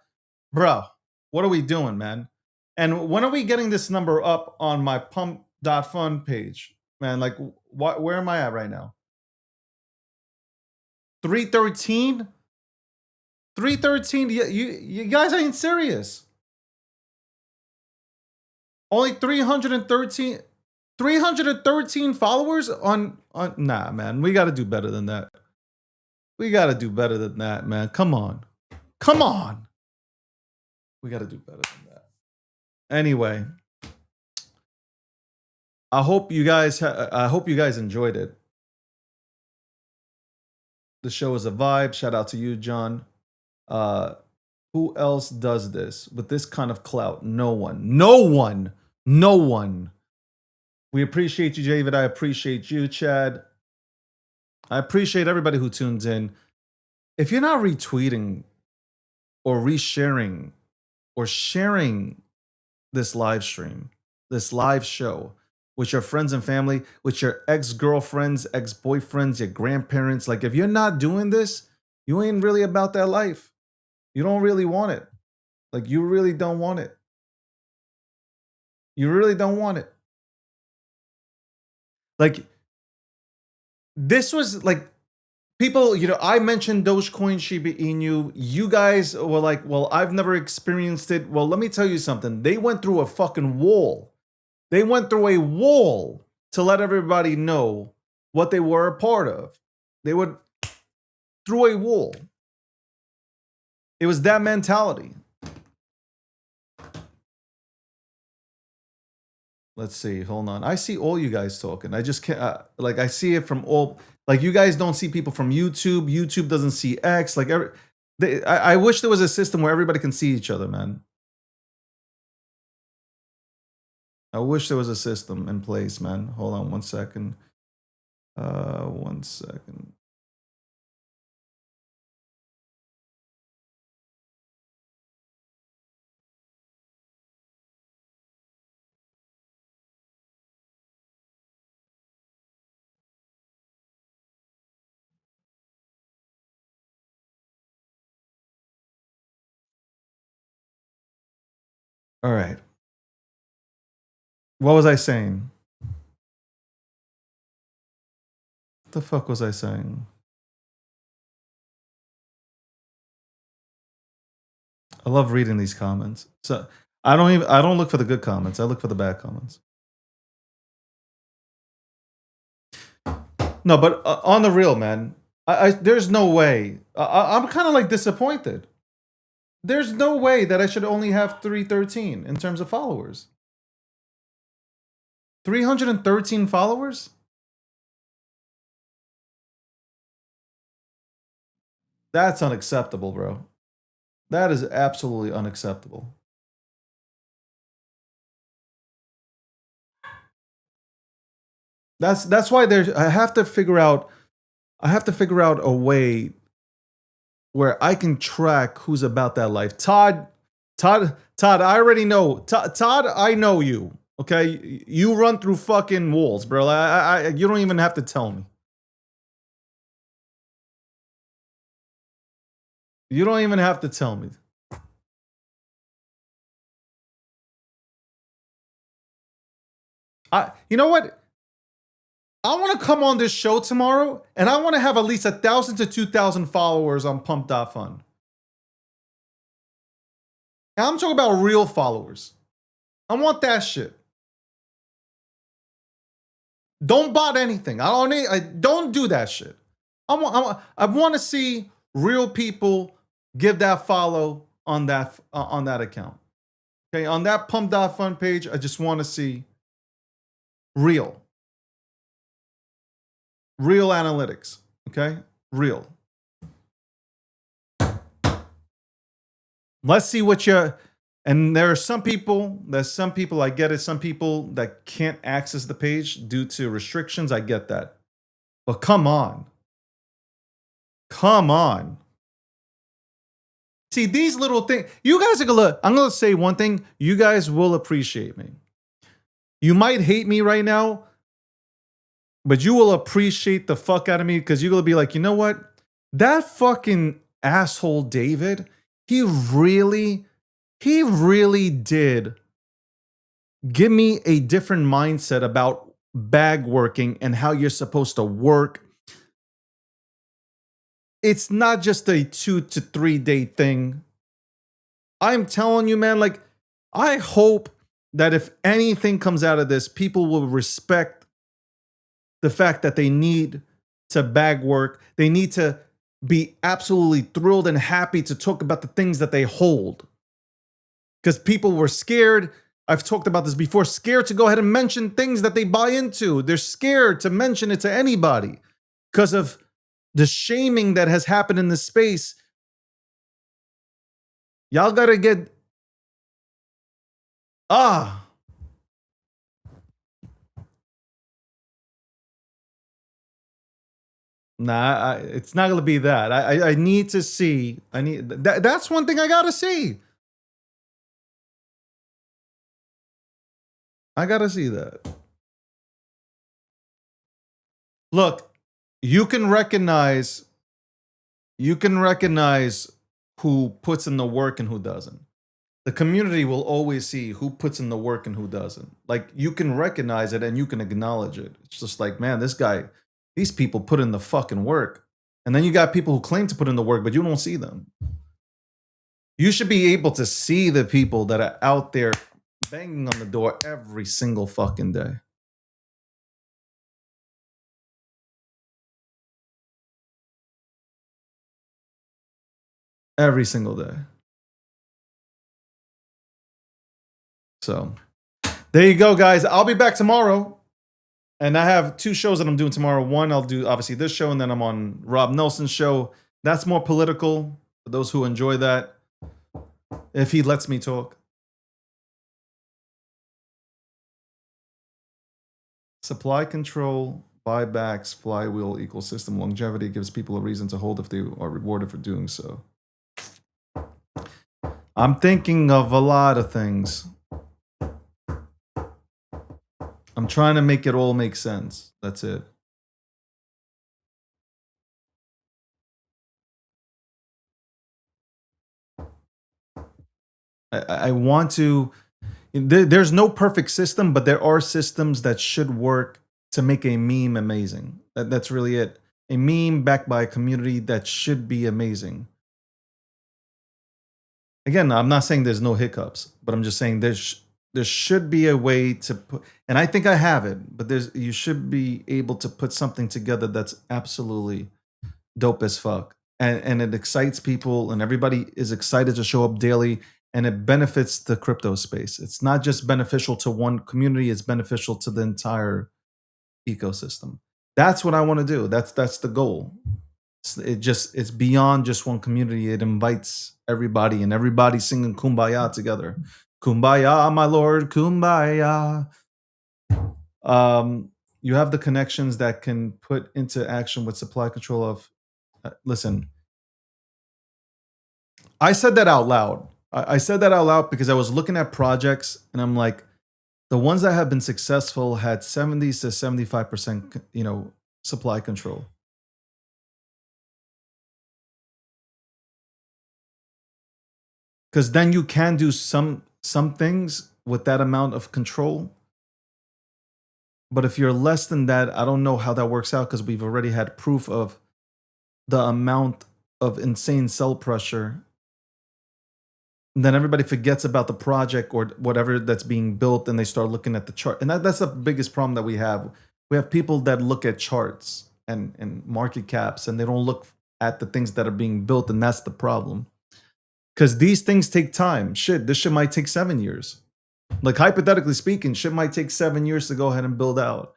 Bro, what are we doing, man? And when are we getting this number up on my pump.fun page? Man, like, where am I at right now? 313? 313? You guys ain't serious. Only 313 followers on nah, man. We got to do better than that. We got to do better than that, man. Come on. Come on. We got to do better than that. Anyway, I hope you guys enjoyed it. The show is a vibe. Shout out to you, John. Who else does this with this kind of clout? No one. No one. No one. We appreciate you, David. I appreciate you, Chad. I appreciate everybody who tunes in. If you're not retweeting or resharing or sharing this live stream, this live show with your friends and family, with your ex-girlfriends, ex-boyfriends, your grandparents, like if you're not doing this, you ain't really about that life. You don't really want it. Like you really don't want it. You really don't want it. Like this was like people, you know, I mentioned Dogecoin, Shiba Inu. You guys were like, well, I've never experienced it. Well, let me tell you something. They went through a fucking wall. They went through a wall to let everybody know what they were a part of. They went through a wall. It was that mentality. Let's see. Hold on. I see all you guys talking. I just can't. Like I see it from all. Like you guys don't see people from YouTube. YouTube doesn't see X. Like I wish there was a system where everybody can see each other, man. I wish there was a system in place, man. Hold on 1 second. 1 second. All right. What was I saying? What the fuck was I saying? I love reading these comments. So I don't look for the good comments. I look for the bad comments. No, but on the real, man, there's no way. I'm kind of like disappointed. There's no way that I should only have 313 in terms of followers. 313 followers? That's unacceptable, bro. That is absolutely unacceptable. That's why I have to figure out a way where I can track who's about that life. Todd, I already know. Todd, I know you. Okay, you run through fucking walls, bro. You don't even have to tell me. You don't even have to tell me. You know what? I want to come on this show tomorrow, and I want to have at least 1,000 to 2,000 followers on Pump.fun. And I'm talking about real followers. I want that shit. Don't bot anything. Don't do that shit. I want to see real people give that follow on that account. Okay, on that Pump.fun page, I just want to see real analytics. Okay, real. Let's see what you're. And there are some people, I get it, some people that can't access the page due to restrictions. I get that. But come on. Come on. See, these little things, you guys are gonna, I'm gonna say one thing, you guys will appreciate me. You might hate me right now, but you will appreciate the fuck out of me because you're gonna be like, you know what? That fucking asshole David, he really did give me a different mindset about bag working and how you're supposed to work. It's not just a 2 to 3 day thing. I'm telling you, man, like, I hope that if anything comes out of this, people will respect the fact that they need to bag work. They need to be absolutely thrilled and happy to talk about the things that they hold. Because people were scared. I've talked about this before, scared to go ahead and mention things that they buy into. They're scared to mention it to anybody because of the shaming that has happened in this space. Y'all gotta get Nah, it's not gonna be that. I need to see. That's one thing I gotta see. I gotta see that. Look, you can recognize who puts in the work and who doesn't. The community will always see who puts in the work and who doesn't. Like, you can recognize it and you can acknowledge it. It's just like, man, these people put in the fucking work. And then you got people who claim to put in the work, but you don't see them. You should be able to see the people that are out there banging on the door every single fucking day. Every single day. So, there you go, guys. I'll be back tomorrow. And I have 2 shows that I'm doing tomorrow. One, I'll do obviously this show, and then I'm on Rob Nelson's show. That's more political for those who enjoy that, if he lets me talk. Supply control, buybacks, flywheel ecosystem, longevity gives people a reason to hold if they are rewarded for doing so. I'm thinking of a lot of things. I'm trying to make it all make sense. That's it. I want to. There's no perfect system, but there are systems that should work to make a meme amazing. That's really it. A meme backed by a community that should be amazing. Again, I'm not saying there's no hiccups, but I'm just saying there should be a way to put, and I think I have it, but you should be able to put something together that's absolutely dope as fuck. And it excites people, and everybody is excited to show up daily, and it benefits the crypto space. It's not just beneficial to one community, it's beneficial to the entire ecosystem. That's what I want to do. That's the goal. It's beyond just one community. It invites everybody, and everybody singing Kumbaya together. Kumbaya, my lord, Kumbaya. You have the connections that can put into action with supply control of. Listen, I said that out loud. I said that out loud because I was looking at projects, and I'm like, the ones that have been successful had 70 to 75%, supply control. Because then you can do some things with that amount of control. But if you're less than that, I don't know how that works out, because we've already had proof of the amount of insane sell pressure. And then everybody forgets about the project or whatever that's being built, and they start looking at the chart. And that's the biggest problem that we have. We have people that look at charts and market caps, and they don't look at the things that are being built, and that's the problem. Because these things take time. This shit might take 7 years. Like, hypothetically speaking, shit might take 7 years to go ahead and build out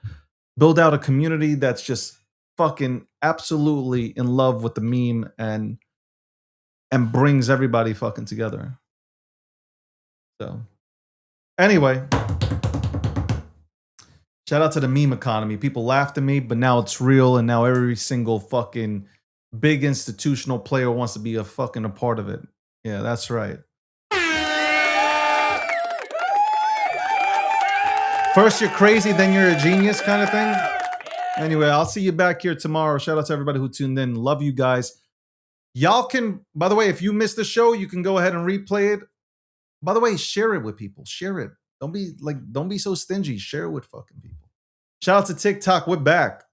a community that's just fucking absolutely in love with the meme and brings everybody fucking together. So, anyway, shout out to the meme economy. People laughed at me, but now it's real, and now every single fucking big institutional player wants to be a part of it. Yeah, that's right. First you're crazy, then you're a genius kind of thing. Anyway, I'll see you back here tomorrow. Shout out to everybody who tuned in. Love you guys. Y'all can, by the way, if you missed the show, you can go ahead and replay it. By the way, share it with people. Share it. Don't be so stingy. Share it with fucking people. Shout out to TikTok. We're back.